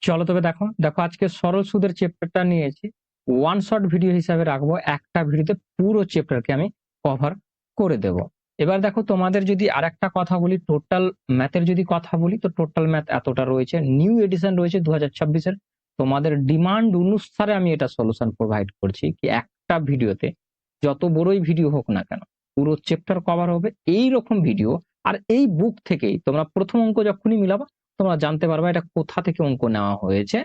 চলো তবে দেখো দেখো আজকে সরল সুদের চ্যাপ্টারটা নিয়েছি। ওয়ান শট ভিডিও হিসাবে রাখবো, একটা ভিডিওতে পুরো চ্যাপ্টারকে আমি কভার করে দেব। এবার দেখো তোমাদের যদি আরেকটা কথা বলি, টোটাল ম্যাথের যদি কথা বলি, তো টোটাল ম্যাথ এতটা রয়েছে, নিউ এডিশন রয়েছে 2026-এর। তোমাদের ডিমান্ড অনুসারে আমি এটা সলিউশন প্রোভাইড করছি কি একটা ভিডিওতে যত বড়ই ভিডিও হোক না কেন পুরো চ্যাপ্টার কভার হবে এই রকম ভিডিও। আর এই বুক থেকেই তোমরা প্রথম অঙ্ক যখনই মিলাবা তোমরা জানতে পারবা এটা কোথা থেকে অঙ্ক নেওয়া হয়েছে।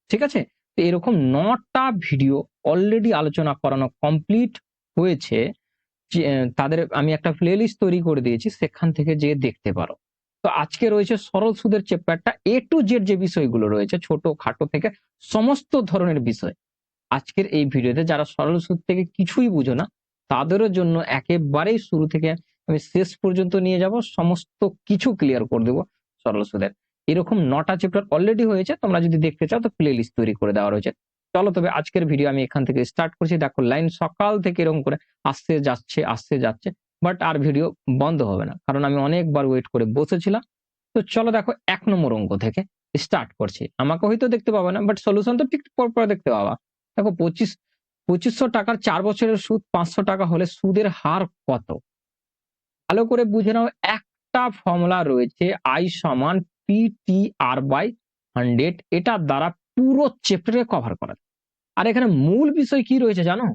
ঠিক আছে, তো এরকম 9টা ভিডিও অলরেডি আলোচনা করানো কমপ্লিট হয়েছে। তাদের আমি একটা প্লেলিস্ট তৈরি করে দিয়েছি, সেখান থেকে যে দেখতে পারো। তো আজকে রয়েছে সরল সুদের চ্যাপ্টারটা, এ টু জেড যে বিষয়গুলো রয়েছে ছোট খাটো থেকে সমস্ত ধরনের বিষয় আজকের এই ভিডিওতে। যারা সরল সুদ থেকে কিছুই বুঝো না তাদেরও জন্য একেবারেই শুরু থেকে আমি শেষ পর্যন্ত নিয়ে যাব, সমস্ত কিছু ক্লিয়ার করে দেবো সরল সুদের। এরকম 9টা চ্যাপ্টার অলরেডি হয়েছে, তোমরা যদি দেখতে চাও তো প্লে লিস্ট তৈরি করে দেওয়া রয়েছে। চলো তবে আজকের ভিডিও আমি এখান থেকে স্টার্ট করছি। দেখো লাইন সকাল থেকে এরকম করে আসতে যাচ্ছে আসতে যাচ্ছে, বাট আর ভিডিও বন্ধ হবে না, কারণ আমি অনেকবার ওয়েট করে বসেছিলাম। তো চলো দেখো 1 নম্বর অঙ্ক থেকে স্টার্ট করছি। আমাকে হয়তো দেখতে পাবে না, বাট সলিউশন তো ঠিক পর দেখতে পাবা। দেখো 2500 টাকার 4 বছরের সুদ 500 টাকা হলে সুদের হার কত? ভালো করে বুঝে নাও, একটা ফর্মুলা রয়েছে আই সমান PTR/100, এটার দ্বারা পুরো চ্যাপ্টারে কভার করা। আর এখানে মূল বিষয় কি রয়েছে জানো?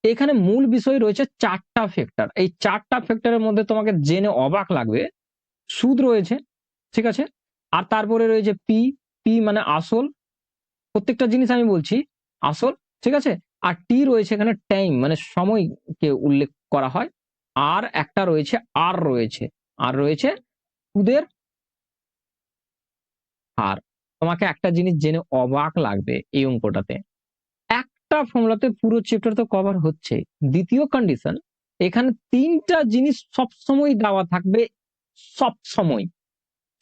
এখানে মূল বিষয় রয়েছে 4টা ফ্যাক্টর। এই 4টা ফ্যাক্টরের মধ্যে তোমাকে জেনে অবাক লাগবে, সুদ রয়েছে, ঠিক আছে, আর তারপরে রয়েছে পি, পি মানে আসল, প্রত্যেকটা জিনিস আমি বলছি আসল, ঠিক আছে, আর টি রয়েছে এখানে টাইম মানে সময়কে উল্লেখ করা হয়, আর একটা রয়েছে আর রয়েছে, আর রয়েছে সুদের হার। তোমাকে একটা জিনিস জেনে অবাক লাগবে, এই অঙ্কটাতে একটা ফর্মুলাতে পুরো চ্যাপ্টার তো কভার হচ্ছে। দ্বিতীয় কন্ডিশন, এখানে 3টা জিনিস সব সময় দেওয়া থাকবে, সব সময়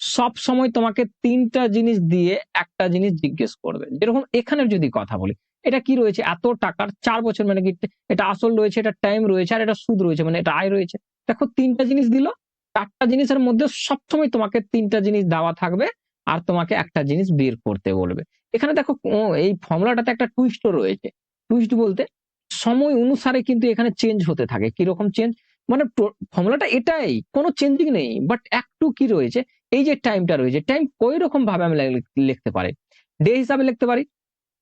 সব সময় তোমাকে 3টা জিনিস দিয়ে একটা জিনিস জিজ্ঞেস করবে। যেরকম এখানে যদি কথা বলি, এটা কি রয়েছে, এত টাকার 4 বছর মানে কি, এটা আসল রয়েছে, এটা টাইম রয়েছে, আর এটা সুদ রয়েছে মানে এটা আয় রয়েছে। দেখো 3টা জিনিস দিল, 4টা জিনিসের মধ্যে সবসময় তোমাকে 3টা জিনিস দেওয়া থাকবে, আর তোমাকে একটা জিনিস বের করতে বলবে। এখানে দেখো এই ফর্মুলাটাতে একটা টুইস্টও রয়েছে। টুইস্ট বলতে সময় অনুসারে কিন্তু এখানে চেঞ্জ হতে থাকে। কিরকম চেঞ্জ, মানে ফর্মুলাটা এটাই, কোনো চেঞ্জিং নেই, বাট একটু কি রয়েছে, এই যে টাইমটা রয়েছে, টাইম কই রকম ভাবে আমি লিখতে পারি, ডে হিসাবে লিখতে পারি,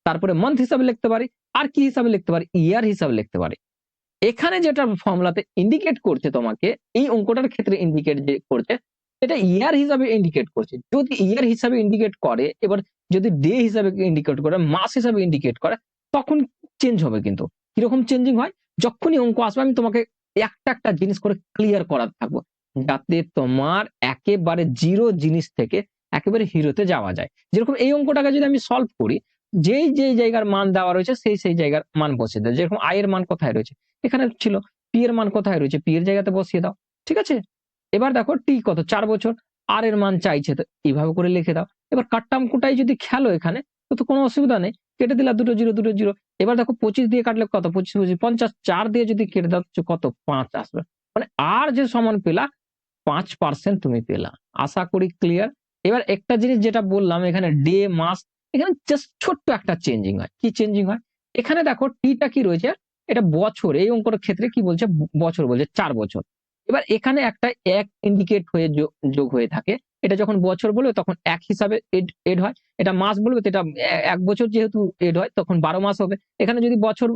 তারপরে মান্থ হিসাবে লিখতে পারি, আর কি হিসাবে লিখতে পারি, ইয়ার হিসাবে লিখতে পারি। এখানে যেটা ফর্মুলাতে ইন্ডিকেট করছে তোমাকে, এই অঙ্কটার ক্ষেত্রে ইন্ডিকেট যে করছে এটা ইয়ার হিসাবে ইন্ডিকেট করছে। যদি ইয়ার হিসাবে ইন্ডিকেট করে, এবার যদি ডে হিসাবে ইন্ডিকেট করে, মাস হিসাবে ইন্ডিকেট করে, তখন চেঞ্জ হবে। কিন্তু কিরকম চেঞ্জিং হয়, যখনই অঙ্ক আসবে আমি তোমাকে একটা একটা জিনিস করে ক্লিয়ার করাতে থাকবো, যাতে তোমার একেবারে জিরো জিনিস থেকে একেবারে হিরোতে যাওয়া যায়। যেরকম এই অঙ্কটাকে যদি আমি সলভ করি, যেই জায়গার মান দেওয়া রয়েছে সেই জায়গার মান বসিয়ে দেয়। যেরকম আয়ের মান কোথায় রয়েছে, এখানে ছিল, পি এর মান কোথায় রয়েছে, পি এর জায়গাতে বসিয়ে দাও, ঠিক আছে। এবার দেখো টি কত, 4 বছর, আর এর মান চাইছে, তো এইভাবে করে লিখে দাও। এবার কাটটাম কোটাই যদি খেলো এখানে, তো কোনো অসুবিধা নেই, কেটে দিলা দুটো জিরো দুটো জিরো। এবার দেখো 25 দিয়ে কাটলে কত, 25 50, 4 দিয়ে যদি কেটে দাও কত, 5 আসবে। মানে আর যে সমান পেলা 5% তুমি পেলা। আশা করি ক্লিয়ার। এবার একটা জিনিস যেটা বললাম, এখানে ডে মাস, এখানে জাস্ট ছোট্ট একটা চেঞ্জিং হয়। কি চেঞ্জিং হয়, এখানে দেখো টিটা কি রয়েছে, এটা বছর, এই অঙ্কর ক্ষেত্রে কি বলছে, বছর বলছে, 4 বছর। এবার এখানে একটা এক ইন্ডিকেট হয়ে যোগ হয়ে থাকে, এটা যখন বছর বলবে তখন এক হিসাবে এড হয়, এটা মাস বলবে তো এটা 1 বছর যেহেতু এড হয় তখন 12 মাস হবে। এখানে যদি বছর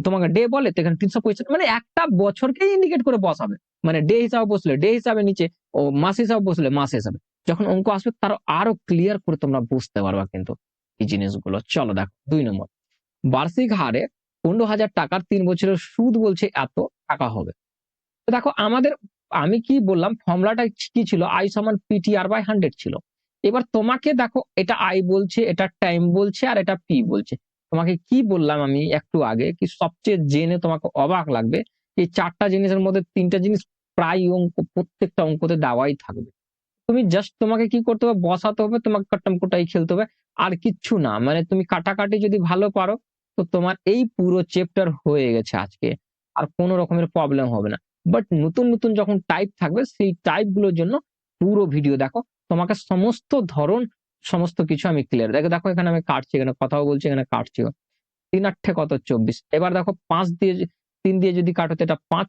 তোমাকে ডে বলে তো এখানে 365, মানে একটা বছরকে ইন্ডিকেট করে বসাবে, মানে ডে হিসাবে বসলে ডে হিসাবে নিচে, ও মাস হিসাবে বসলে মাস হিসাবে। যখন অঙ্ক আসবে তার আরো ক্লিয়ার করে তোমরা বুঝতে পারবা কিন্তু এই জিনিসগুলো। চলো দেখো 2 নম্বর, বার্ষিক হারে 15,000 টাকার 3 বছরের সুদ বলছে এত টাকা হবে। তো দেখো আমাদের, আমি কি বললাম ফর্মুলাটা কি ছিল, আই সমান PTR/100 ছিল। এবার তোমাকে দেখো এটা আই বলছে, এটা টাইম বলছে, আর এটা পি বলছে। তোমাকে কি বললাম আমি একটু আগে, কি সবচেয়ে জেনে তোমাকে অবাক লাগবে, এই 4টা জিনিসের মধ্যে 3টা জিনিস প্রায় অঙ্ক প্রত্যেকটা অঙ্কতে দেওয়াই থাকবে। তুমি জাস্ট তোমাকে কি করতে হবে, বসাতে হবে, তোমাকে কাট্টাম কোটাই খেলতে হবে, আর কিচ্ছু না। মানে তুমি কাটাকাটি যদি ভালো পারো, তো তোমার এই পুরো চ্যাপ্টার হয়ে গেছে আজকে, আর কোনো রকমের প্রবলেম হবে না। বাট নতুন নতুন যখন টাইপ থাকবে, সেই টাইপ গুলোর জন্য পুরো ভিডিও দেখো, তোমাকে সমস্ত ধরন সমস্ত কিছু আমি ক্লিয়ার। দেখো দেখো এখানে আমি কাটছি, এখানে কথাও বলছি, এখানে কাটছিও। 3 কত 24। এবার দেখো 3 দিয়ে যদি কাটো তো এটা 5,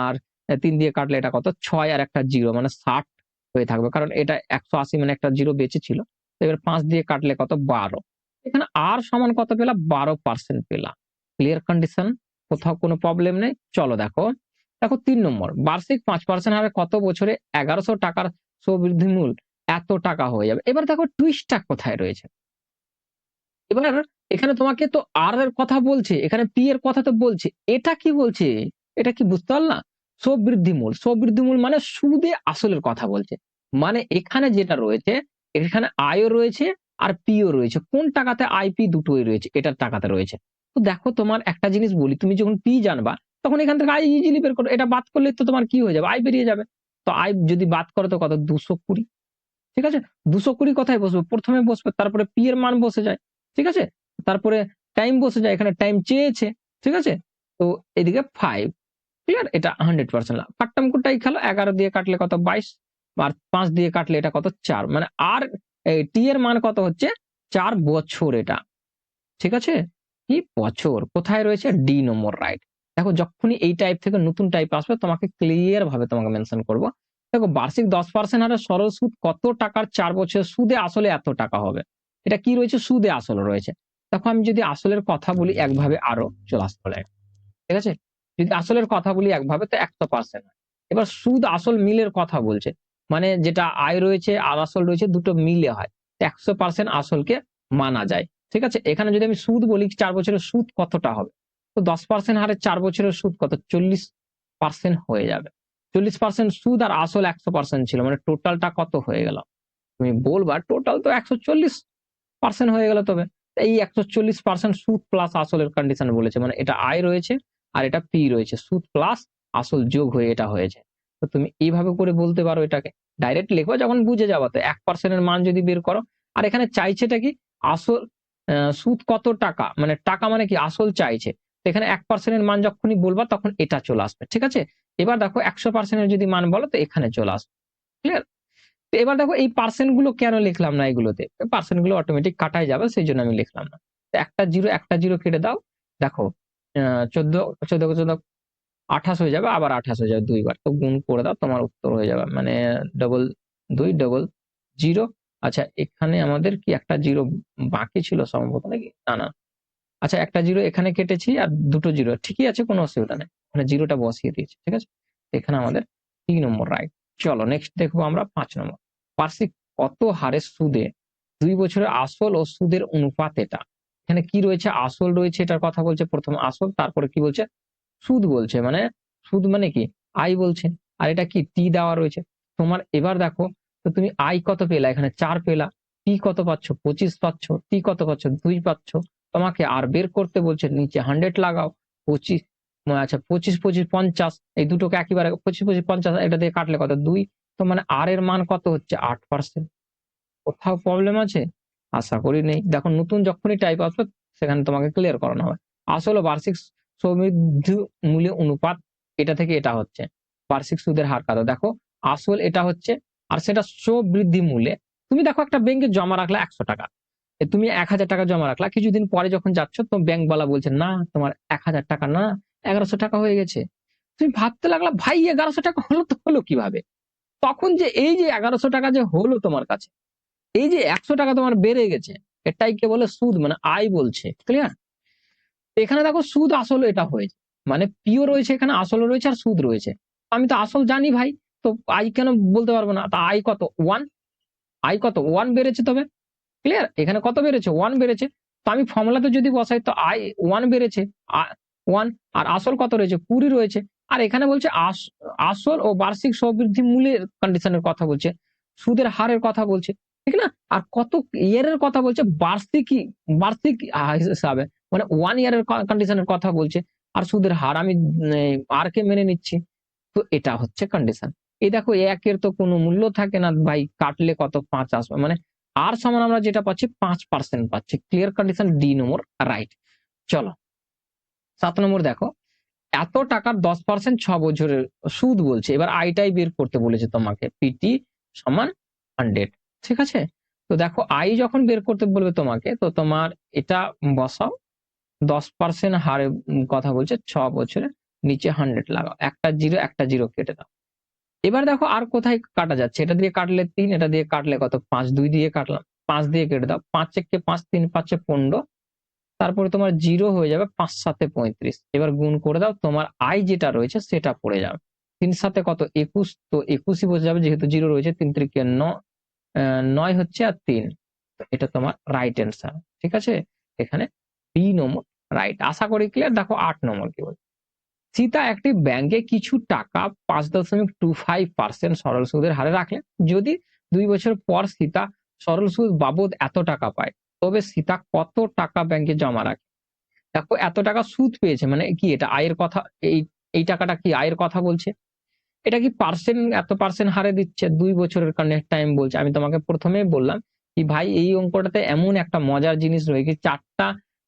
আর 3 দিয়ে কাটলে এটা কত 6 আর একটা 0 মানে 60 হয়ে থাকবে, কারণ এটা 180 মানে একটা 0 বেঁচে ছিল। তো এবার 5 দিয়ে কাটলে কত 12। এখানে আর সমান কত পেলাম 12% পেলাম। ক্লিয়ার কন্ডিশন, কোথাও কোনো প্রবলেম নেই। চলো দেখো দেখো 3 নম্বর, বার্ষিক 5% হারে কত বছরে 1100 টাকার স্ববৃদ্ধি মূল এত টাকা হয়ে যাবে। এবার দেখো টুইস্টটা কোথায় রয়েছে। এবার এখানে তোমাকে তো আর এর কথা বলছে, এখানে পি এর কথা তো বলছে, এটা কি বলছে, এটা কি বুঝতে পারলা? স্ববৃদ্ধি মূল মানে সুদে আসলের কথা বলছে। মানে এখানে যেটা রয়েছে, এখানে আয়ও রয়েছে আর পিও রয়েছে। কোন টাকাতে আইপি দুটোই রয়েছে, এটার টাকাতে রয়েছে। তো দেখো তোমার একটা জিনিস বলি, তুমি যখন পি জানবা তখন এখান থেকে আই ইজিলি বের করো। এটা বাদ করলে তো তোমার কি হয়ে যাবে, আই বেরিয়ে যাবে। তো আই যদি বাদ করো তো কত 220। ঠিক আছে, 220 কোথায় বসবে, প্রথমে বসবে, তারপরে পি এর মান বসে যায়। ঠিক আছে, তারপরে টাইম বসে যায়, এখানে টাইম চেয়েছে। ঠিক আছে, তো এদিকে 5। ক্লিয়ার, এটা 100% লাভ। কাটতাম কোটাই খেলো, 11 দিয়ে কাটলে কত 22, আর 5 দিয়ে কাটলে এটা কত 4, মানে আর টি এর মান কত হচ্ছে 4 বছর এটা। ঠিক আছে, কি বছর কোথায় রয়েছে, ডি নম্বর রাইট। দেখো যখনই এই টাইপ থেকে নতুন টাইপ আসবে তোমাকে ক্লিয়ার ভাবে তোমাকে মেনশন করবো। দেখো বার্ষিক 10% হারে সরল সুদ কত টাকার 4 বছর সুদে আসলে এত টাকা হবে। এটা কি রয়েছে, সুদে আসল রয়েছে। দেখো আমি যদি আসলের কথা বলি একভাবে আরো চলে আসতে পারে। ঠিক আছে, যদি আসলের কথা বলি একভাবে তো 100%। এবার সুদ আসল মিলের কথা বলছে, মানে যেটা আয় রয়েছে আর আসল রয়েছে দুটো মিলে হয়, 100% আসলকে মানা যায়। ঠিক আছে, এখানে যদি আমি সুদ বলি 4 বছরের সুদ কতটা হবে, তো 10% হারে 4 বছরের সুদ কত 40% হয়ে যাবে। 40% সুদ আর আসল 100% ছিল, মানে টোটালটা কত হয়ে গেল, তুমি বলবা টোটাল তো 140% হয়ে গেল। তবে এই 140% সুদ প্লাস আসলের কন্ডিশন বলেছে, মানে এটা আয় রয়েছে আর এটা পি রয়েছে, সুদ প্লাস আসল যোগ হয়ে এটা হয়েছে। তো তুমি এইভাবে করে বলতে পারো, এটাকে ডাইরেক্ট লিখো যখন বুঝে যাবো। তো 1% এর মান যদি বের করো, আর এখানে চাইছেটা কি আসল, সুদ কত টাকা, মানে টাকা মানে কি আসল চাইছে। তো এখানে 1% এর মান যখনই বলবা তখন এটা চলে আসবে। ঠিক আছে, এবার দেখো 100% এর যদি মান বলো তো এখানে চলে আসবে। ক্লিয়ার, তো এবার দেখো এই পার্সেন্ট গুলো কেন লিখলাম না এগুলোতে, পার্সেন্ট গুলো অটোমেটিক কাটাই যাবে, সেই জন্য আমি লিখলাম না। তো একটা জিরো কেটে দাও। দেখো 14 14 14 28 হয়ে যাবে, আবার 28 হয়ে যাবে, দুইবার তো গুণ করে দাও, তোমার উত্তর হয়ে যাবে, মানে ডবল 2 ডবল 0। আচ্ছা এখানে আমাদের কি একটা জিরো বাকি ছিল সম্ভবত নাকি, না না, আচ্ছা একটা জিরো এখানে কেটেছি আর দুটো জিরো, ঠিকই আছে, কোনো অসুবিধা নেই, মানে জিরোটা বসিয়ে দিয়েছি। ঠিক আছে, এখানে আমাদের 3 নম্বর রাইট। চলো নেক্সট দেখবো আমরা 5 নম্বর, বার্ষিক কত হারে সুদে 2 বছরের আসল ও সুদের অনুপাত এটা। এখানে কি রয়েছে, আসল রয়েছে, এটার কথা বলছে, প্রথম আসল, তারপরে কি বলছে সুদ বলছে, মানে সুদ মানে কি আই বলছে, আর এটা কি টি দেওয়া রয়েছে। তোমার এবার দেখো, তো তুমি আই কত পেলা, এখানে 4 পেলা, টি কত পাচ্ছ 25 পাচ্ছ, টি কত পাচ্ছ 2 পাচ্ছ। তোমাকে আর বের করতে বলছে, নিচে 100 লাগাও, 25, আচ্ছা 25 25 50, এই দুটোকে একেবারে 25 25 50 এটা দিয়ে কাটলে কত 2। তো মানে আর এর মান কত হচ্ছে 8%। কোথাও প্রবলেম আছে, আশা করি নেই। দেখো নতুন যখনই টাইপ আসবে সেখানে তোমাকে ক্লিয়ার করানো হবে। আসলে বার্ষিক সমৃদ্ধি মূল্য অনুপাত, এটা থেকে এটা হচ্ছে বার্ষিক সুদের হার কত। দেখো আসল এটা হচ্ছে, আর সেটা বৃদ্ধি মূল্যে। তুমি দেখো একটা ব্যাংকে জমা রাখলা 100 টাকা, তুমি 1000 টাকা জমা রাখলা, কিছুদিন পরে যখন যাচ্ছ তো ব্যাংক বালা বলছে না তোমার 1000 টাকা না 1100 টাকা হয়ে গেছে। তুমি ভাবতে লাগলা ভাই 1100 টাকা হলো তো হলো কিভাবে। তখন যে এই যে 1100 টাকা যে হলো তোমার কাছে, এই যে 100 টাকা তোমার বেড়ে গেছে, এটাই কে বলে সুদ, মানে আয় বলছে। ক্লিয়ার, এখানে দেখো সুদ আসল এটা হয়েছে, মানে পিও রয়েছে, এখানে আসল রয়েছে আর সুদ রয়েছে। আমি তো আসল জানি ভাই, তো আই কেন বলতে পারবো না, তা আই কত 1, আই কত 1 বেড়েছে। তবে ক্লিয়ার, এখানে কত বেড়েছে 1 বেড়েছে। তো আমি ফর্মুলাতে যদি বসাই তো আই 1 বেড়েছে, 1, আর আসল কত রয়েছে 20 রয়েছে। আর এখানে বলছে আসল ও বার্ষিক স্ববৃদ্ধি মূল্যের কন্ডিশনের কথা বলছে, সুদের হারের কথা বলছে, ঠিক না। আর কত ইয়ারের কথা বলছে, বার্ষিক হিসাবে, মানে 1 ইয়ারের কন্ডিশনের কথা বলছে, আর সুদের হার আমি আর কে মেনে নিচ্ছি। তো এটা হচ্ছে কন্ডিশন। এই দেখো একের তো কোনো মূল্য থাকে না ভাই, কাটলে কত 5 আসবে, মানে আর সমান আমরা যেটা পাচ্ছি 5% পাচ্ছি। ক্লিয়ার কন্ডিশন, ডি নম্বর রাইট। চলো 7 নম্বর দেখো, এত টাকার 10% 6 বছরের সুদ বলছে। এবার আইটাই বের করতে বলেছে তোমাকে, পিটি সমান 100। ঠিক আছে, তো তো দেখো আই যখন বের করতে বলবে তোমাকে, তো তোমার এটা বসাও, 10% হারে কথা বলছে 6 বছরে, নিচে 100 লাগাও, একটা জিরো কেটে দাও। এবার দেখো আর কোথায় কাটা যাচ্ছে, এটা দিয়ে কাটলে 3, এটা দিয়ে কাটলে কত 5, 2 দিয়ে কাটলাম, 5 দিয়ে কেটে দাও, 5 একে 5, 3 5 15, তারপরে তোমার জিরো হয়ে যাবে, 5 7 35। এবার গুণ করে দাও, তোমার আই যেটা রয়েছে সেটা পড়ে যাবে। 3 সাথে কত 21, তো 21ই বসে যাবে যেহেতু জিরো রয়েছে। 3 3 9 হচ্ছে, আর 3, এটা তোমার রাইট অ্যান্সার। ঠিক আছে, এখানে বি নম্বর রাইট। আশা করি ক্লিয়ার। দেখো 8 নম্বর কি বলছে, সীতা একটি ব্যাংকে কিছু টাকা 5.25% সরল সুদের হারে রাখলেন। যদি 2 বছর পর সীতা সরল সুদ বাবদ এত টাকা পায়, তবে সীতা কত টাকা ব্যাংকে জমা রাখে? দেখো এত টাকা সুদ পেয়েছে মানে কি, এটা আয়ের কথা, এই এই টাকাটা কি আয়ের কথা বলছে? এটা কি পার্সেন্ট, এত পার্সেন্ট হারে দিচ্ছে 2 বছরের কারণে টাইম বলছে। আমি তোমাকে প্রথমেই বললাম কি ভাই এই অঙ্কটাতে এমন একটা মজার জিনিস রয়েছে, 4টা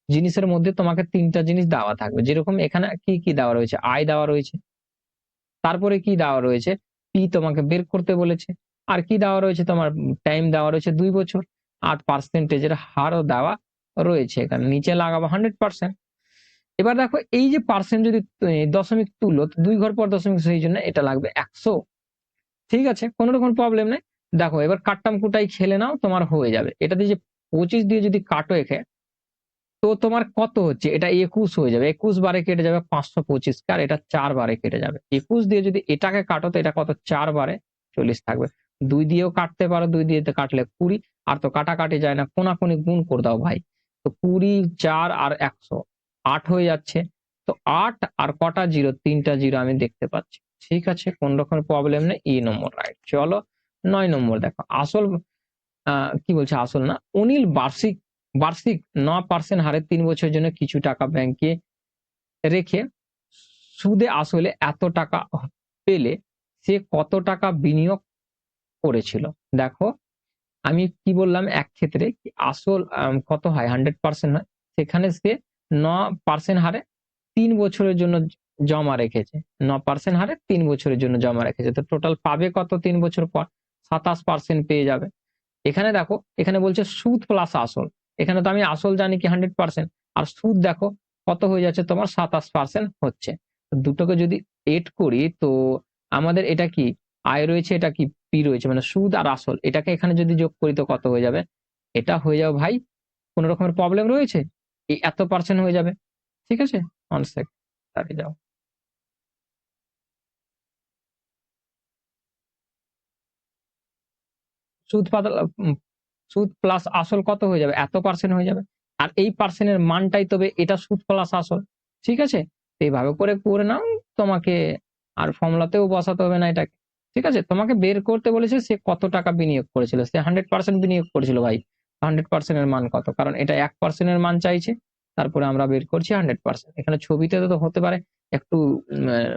জিনিসের মধ্যে তোমাকে 3টা জিনিস দেওয়া থাকবে। যেরকম এখানে কি কি দেওয়া রয়েছে, আয় দেওয়া রয়েছে, তারপরে কি দেওয়া রয়েছে, পি তোমাকে বের করতে বলেছে, আর কি দেওয়া রয়েছে, তোমার টাইম দেওয়া রয়েছে 2 বছর, আর পার্সেন্টেজের হারও দেওয়া রয়েছে। এখানে নিচে লাগাবো 100%। এবার দেখো এই যে পার্সেন্ট যদি দশমিক তুলো, তো 2 ঘর পর দশমিক, সেই জন্য এটা লাগবে 100। ঠিক আছে, কোনো রকম প্রবলেম নেই। দেখো এবার কাট্টাম কুটাই খেলে নাও, তোমার হয়ে যাবে। এটা দিয়ে যে 25 দিয়ে যদি কাটো একে, তো তোমার কত হচ্ছে, এটা 21 হয়ে যাবে। 21 বারে কেটে যাবে 525, আর এটা 4 বারে কেটে যাবে। 21 দিয়ে যদি এটাকে কাটো, তো এটা কত 4 বারে 40 থাকবে। 2 দিয়েও কাটতে পারো, 2 দিয়ে কাটলে 20, আর তো কাটাকাটি যায় না, কোনাকুনি গুণ করে দাও ভাই। তো 20, 4 আর 100, 8 হয়ে যাচ্ছে। তো 8 আর কটা জিরো, 3টা জিরো আমি দেখতে পাচ্ছি। ঠিক আছে, কোন রকম প্রবলেম নেই, ই নম্বর রাইট। চলো 9 নম্বর দেখো, আসল কি বলছে, আসল না, অনিল বার্ষিক বার্ষিক 9% হারে 3 বছরের জন্য কিছু টাকা ব্যাংকে রেখে সুদে আসলে এত টাকা পেলে সে কত টাকা বিনিয়োগ করেছিল? দেখো আমি কি বললাম, এক ক্ষেত্রে আসল কত হয় 100% হয়, সেখানে সে 9% হারে 3 বছরের জন্য জমা রেখেছে। 9% হারে 3 বছরের জন্য জমা রেখেছে, তো টোটাল পাবে কত 3 বছর পর? 27% পেয়ে যাবে। এখানে দেখো, এখানে বলছে সুদ প্লাস আসল, এখানে তো আমি আসল জানি কি 100%, আর সুদ দেখো কত হয়ে যাচ্ছে তোমার 27% হচ্ছে। দুটোকে যদি এড করি, তো আমাদের এটা কি আয় রয়েছে, এটা কি পি রয়েছে, মানে সুদ আর আসল, এটাকে এখানে যদি যোগ করি তো কত হয়ে যাবে? এটা হয়ে যাবে ভাই, কোন রকমের প্রবলেম রয়েছে, এই এত পার্সেন্ট হয়ে যাবে। ঠিক আছে, অন সেকেন্ড, দাঁড়িয়ে যাও। সুদ সুদ প্লাস আসল কত হয়ে যাবে, এত পার্সেন্ট হয়ে যাবে। আর এই পার্সেন্টের মানটাই তবে এটা সুদ প্লাস আসল। ঠিক আছে, এইভাবে করে করে নাও, তোমাকে আর ফর্মুলাতেও বসাতে হবে না এটাকে। ঠিক আছে, তোমাকে বের করতে বলেছে সে কত টাকা বিনিয়োগ করেছিল। সে 100% বিনিয়োগ করেছিল ভাই। 100% এর মান কত, কারণ এটা 1% এর মান চাইছে, তারপরে আমরা বের করছি 100%। এখানে ছবিতে তো হতে পারে একটু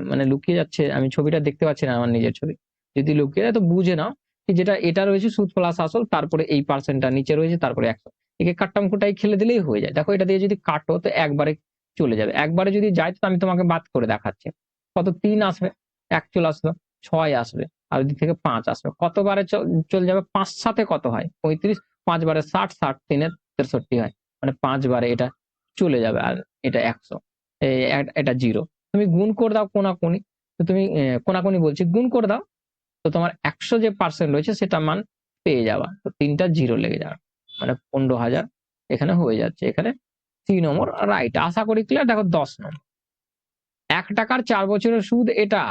মানে লুকিয়ে যাচ্ছে, আমি ছবিটা দেখতে পাচ্ছি না আমার নিজের ছবি। যদি লুকিয়ে যায় তো বুঝে নাও, যেটা এটা রয়েছে সুদ প্লাস আসল, তারপরে এই পার্সেন্টটা নিচে রয়েছে, তারপরে 100। একে কাট্টাম কুটাই খেলে দিলেই হয়ে যায়। দেখো এটা দিয়ে যদি কাটো তো একবারে চলে যাবে, একবারে যদি যায় তো আমি তোমাকে বাদ করে দেখাচ্ছি। কত 3 আসবে, 1 চলে আসলো, 6 আসবে, আর ওদিক থেকে 5 আসবে, কতবারে চলে যাবে, 5 সাথে কত হয় 35, 5 বারে 60, 60 3 63 হয়, মানে 5 বারে এটা চলে যাবে, আর এটা 100, এটা জিরো। তুমি গুণ করে দাও কোনাকুনি, তো তুমি কোনাকুনি বলছি, গুণ করে দাও, তো তোমার 100 যে পার্সেন্ট রয়েছে সেটা মান পেয়ে যাওয়া, তো 3টা জিরো লেগে যাওয়া, মানে 15,000 এখানে হয়ে যাচ্ছে। এখানে 3 নম্বর রাইট। আশা করি ক্লিয়ার। দেখো 10 নম্বর, 1 টাকার 4 বছরের সুদ এটা,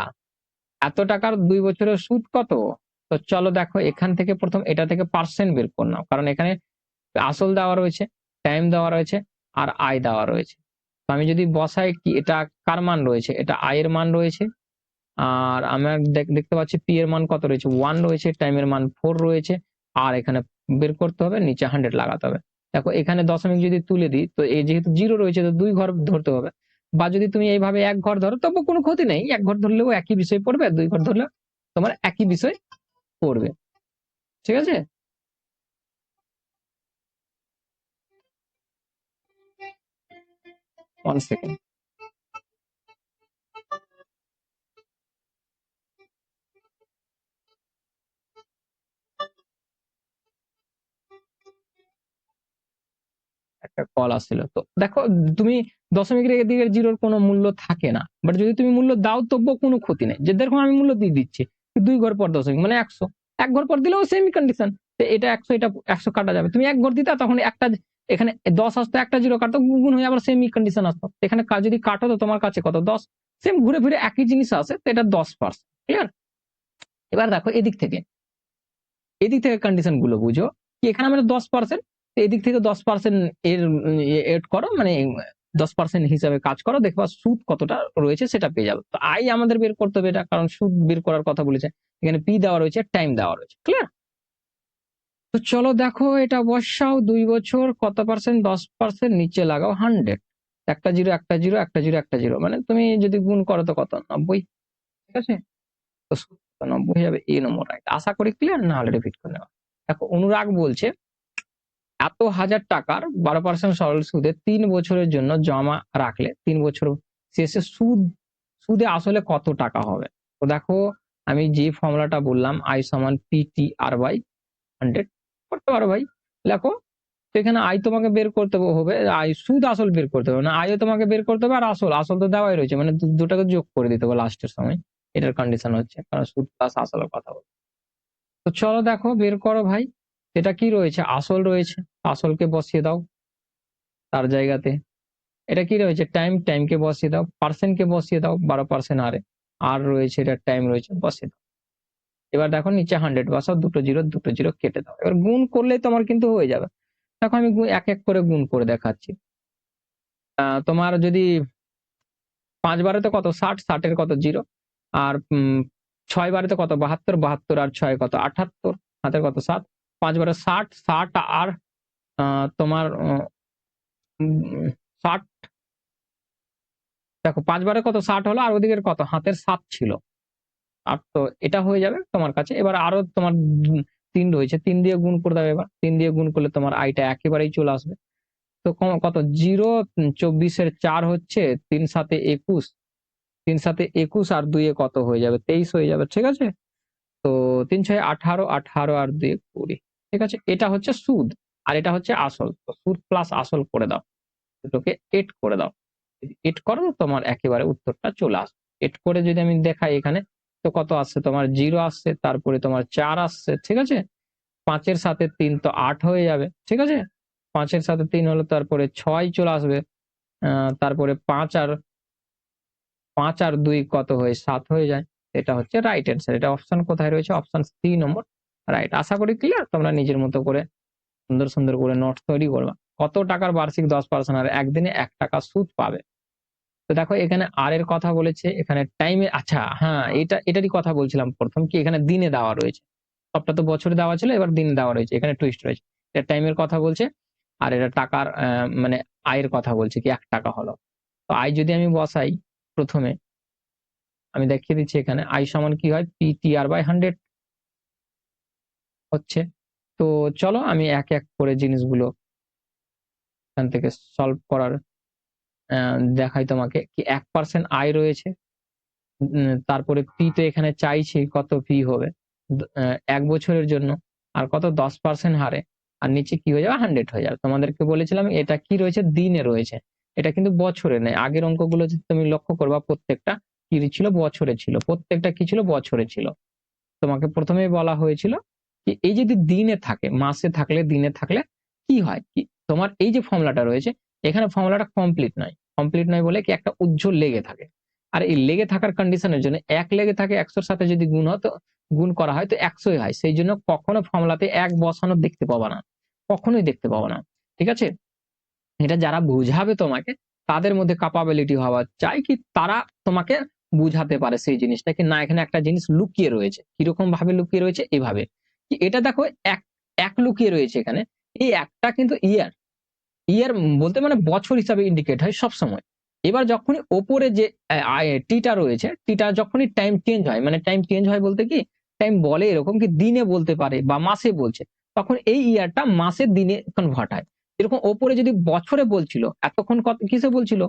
এত টাকার 2 বছরের সুদ কত? তো চলো দেখো এখান থেকে প্রথম এটা থেকে পার্সেন্ট বের করে নাও, কারণ এখানে আসল দেওয়া রয়েছে, টাইম দেওয়া রয়েছে, আর আয় দেওয়া রয়েছে। তো আমি যদি বসাই কি, এটা কার মান রয়েছে, এটা আয়ের মান রয়েছে, আর আমরা দেখতে পাচ্ছি পি এর মান কত রয়েছে, 1 রয়েছে, টাইমের মান 4 রয়েছে, আর এখানে বের করতে হবে, নিচে 100 লাগাতে হবে। দেখো এখানে দশমিক যদি তুলে দিই, তো এই যেহেতু জিরো রয়েছে তো 2 ঘর ধরতে হবে, বা যদি তুমি এইভাবে 1 ঘর ধরো তবু কোনো ক্ষতি নেই, 1 ঘর ধরলেও একই বিষয় পড়বে, 2 ঘর ধরলেও তোমার একই বিষয় পড়বে। ঠিক আছে, 1 সেকেন্ড। কল আসছিল। তো দেখো তুমি দশমিকের এদিকে জিরোর কোনো মূল্য থাকে না, বাট যদি তুমি মূল্য দাও তবুও কোনো ক্ষতি নেই। যে দেখো আমি মূল্য দিয়ে দিচ্ছি 2 ঘর পর দশমিক মানে 100, 1 ঘর পর দিলেও সেমি কন্ডিশন। এটা 100, এটা 100 কাটা যাবে। তুমি 1 ঘর দিতা তখন একটা এখানে 10 আসতো, একটা জিরো কাটতো, গুণ হয়ে আবার সেমি কন্ডিশন আসতো। এখানে যদি কাটো তো তোমার কাছে কত 10, সেম ঘুরে ফিরে একই জিনিস আসে। তো এটা 10%। ক্লিয়ার? এবার দেখো এদিক থেকে কন্ডিশন গুলো বুঝো কি এখানে আমরা 10%, এদিক থেকে 10% এর এড করো, মানে 10% হিসাবে কাজ করো, দেখবা সুদ কতটা রয়েছে সেটা পেয়ে যাবে। তো আই আমাদের বের করতে হবে এটা, কারণ সুদ বের করার কথা বলেছে। এখানে পি দেওয়া রয়েছে, টাইম দেওয়া রয়েছে। ক্লিয়ার? তো চলো দেখো এটা বসাও, 2 বছর কত পার্সেন্ট, 10%, নিচে লাগাও 100, একটা জিরো একটা জিরো একটা জিরো একটা জিরো, মানে তুমি যদি গুণ করো তো কত 90। ঠিক আছে? তো 90 যাবে এই নম্বর। রাইট? আশা করি ক্লিয়ার, না হলে রিপিট করে নেওয়া। দেখো অনুরাগ বলছে এত হাজার টাকার 12% সরল সুদে 3 বছরের জন্য জমা রাখলে 3 বছর শেষে সুদে আসলে কত টাকা হবে। তো দেখো আমি যে ফর্মুলাটা বললাম, আই সমান পিটিআর বাই 100 করতে পারো ভাই, লেখো। তো এখানে আই তোমাকে বের করতে হবে, আই সুদ আসল বের করতে হবে না, আইও তোমাকে বের করতে হবে, আর আসল তো দেওয়াই রয়েছে, মানে দুটাকে যোগ করে দিতে হবে লাস্টের সময়। এটার কন্ডিশন হচ্ছে, কারণ সুদ প্লাস আসলের কথা বলছে। তো চলো দেখো বের করো ভাই। এটা কি রয়েছে, আসল রয়েছে, আসলকে বসিয়ে দাও তার জায়গাতে। এটা কি রয়েছে, টাইমকে বসিয়ে দাও, পার্সেন্টকে বসিয়ে দাও 12% হারে, আর রয়েছে এটা টাইম রয়েছে, বসিয়ে দাও। এবার দেখো নিচে 100 বসাও, দুটো জিরো কেটে দাও। এবার গুণ করলেই তোমার কিন্তু হয়ে যাবে। দেখো আমি এক এক করে গুণ করে দেখাচ্ছি। তোমার যদি 5 বারেতে কত 60, 60 এর কত 0, আর 6 বারেতে কত 72, 72 আর 6 কত 78, হাতের কত 7, 5 বারে 60, 60 আর তোমার 60, দেখো 5 বারে কত 60 হলো, আর ওদিকের কত হাতের 7 ছিল। আর তো এটা হয়ে যাবে তোমার কাছে। এবার আরো তোমার 3 রয়েছে, 3 দিয়ে গুণ করে দেবে। এবার 3 দিয়ে গুণ করলে তোমার আইটা একেবারেই চলে আসবে। তো কত 0, 24 এর 4 হচ্ছে, 3 7 21, 3 7 21 আর 2 এ কত হয়ে যাবে 23 হয়ে যাবে। ঠিক আছে? তো 3 6 18, 18 আর 2 20। ঠিক আছে? এটা হচ্ছে সুদ, আর এটা হচ্ছে আসল। তো সুদ প্লাস আসল করে দাও, দুটোকে এড করে দাও। এড করো তোমার একেবারে উত্তরটা চলে আসবে। এড করে যদি আমি দেখাই এখানে, তো কত আসছে তোমার 0 আসছে, তারপরে তোমার 4 আসছে। ঠিক আছে? 5 এর সাথে 3 তো 8 হয়ে যাবে। ঠিক আছে? 5 এর সাথে 3 হলো, তারপরে 6 চলে আসবে। তারপরে 5 আর 2 কত হয়ে 7 হয়ে যায়। এটা হচ্ছে রাইট অ্যান্সার। এটা অপশন কোথায় রয়েছে, অপশন সি নম্বর। রাইট। আশা করি ক্লিয়ার। তোমরা নিজের মতো করে সুন্দর করে নোটস তৈরি করবা। কত টাকার বার্ষিক 10% আর একদিনে 1 টাকা সুদ পাবে। তো দেখো এখানে আর এর কথা বলেছে, এখানে টাইমে, আচ্ছা হ্যাঁ এটারই কথা বলছিলাম প্রথম, কি এখানে দিনে দেওয়া রয়েছে। সবটা তো বছরে দেওয়া ছিল, এবার দিনে দেওয়া রয়েছে, এখানে টুইস্ট রয়েছে। এটা টাইমের কথা বলছে, আর এটা টাকার মানে আয়ের কথা বলছে, কি 1 টাকা হলো। তো আয় যদি আমি বসাই প্রথমে, আমি দেখিয়ে দিচ্ছি এখানে আই সমান কি হয়, পিটিআর বাই 100 হচ্ছে। তো চলো আমি এক এক করে জিনিসগুলো এখান থেকে সলভ করার দেখাই তোমাকে। কি 1% আয় রয়েছে, তারপরে পি তো এখানে চাইছি কত পি হবে 1 বছরের জন্য, আর কত 10% হারে, আর নিচে কি হয়ে যাবে 100 হয়ে যাবে। তোমাদেরকে বলেছিলাম এটা কি রয়েছে, দিনে রয়েছে, এটা কিন্তু বছরে নেই। আগের অঙ্কগুলো যদি তুমি লক্ষ্য করবা প্রত্যেকটা কি ছিল, বছরে ছিল, প্রত্যেকটা কি ছিল, বছরে ছিল। তোমাকে প্রথমেই বলা হয়েছিল যে এই যদি দিনে থাকে, মাসে থাকলে, দিনে থাকলে কি হয়, কি তোমার এই যে ফর্মুলাটা রয়েছে, এখানে ফর্মুলাটা কমপ্লিট নয় বলে কি একটা উজ্জ্বল লেগে থাকে। আর এই লেগে থাকার কন্ডিশনের জন্য 1 লেগে থাকে 100-র সাথে যদি গুণ করা হয় তো 100-ই হয়। সেই জন্য কখনো ফর্মুলাতে 1 বসানো দেখতে পাবা না, কখনোই দেখতে পাবা না। ঠিক আছে? এটা যারা বুঝাবে তোমাকে, তাদের মধ্যে ক্যাপাবিলিটি হওয়া চাই, কি তারা তোমাকে বুঝাতে পারে সেই জিনিসটা, কি না এখানে একটা জিনিস লুকিয়ে রয়েছে। কিরকম ভাবে লুকিয়ে রয়েছে, এভাবে কি এটা দেখো এক লুকিয়ে রয়েছে এখানে। এই একটা কিন্তু ইয়ার বলতে মানে বছর হিসাবে ইন্ডিকেট হয় সব সময়। এবার যখনই ওপরে যে টিটা রয়েছে, টিটা যখনই টাইম চেঞ্জ হয়, মানে টাইম চেঞ্জ হয় বলতে কি, টাইম বলে এরকম কি দিনে বলতে পারে বা মাসে বলছে, তখন এই ইয়ারটা মাসের দিনে কনভার্ট হয়। এরকম ওপরে যদি বছরে বলছিল, এতক্ষণ কিসে বলছিল,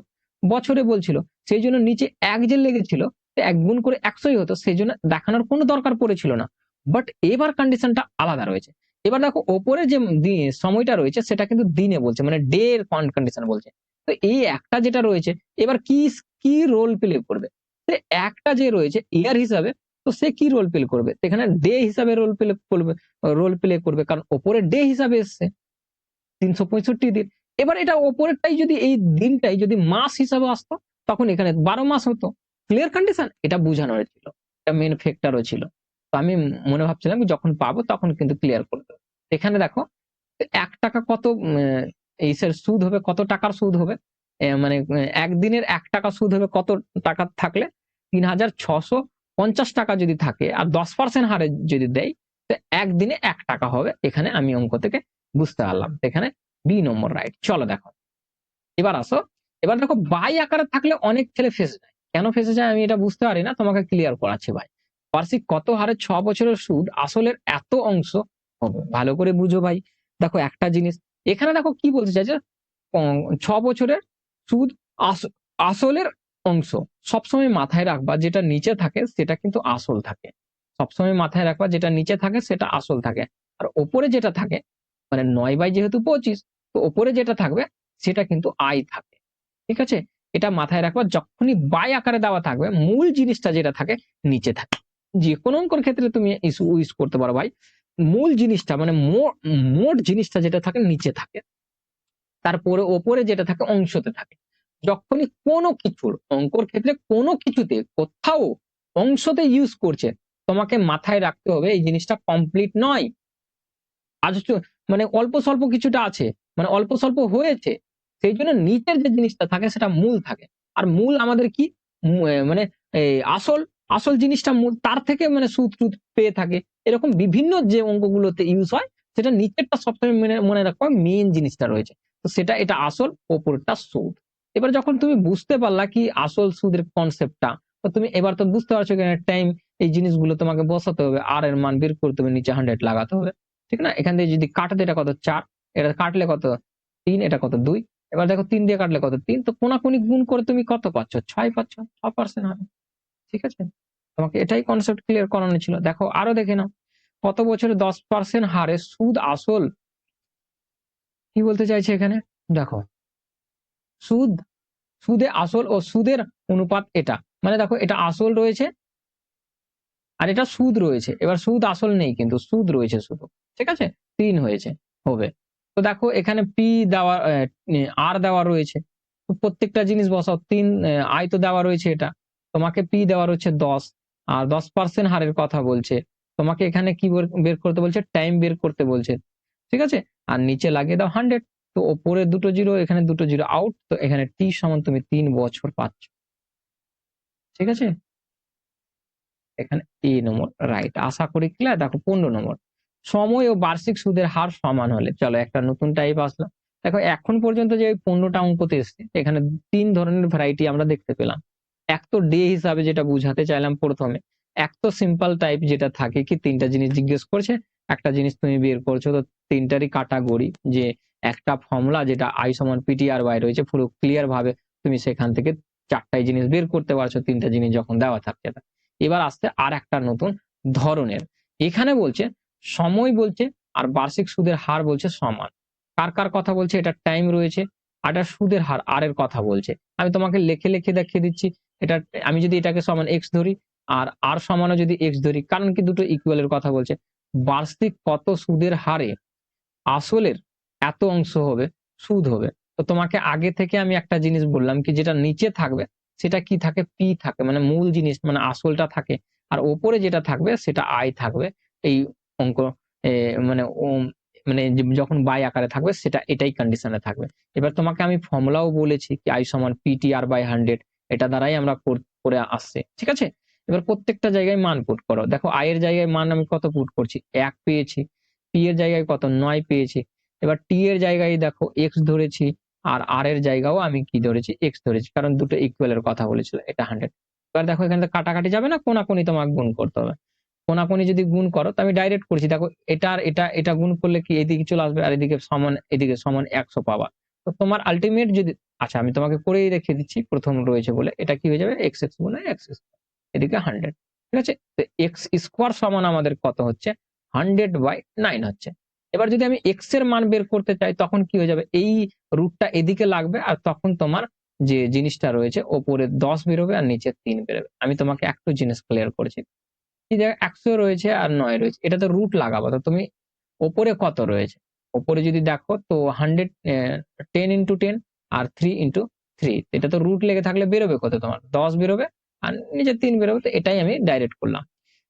বছরে বলছিল, সেই জন্য নিচে 1 যে লেগেছিল, 1 গুণ করে 100ই হতো, সেই জন্য দেখানোর কোনো দরকার পড়েছিল না। বাট এবার কন্ডিশনটা আলাদা রয়েছে। এবার দেখো ওপরে যে সময়টা রয়েছে সেটা কিন্তু দিনে বলছে, মানে ডে এর কন্ডিশন বলছে। তো এই একটা যেটা রয়েছে, এবার কি কি রোল প্লে করবে? একটা যে রয়েছে ইয়ার হিসাবে, তো সে কি রোল প্লে করবে? এখানে ডে হিসাবে রোল প্লে করবে, কারণ ওপরে ডে হিসাবে এসছে 365 দিন। এবার এটা ওপরেরটাই যদি এই দিনটাই যদি মাস হিসাবে আসতো, তখন এখানে 12 মাস হতো। Clear condition? এটা বোঝানোর ছিল, এটা মেন ফ্যাক্টরও ছিল। তো আমি মনে ভাবছিলাম যখন পাবো তখন কিন্তু ক্লিয়ার করে দেবো। এখানে দেখো 1 টাকা কত এই সুদ হবে, কত টাকার সুদ হবে? মানে একদিনের 1 টাকা সুদ হবে কত টাকা থাকলে? 3650 টাকা যদি থাকে আর 10% হারে যদি দেয়, তো একদিনে 1 টাকা হবে। এখানে আমি অঙ্ক থেকে বুঝতে পারলাম। এখানে বি নম্বর রাইট। চলো দেখো, এবার আসো। এবার দেখো বাই আকারে থাকলে অনেক ছেলে ফেঁসে যায়। কেন ফেঁসে যায় আমি এটা বুঝতে পারি না, তোমাকে ক্লিয়ার করাচ্ছি ভাই। বার্ষিক কত হারে 6 বছরের সুদ আসলের এত অংশ হবে, ভালো করে বুঝো ভাই। দেখো একটা জিনিস এখানে দেখো কি বলতে চাইছে, 6 বছরের সুদ আসলের অংশ। সবসময় মাথায় রাখবা যেটা নিচে থাকে সেটা কিন্তু আসল থাকে। সবসময় মাথায় রাখবা যেটা নিচে থাকে সেটা আসল থাকে। আর ওপরে যেটা থাকে, মানে 9 বাই যেহেতু 25, তো ওপরে যেটা থাকবে সেটা কিন্তু আয় থাকে। ঠিক আছে? এটা মাথায় রাখবা, যখনই বাই আকারে দেওয়া থাকবে মূল জিনিসটা যেটা থাকে নিচে থাকে। যে কোনো অঙ্কের ক্ষেত্রে তুমি ইউজ করতে পারো ভাই। মূল জিনিসটা মানে মোট জিনিসটা যেটা থাকে নিচে থাকে, তারপরে ওপরে যেটা থাকে অংশতে থাকে। যখনই কোনো কিছুর অঙ্কর ক্ষেত্রে কোনো কিছুতে কোথাও অংশতে ইউজ করছে, তোমাকে মাথায় রাখতে হবে এই জিনিসটা কমপ্লিট নয়। আজ মানে অল্প স্বল্প কিছুটা আছে, মানে অল্প স্বল্প হয়েছে, সেই জন্য নিচের যে জিনিসটা থাকে সেটা মূল থাকে। আর মূল আমাদের কি মানে আসল আসল জিনিসটা মূল, তার থেকে মানে সুদ টুদ পেয়ে থাকে। এরকম বিভিন্ন যে অঙ্কগুলোতে ইউজ হয়, সেটা নিচেরটা সবসময় মনে রাখবা মেন জিনিসটা রয়েছে, তো সেটা এটা আসল, ওপরটা সুদ। এবার যখন তুমি বুঝতে পারলা কি আসল সুদের কনসেপ্টটা, তো তুমি এবার তো বুঝতে পারছো টাইম, এই জিনিসগুলো তোমাকে বসাতে হবে, আর এর মান বের করতে হবে, নিচে 100 লাগাতে হবে। ঠিক না? এখান থেকে যদি কাটতে, এটা কত 4, এটা কাটলে কত 3, এটা কত 2। এবার দেখো 3 দিয়ে কাটলে কত 3, তো কোনাকুনি গুণ করে তুমি কত পাচ্ছ? 6 পাচ্ছ, 6% হবে। ঠিক আছে? তোমাকে এটাই কনসেপ্ট ক্লিয়ার করানো ছিল। দেখো আরো দেখে নাও, কত বছরে 10% হারে সুদ আসল, কি বলতে চাইছে এখানে? দেখো সুদ, সুদে আসল ও সুদের অনুপাত এটা, মানে দেখো এটা আসল রয়েছে আর এটা সুদ রয়েছে। এবার সুদ আসল নেই কিন্তু সুদ রয়েছে শুধু। ঠিক আছে? 3 হয়েছে, হবে। তো দেখো এখানে পি দেওয়া, আর দেওয়া রয়েছে। তো প্রত্যেকটা জিনিস বসাও। 3 আয় তো দেওয়া রয়েছে এটা। তোমাকে পি দেওয়া রয়েছে 10, আর 10% হারের কথা বলছে। তোমাকে এখানে কি বের করতে বলছে? টাইম বের করতে বলছে। ঠিক আছে? আর নিচে লাগিয়ে দাও 100। তো ওপরে দুটো জিরো, এখানে দুটো জিরো আউট, তো এখানে টি সমান তুমি 3 বছর পাচ্ছ। ঠিক আছে? এখানে এ নম্বর রাইট। আশা করি ক্লিয়ার। দেখো 15 নম্বর, সময় ও বার্ষিক সুদের হার সমান হলে। চলো একটা নতুন টাইপ আসলো। দেখো এখন পর্যন্ত যে 15টা অঙ্কতে এসছে, এখানে 3 ধরনের ভ্যারাইটি আমরা দেখতে পেলাম। এক তো ডে হিসাবে যেটা বুঝাতে চাইলাম প্রথমে, এক তো সিম্পল টাইপ যেটা থাকে কি 3টা জিনিস জিজ্ঞেস করছে, একটা জিনিস তুমি বের করছো, তো 3টারই কাটাগরি, যে একটা ফর্মুলা যেটা আই সমান পিটি আর বাই রয়েছে, পুরো ক্লিয়ার ভাবে তুমি সেখান থেকে 4টাই জিনিস বের করতে পারছো, 3টা জিনিস যখন দেওয়া থাকছে। এবার আসছে আর একটা নতুন ধরনের। এখানে বলছে সময় বলছে আর বার্ষিক সুদের হার বলছে সমান। কার কার কথা বলছে? এটা টাইম রয়েছে, আর এটা সুদের হার আর এর কথা বলছে। আমি তোমাকে লিখে লিখে দেখিয়ে দিচ্ছি। এটা আমি যদি এটাকে সমান এক্স ধরি আর আর সমানও যদি এক্স ধরি, কারণ কি দুটো ইকুয়ালের কথা বলছে। বার্ষিক কত সুদের হারে আসলের এত অংশ হবে সুদ হবে। তো তোমাকে আগে থেকে আমি একটা জিনিস বললাম কি, যেটা নিচে থাকবে সেটা কি থাকে? পি থাকে, মানে মূল জিনিস, মানে আসলটা থাকে। আর ওপরে যেটা থাকবে সেটা আয় থাকবে। এই অঙ্ক মানে মানে যখন বাই আকারে থাকবে সেটা এটাই কন্ডিশনে থাকবে। এবার তোমাকে আমি ফর্মুলাও বলেছি কি আই সমান পিটি আর বাই 100, এটা দ্বারাই আমরা করে আসছে। ঠিক আছে? এবার প্রত্যেকটা জায়গায় মান পুট করো। দেখো আয়ের জায়গায় মান আমি কত পুট করছি? 1 পেয়েছি। পি এর জায়গায় কত? 9 পেয়েছি। এবার টি এর জায়গায় দেখো এক্স ধরেছি, আর আর এর জায়গাও আমি কি ধরেছি? এক্স ধরেছি, কারণ দুটো ইকুয়াল এর কথা বলেছিল, এটা 100। এবার দেখো এখানে তো কাটাকাটি যাবে না, কোনাকুনি তোমাকে গুণ করতে হবে। কোনাকুনি যদি গুণ করো, তো আমি ডাইরেক্ট করছি। দেখো এটা আর এটা গুণ করলে কি এদিকে চলে আসবে, আর এদিকে সমান, এদিকে সমান 100 পাবা। তো তোমার আলটিমেট যদি, আচ্ছা আমি তোমাকে করেই রেখে দিচ্ছি, প্রথম রয়েছে বলে, এটা কি হয়ে যাবে? এক্স এক্স গুণে এক্স, এদিকে 100। ঠিক আছে? তো এক্স স্কোয়ার সমান আমাদের কত হচ্ছে? 100/9 হচ্ছে। এবার যদি আমি এক্স এর মান বের করতে চাই তখন কি হয়ে যাবে, এই রুটটা এদিকে লাগবে আর তখন তোমার যে জিনিসটা রয়েছে ওপরে 10 বেরোবে আর নিচে 3 বেরোবে। আমি তোমাকে একটু জিনিস ক্লিয়ার করেছি। এই যে 100 রয়েছে আর 9 রয়েছে, এটা তো রুট লাগাবো, তো তুমি ওপরে কত রয়েছে, ওপরে যদি দেখো তো 100 10 ইন্টু 10 আর 3 ইন্টু 3, এটা তো রুট লেগে থাকলে বেরোবে কত, তোমার 10 বেরোবে আর নিচে 3 বেরোবে। তো এটাই আমি ডাইরেক্ট করলাম,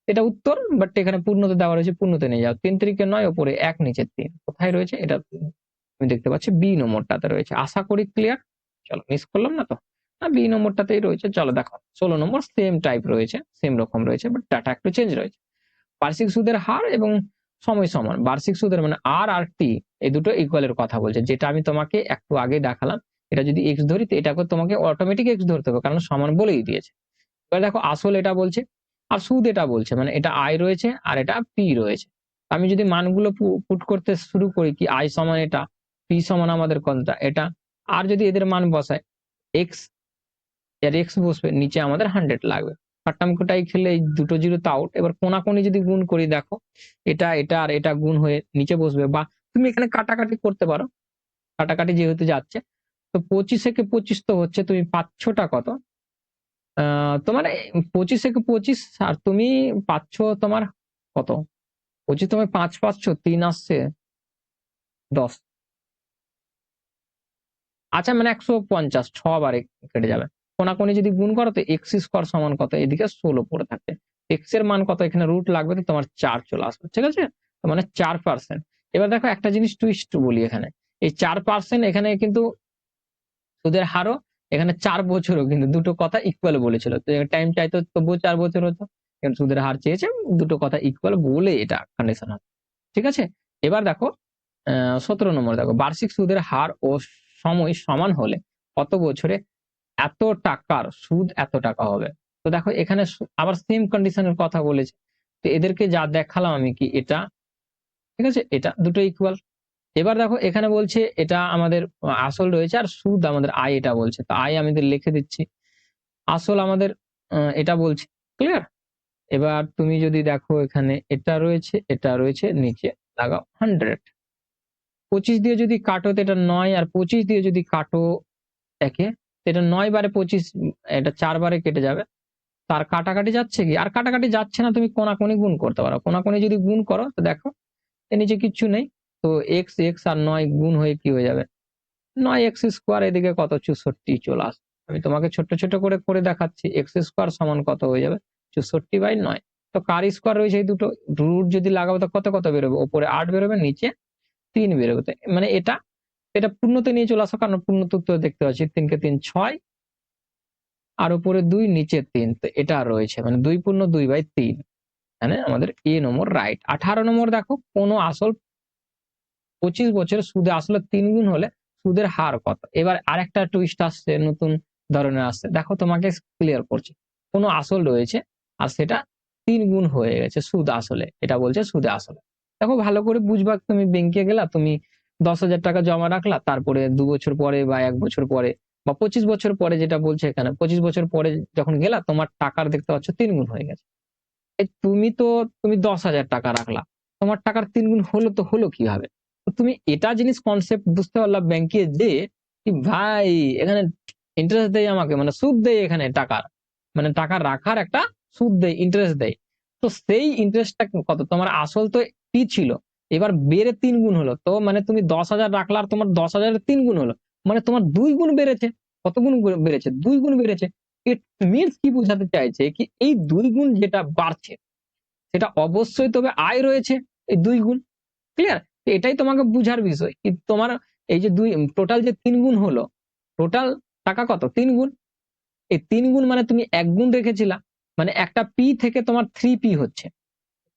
এটা উত্তর। বাট এখানে পূর্ণতে দেওয়া রয়েছে, পূর্ণতে নিয়ে যাও। 3 3 9, ওপরে 1 নিচে 3, কোথায় রয়েছে এটা আমি দেখতে পাচ্ছি বি নম্বরটাতে রয়েছে। আশা করি ক্লিয়ার। চলো, মিস করলাম না তো, না বি নম্বরটাতেই রয়েছে। চলো দেখো 16 নম্বর, সেম টাইপ রয়েছে, সেম রকম রয়েছে, বাট ডাটা একটু চেঞ্জ রয়েছে। বার্ষিক সুদের হার এবং সময় সমান। বার্ষিক সুদের মানে আর আর টি, এই দুটো ইকুয়ালের কথা বলছে, যেটা আমি তোমাকে একটু আগে দেখালাম। এটা যদি এক্স ধরি তো এটাকে তোমাকে অটোমেটিক এক্স ধরতে হবে, কারণ সমান বলেই দিয়েছে। এবার দেখো আসল এটা বলছে আর সুদ এটা বলছে, মানে এটা আই রয়েছে আর এটা পি রয়েছে। আমি যদি মানগুলো পুট করতে শুরু করি, কি আই সমান এটা, পি সমান আমাদের কোনটা এটা, আর যদি এদের মান বসায়, এক্স এর এক্স বসবে, নিচে আমাদের 100 লাগবে। কাটামকুটাই খেলে এই দুটো জিরো তো আউট। এবার কোনাকুনি যদি গুণ করি, দেখো এটা এটা আর এটা গুণ হয়ে নিচে বসবে, বা তুমি এখানে কাটাকাটি করতে পারো, কাটাকাটি যেহেতু যাচ্ছে। তো 25 থেকে 25 তো হচ্ছে, তুমি পাচ্ছটা কত, তোমার 25 থেকে 25, আর তুমি পাচ্ছ তোমার কত, 25 তুমি 5 পাচ্ছ, 3 আসছে 10, আচ্ছা মানে 150, 6 বারে কেটে যাবে। কোনাকুনি যদি গুণ করো তো এক্স স্কোয়ার সমান কত, এদিকে 16 পড়ে থাকে, এক্স এর মান কত, এখানে রুট লাগবে তো তোমার 4 চলে আসবে, ঠিক আছে, তো মানে 4%। এবার দেখো একটা জিনিস টুইস্ট বলি, এখানে এই 4% এখানে কিন্তু সুদের হারও, এখানে 4 বছরও, কিন্তু দুটো কথা ইকুয়াল বলেছিল, তো টাইম চাইতো তবুও 4 বছর হতো, কিন্তু সুদের হার চেয়েছে, দুটো কথা ইকুয়াল বলে এটা কন্ডিশন হবে, ঠিক আছে। এবার দেখো 17 নম্বর, দেখো বার্ষিক সুদের হার ও সময় সমান হলে কত বছরে এত টাকার সুদ এত টাকা হবে। তো দেখো এখানে আবার সেম কন্ডিশনের কথা বলেছে, তো এদেরকে যা দেখালাম আমি, কি এটা, ঠিক আছে, এটা দুটো ইকুয়াল। এবার দেখো এখানে বলছে এটা আমাদের আসল রয়েছে আর সুদ আমাদের আয়, এটা বলছে, তো আয় আমাদের লিখে দিচ্ছি, আসল আমাদের এটা বলছে, ক্লিয়ার। এবার তুমি যদি দেখো এখানে এটা রয়েছে নিচে লাগাও 100, 25 দিয়ে যদি কাটো তো এটা 9, আর 25 দিয়ে যদি কাটো একে, এটা 9 বারে 25, এটা 4 বারে কেটে যাবে। তার কাটাকাটি যাচ্ছে কি, আর কাটাকাটি যাচ্ছে না, তুমি কোনাকুনি গুণ করতে পারো। কোনাকুনি যদি গুণ করো তো দেখো এর নিচে কিচ্ছু নেই, তো এক্স এক্স আর 9 গুণ হয়ে কি হয়ে যাবে, 9x স্কোয়ার, এদিকে কত 64 চলে আসবে। আমি তোমাকে ছোট্ট ছোট করে করে দেখাচ্ছি, এক্স স্কোয়ার সমান কত হয়ে যাবে, 64/9। তো কার স্কোয়ার রয়েছে এই দুটো, রুট যদি লাগাবো তো কত কত বেরোবে, ওপরে 8 বেরোবে, নিচে 3 বেরোবে। তো মানে এটা এটা পূর্ণতে নিয়ে চলে আসো, কারণ পূর্ণতে তো দেখতে পাচ্ছি 3 কে 3 6, আর উপরে 2 নিচে 3, তো এটা রয়েছে মানে 2 পূর্ণ 2/3, মানে আমাদের এ নম্বর রাইট। 18 নম্বর, দেখো কোন আসল 25 বছরের সুদে আসলে 3 গুণ হলে সুদের হার কত। এবার আরেকটা টুইস্ট আসছে, নতুন ধরনের আসছে, দেখো তোমাকে ক্লিয়ার করছি। কোন আসল রয়েছে আর সেটা 3 গুণ হয়ে গেছে সুদ আসলে, এটা বলছে সুদে আসলে। দেখো ভালো করে বুঝবা, তুমি ব্যাংকে গেলা, তুমি 10,000 টাকা জমা রাখলা, তারপরে 2 বছর পরে বা 1 বছর পরে বা 25 বছর পরে, যেটা বলছে এখানে 25 বছর পরে যখন গেলা, তোমার টাকার দেখতে পাচ্ছ 3 গুণ হয়ে গেছে। তুমি 10,000 টাকা রাখলা, তোমার টাকার 3 গুণ হলো, তো হলো কিভাবে। তো তুমি এটা জিনিস কনসেপ্ট বুঝতে পারলা ব্যাংকে যে, কি ভাই এখানে ইন্টারেস্ট দেয় আমাকে, মানে সুদ দেয় এখানে টাকার, মানে টাকা রাখার একটা সুদ দেয়, ইন্টারেস্ট দেয়। তো সেই ইন্টারেস্টটা কত, তোমার আসল তো পি ছিল, এবার বেড়ে 3 গুণ হলো, তো মানে তুমি 10,000 রাখলা আর তোমার 10,000-এর 3 গুণ হলো, মানে তোমার 2 গুণ বেড়েছে। কত গুণ বেড়েছে, 2 গুণ বেড়েছে। ইট মিনস কি বোঝাতে চাইছে, কি এই 2 গুণ যেটা বাড়ছে সেটা অবশ্যই তবে আয় রয়েছে এই 2 গুণ, ক্লিয়ার। এটাই তোমাকে বুঝার বিষয়, কি তোমার এই যে টোটাল যে 3 গুণ হলো, টোটাল টাকা কত 3 গুণ, এই 3 গুণ মানে তুমি 1 গুণ রেখেছিলা, মানে একটা পি থেকে তোমার 3p হচ্ছে,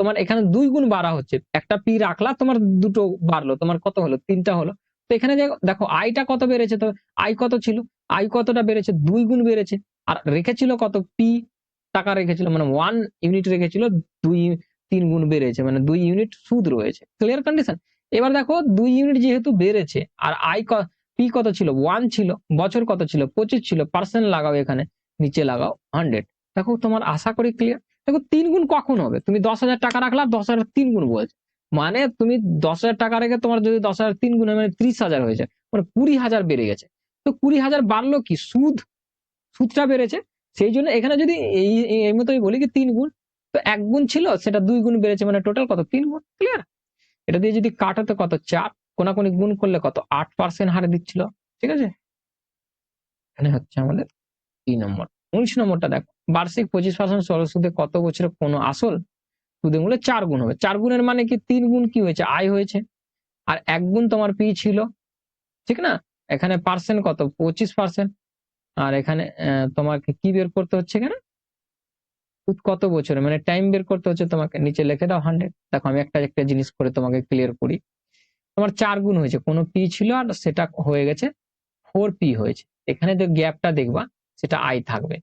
তোমার এখানে 2 গুণ বাড়া হচ্ছে, একটা পি রাখলা তোমার দুটো বাড়লো, তোমার কত হলো 3টা হলো। তো এখানে দেখো আয়টা কত বেড়েছে, তো আয় কত ছিল, আয় কতটা বেড়েছে, 2 গুণ বেড়েছে, আর রেখেছিল কত পি, টাকা রেখেছিল মানে 1 ইউনিট রেখেছিল, 3 গুণ বেড়েছে, মানে 2 ইউনিট সুদ রয়েছে, ক্লিয়ার কন্ডিশন। এবার দেখো 2 ইউনিট যেহেতু বেড়েছে, আর আয় পি কত ছিল 1 ছিল, বছর কত ছিল 25 ছিল, পার্সেন্ট লাগাও, এখানে নিচে লাগাও 100। দেখো তোমার আশা করি ক্লিয়ার। দেখো 3 গুণ কখন হবে, তুমি 10,000 টাকা রাখলা, 10,000 3 গুণ বলছে, মানে তুমি 10,000 টাকা রেখে তোমার যদি 10,000 3 গুণ হয় মানে 30,000 হয়েছে, মানে 20,000 বেড়ে গেছে। তো 20,000 বাড়লো কি, সুদটা বেড়েছে। সেই জন্য এখানে যদি এই মতোই বলি কি 3 গুণ, তো 1 গুণ ছিল সেটা 2 গুণ বেড়েছে, মানে টোটাল কত 3 গুণ। ক্লিয়ার? এটা দিয়ে যদি কাটাতে কত 4, কোনাকুনি গুণ করলে কত 8% হারে দিচ্ছিল। ঠিক আছে, এখানে হচ্ছে আমাদের 3 নম্বর। 19 নম্বরটা দেখো, বার্ষিক 25% সরল সুদে কত বছরে কোনো আসল সুদের মূল্যে 4 গুণ হবে। 4 গুণের মানে কি 3 গুণ কি হয়েছে, আয় হয়েছে, আর 1 গুণ তোমার পি ছিল, ঠিক না? এখানে পার্সেন্ট কত 25%, আর এখানে তোমাকে কি বের করতে হচ্ছে, এখানে সুদ কত বছরে মানে টাইম বের করতে হচ্ছে তোমাকে, নিচে লিখে দাও 100। দেখো আমি একটা একটা জিনিস করে তোমাকে ক্লিয়ার করি। তোমার 4 গুণ হয়েছে, কোনো পি ছিল আর সেটা হয়ে গেছে 4p হয়েছে। এখানে যে গ্যাপটা দেখবা সেটা আই থাকবে,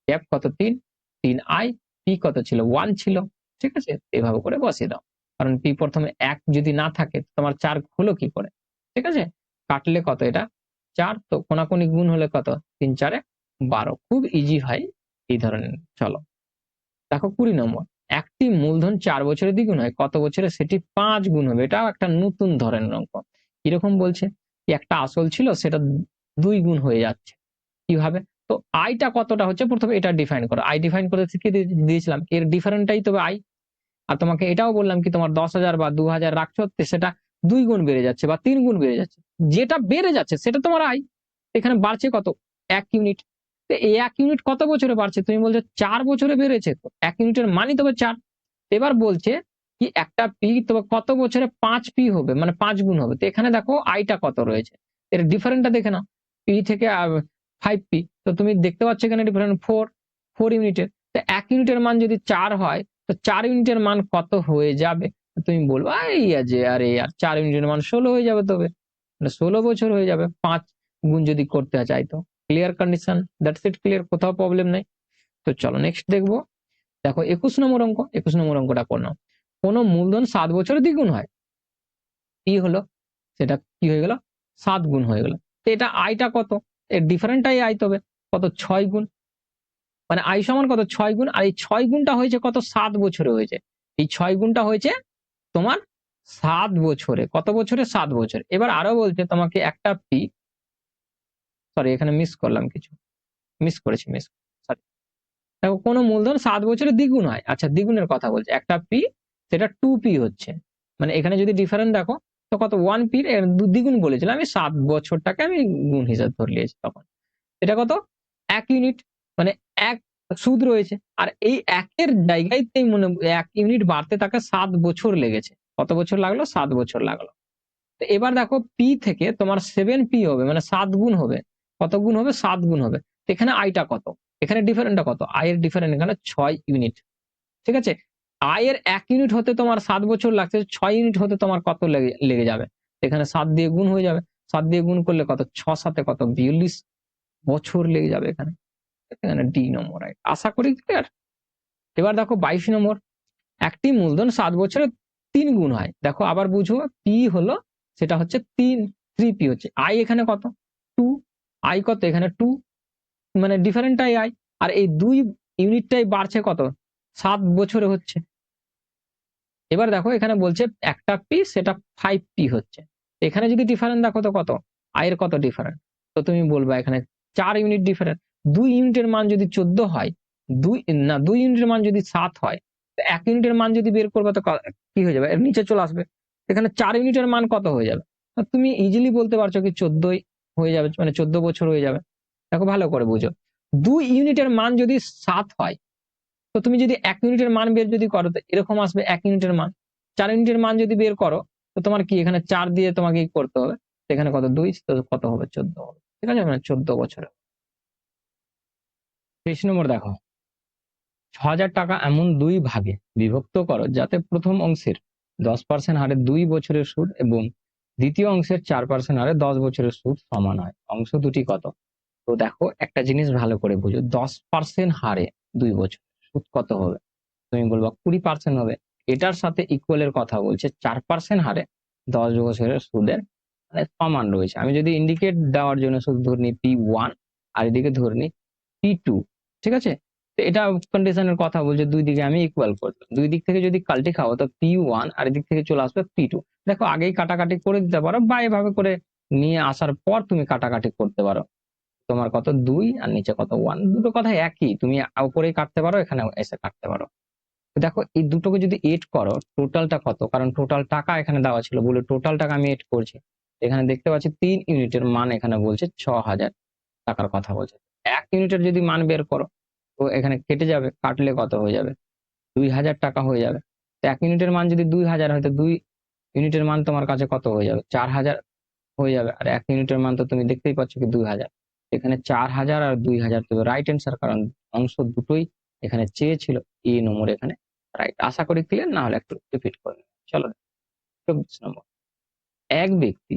গ্যাপ কত 3 আই, পি কত ছিল 1 ছিল। ঠিক আছে, এভাবে করে বসিয়ে দাও, কারণ পি প্রথমে 1 যদি না থাকে তোমার 4 হলো কি করে। ঠিক আছে, কাটলে কত এটা 4, তো কোনাকুনি গুণ হলে কত 3 4 12। খুব ইজি হয় এই ধরনের। চলো দেখো 20 নম্বর, একটি মূলধন 4 বছরে দ্বিগুণ হয়, কত বছরে সেটি 5 গুণ হবে। এটাও একটা নতুন ধরনের অঙ্ক। কিরকম বলছে, কি একটা আসল ছিল সেটা 2 গুণ হয়ে যাচ্ছে, কিভাবে? তো আইটা কতটা হচ্ছে প্রথমে এটা ডিফাইন করো। আই ডিফাইন করে শিখিয়ে দিয়েছিলাম, এর ডিফারেন্টটাই তবে আই। আর তোমাকে এটাও বললাম কি তোমার 10,000 বা 2,000 রাখছো, সেটা 2 গুণ বেড়ে যাচ্ছে বা 3 গুণ বেড়ে যাচ্ছে, যেটা বেড়ে যাচ্ছে সেটা তোমার আই। এখানে বাড়ছে কত 1 ইউনিট। তো এই 1 ইউনিট কত বছরে বাড়ছে, তুমি বলছো 4 বছরে বেড়েছে, তো 1 ইউনিটের মানই তবে 4। এবার বলছে কি একটা পি তবে কত বছরে 5p হবে, মানে 5 গুণ হবে। তো এখানে দেখো আইটা কত রয়েছে, এর ডিফারেন্টটা দেখে নাও, পি থেকে 5p। তো তুমি দেখতে পাচ্ছ এখানে ডিফারেন্ট 4 ইউনিটের। তো 1 ইউনিটের মান যদি 4 হয়, তো 4 ইউনিটের মান কত হয়ে যাবে, তুমি বলবো আরে আর 4 ইউনিটের মান 16 হয়ে যাবে, তবে 16 বছর হয়ে যাবে 5 গুণ যদি করতে চাই। তো clear condition, that's it, clear, কোথাও প্রবলেম নাই। তো চলো নেক্সট দেখবো। দেখো 21 নম্বর অঙ্ক, 21 নম্বর অঙ্কটা পড়ো। কোন মূলধন 7 বছরে দ্বিগুণ হয়, কি হলো সেটা কি হয়ে গেল 7 গুণ হয়ে গেল। তো এটা আইটা কত, এর ডিফারেন্টটাই আই তবে কত 6 গুণ, মানে আই সমান কত 6 গুণ, আর এই 6 গুণটা হয়েছে কত 7 বছরে হয়েছে। এই 6 গুণটা হয়েছে তোমার 7 বছরে, কত বছরে 7 বছর। এবার আরো বলছে তোমাকে একটা পি, সরি এখানে মিস করলাম কিছু, মিস সরি। দেখো কোনো মূলধন 7 বছরে দ্বিগুণ হয়, আচ্ছা দ্বিগুণের কথা বলছে, একটা পি সেটা 2p হচ্ছে, মানে এখানে যদি ডিফারেন্স দেখো তো কত 1p এর দ্বিগুণ বলেছিলাম আমি, 7 বছরটাকে আমি গুণ হিসাব ধরে নিয়েছি তখন। এটা কত 1 ইউনিট, মানে 1 সুদ রয়েছে, আর এই 1 এর জায়গাতেই মনে 1 ইউনিট বাড়তে তাকে 7 বছর লেগেছে। কত বছর লাগলো 7 বছর লাগলো। তো এবার দেখো পি থেকে তোমার 7p হবে, মানে 7 গুণ হবে। কত গুণ হবে 7 গুণ হবে। এখানে আইটা কত, এখানে ডিফারেন্টটা কত, আয়ের ডিফারেন্ট এখানে 6 ইউনিট। ঠিক আছে, আয়ের 1 ইউনিট হতে তোমার 7 বছর লাগছে, 6 ইউনিট হতে তোমার কত লেগে যাবে, এখানে 7 দিয়ে গুণ হয়ে যাবে। 7 দিয়ে গুণ করলে কত 6 7 কত 42 বছর লেগে যাবে এখানে। এখানে ডি নম্বর রাইট, আশা করি ক্লিয়ার। এবার দেখো 22 নম্বর, একটি মূলধন 7 বছরে 3 গুণ হয়। দেখো আবার বুঝো, পি হলো সেটা হচ্ছে 3p হচ্ছে, আই এখানে কত 2, আই কত এখানে 2, মানে ডিফারেন্টটাই আই, আর এই 2 ইউনিটটাই বাড়ছে কত 7 বছরে হচ্ছে। এবার দেখো এখানে বলছে একটা পি সেটা 5p হচ্ছে, এখানে যদি ডিফারেন্স দেখো তো কত আয়ের কত ডিফারেন্স, তো তুমি বলবা এখানে 4 ইউনিট ডিফারেন্স। 2 ইউনিটের মান যদি 14 হয়, 2 ইউনিটের মান যদি 7 হয়, তো 1 ইউনিটের মান যদি বের করবে তো কি হয়ে যাবে, এর নিচে চলে আসবে। এখানে 4 ইউনিটের মান কত হয়ে যাবে, তুমি ইজিলি বলতে পারছো কি 14 হয়ে যাবে, মানে 14 বছর হয়ে যাবে। দেখো ভালো করে বুঝো, 2 ইউনিটের মান যদি 7 হয়, তো তুমি যদি 1 ইউনিটের মান বের যদি করো তো এরকম আসবে 1 ইউনিটের মান। 4 ইউনিটের মান যদি বের করো তো তোমার কি এখানে 4 দিয়ে তোমাকে কি করতে হবে, এখানে কত 2, তো কত হবে 14 হবে। ঠিক আছে, মানে 14 বছরে। 23 নম্বর দেখো, 6,000 টাকা এমন 2 ভাগে বিভক্ত করো যাতে প্রথম অংশের 10% হারে 2 বছরের সুদ এবং দ্বিতীয় অংশের 4% হারে 10 বছরের সুদ সমান হয়। অংশ দুটি কত? তো দেখো একটা জিনিস ভালো করে বুঝো, 10% হারে 2 বছর সুদ কত হবে, তুমি বলবা 20% হবে। এটার সাথে ইকুয়ালের কথা বলছে 4% হারে 10 বছরের সুদের, মানে সমান রয়েছে। আমি যদি ইন্ডিকেট দেওয়ার জন্য শুধু ধরে নিই P1 আর এদিকে ধরে নিই P2, ঠিক আছে, তো এটা কন্ডিশনের কথা বলছে, দুই দিকে আমি ইকুয়াল করবো, দুই দিক থেকে যদি কাল্টি খাও তো P1 আর এদিক থেকে চলে আসবে P2। দেখো আগেই কাটাকাটি করে দিতে পারো, বা এভাবে করে নিয়ে আসার পর তুমি কাটাকাটি করতে পারো। তোমার কত 2 আর নিচে কত 1, দুটো কথা একই, তুমি উপরেই কাটতে পারো, এখানে এসে কাটতে পারো। তো দেখো এই দুটোকে যদি এড করো টোটালটা কত, কারণ টোটাল টাকা এখানে দেওয়া ছিল বলে টোটাল টাকা আমি এড করছি। এখানে দেখতে পাচ্ছি 3 ইউনিটের মান এখানে বলছে 6,000 টাকার কথা বলছে। 1 ইউনিটের যদি মান বের করো তো এখানে কেটে যাবে, কাটলে কত হয়ে যাবে, 2,000 টাকা হয়ে যাবে। তো 1 ইউনিটের মান যদি 2,000 হয় তো 2 ইউনিটের মান তোমার কাছে কত হয়ে যাবে, 4,000 হয়ে যাবে। আর 1 ইউনিটের মান তো তুমি দেখতেই পাচ্ছ কি 2,000। এখানে 4,000 আর 2,000 তো রাইট অ্যান্সার, কারণ অংশ দুটোই এখানে চেয়েছিল। এ নম্বর এখানে রাইট। আশা করি ক্লিয়ার, না হলে একটু রিপিট করে নেব। চলো 24 নম্বর। এক ব্যক্তি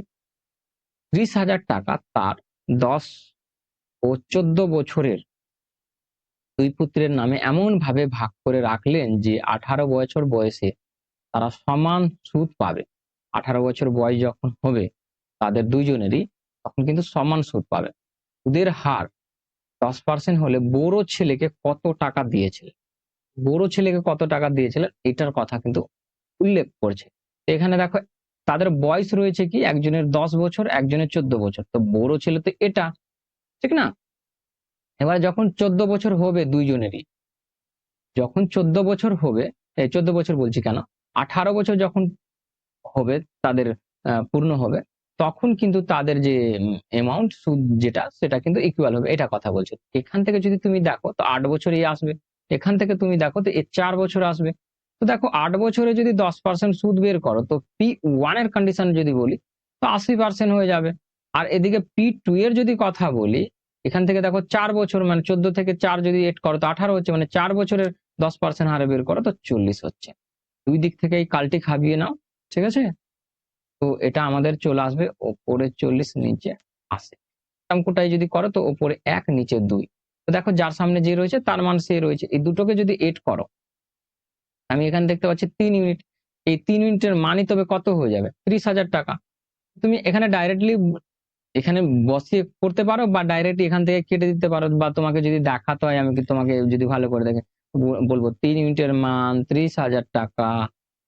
30,000 টাকা তার 10 ও 14 বছরের দুই পুত্রের নামে এমন ভাবে ভাগ করে রাখলেন যে 18 বছর বয়সে তারা সমান সুদ পাবে। 18 বছর বয়স যখন হবে তাদের দুইজনেরই, তখন কিন্তু সমান সুদ পাবে। সুদের হার 10% হলে বড় ছেলেকে কত টাকা দিয়েছিলেন, বড় ছেলেকে কত টাকা দিয়েছিলেন এটার কথা কিন্তু উল্লেখ করছে। তো এখানে দেখো তাদের বয়স রয়েছে কি, একজনের 10 বছর একজনের 14 বছর, তো বড় ছেলে তো এটা, ঠিক না? এবার যখন 14 বছর হবে দুইজনেরই, যখন 14 বছর হবে, 14 বছর বলছি কেন, 18 বছর যখন হবে তাদের পূর্ণ হবে, তখন কিন্তু তাদের যে অ্যামাউন্ট সুদ যেটা সেটা কিন্তু ইকুয়াল হবে, এটা কথা বলছে। এখান থেকে যদি তুমি দেখো তো 8 বছরই আসবে, এখান থেকে তুমি দেখো তো 4 বছর আসবে। তো দেখো 8 বছরে যদি 10% সুদ বের করো তো P1 এর কন্ডিশন যদি বলি তো 80% হয়ে যাবে। আর এদিকে P2 এর যদি কথা বলি, এখান থেকে দেখো 4 বছর মানে 14 থেকে 4 যদি এড করো তো 18 হচ্ছে, মানে 4 বছরের 10% হারে বের করো তো 40 হচ্ছে। দুই দিক থেকে এই কালটি খাবিয়ে নাও, ঠিক আছে? তো এটা আমাদের চলে আসবে ওপরে 40 নিচে 80। অঙ্কটাই যদি করো তো ওপরে 1 নিচে 2। তো দেখো যার সামনে যে রয়েছে তার মান সে রয়েছে, এই দুটোকে যদি এড করো, আমি এখানে দেখতে পাচ্ছি 3 ইউনিট, এই 3 ইউনিটের মানই তবে কত হয়ে যাবে, 30,000 টাকা। তুমি এখানে ডাইরেক্টলি এখানে বসিয়ে করতে পারো, বা ডাইরেক্ট এখান থেকে কেটে দিতে পারো, বা তোমাকে যদি দেখাতে হয় আমি তোমাকে যদি ভালো করে দেখে বলবো 3 ইউনিটের মান 30,000 টাকা,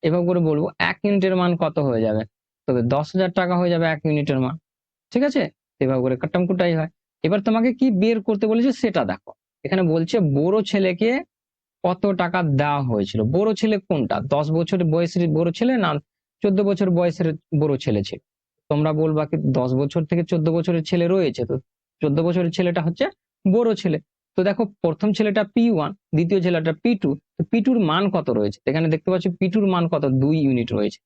এভাবে করে বলবো 1 ইউনিটের মান কত হয়ে যাবে, তবে 10,000 টাকা হয়ে যাবে 1 ইউনিটের মান, ঠিক আছে? এভাবে করে কাট্টাম কুটাই হয়। এবার তোমাকে কি বের করতে বলেছে সেটা দেখো। এখানে বলছে বড় ছেলেকে কত টাকা দেওয়া হয়েছিল, বড় ছেলে কোনটা, 10 বছর বয়সের বড় ছেলে না 14 বছর বয়সের বড় ছেলে ছিল? তোমরা বলবা কি 10 বছর থেকে 14 বছরের ছেলে রয়েছে, তো 14 বছরের ছেলেটা হচ্ছে বড় ছেলে। তো দেখো প্রথম ছেলেটা P1, দ্বিতীয় ছেলেটা P2, তো P2 এর মান কত রয়েছে, এখানে দেখতে পাচ্ছি P2 এর মান কত, 2 ইউনিট রয়েছে।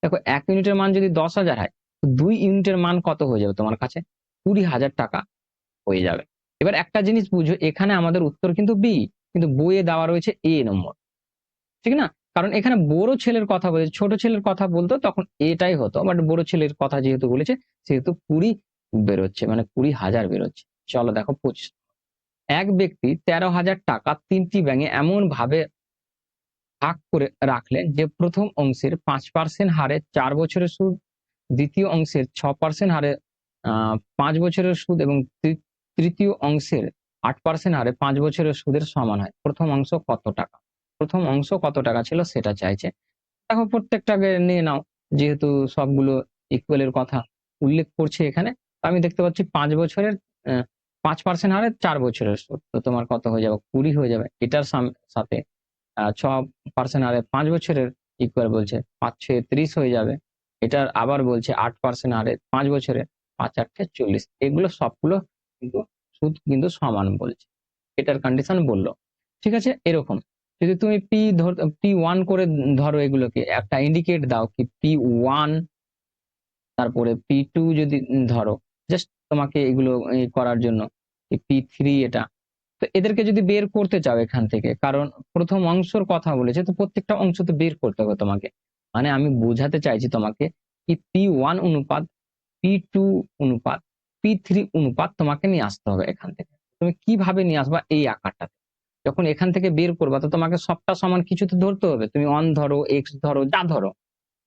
দেখো 1 ইউনিটের মান যদি 10,000 হয় তো 2 ইউনিটের মান কত হয়ে যাবে তোমার কাছে, 20,000 টাকা হয়ে যাবে। এবার একটা জিনিস বুঝো, এখানে আমাদের উত্তর কিন্তু বি, কিন্তু বইয়ে দেওয়া রয়েছে এ নম্বর, ঠিক না? কারণ এখানে বড় ছেলের কথা বলেছে, ছোট ছেলের কথা বলতো তখন এটাই হতো, বাট বড় ছেলের কথা যেহেতু বলেছে সেহেতু 20 বেরোচ্ছে, মানে 20,000 বেরোচ্ছে। চলো দেখো 25। এক ব্যক্তি 13,000 টাকা 3টি ব্যাঙে এমন ভাবে ভাগ করে রাখলেন যে প্রথম অংশের 5% হারে 4 বছরের সুদ, দ্বিতীয় অংশের 6% হারে 5 বছরের সুদ, এবং তৃতীয় অংশের 8% হারে 5 বছরের সুদের সমান হয়। প্রথম অংশ কত টাকা, প্রথম অংশ কত টাকা ছিল সেটা চাইছে। দেখো প্রত্যেকটাকে নিয়ে নাও, যেহেতু সবগুলো ইকুয়ালের কথা উল্লেখ করছে এখানে। তো আমি দেখতে পাচ্ছি 5 বছরের 5% হারে 4 বছরের সুদ, তো তোমার কত হয়ে যাবে, 20 হয়ে যাবে। এটার সাথে 6% হারে 5 বছরের ইকুয়াল বলছে 5 6 30 হয়ে যাবে। এটার আবার বলছে 8% হারে 5 বছরের, 5 8 40। এগুলো সবগুলো কিন্তু সুদ কিন্তু সমান বলছে, এটার কন্ডিশন বললো, ঠিক আছে? এরকম যদি তুমি P1 করে ধরো, এগুলোকে একটা ইন্ডিকেট দাও কি P1, তারপরে P2 যদি ধরো, জাস্ট তোমাকে এগুলো করার জন্য P3 এটা। তো এদেরকে যদি বের করতে চাও এখান থেকে, কারণ প্রথম অংশের কথা বলেছে তো প্রত্যেকটা অংশ তো বের করতে হবে তোমাকে, মানে আমি বোঝাতে চাইছি তোমাকে কি P1 অনুপাত P2 অনুপাত P3 অনুপাত তোমাকে নিয়ে আসতে হবে এখান থেকে। তুমি কিভাবে নিয়ে আসবা এই আকারটাতে, যখন এখান থেকে বের করবা তো তোমাকে সবটা সমান কিছু তো ধরতে হবে, তুমি 1 ধরো, x ধরো, যা ধরো।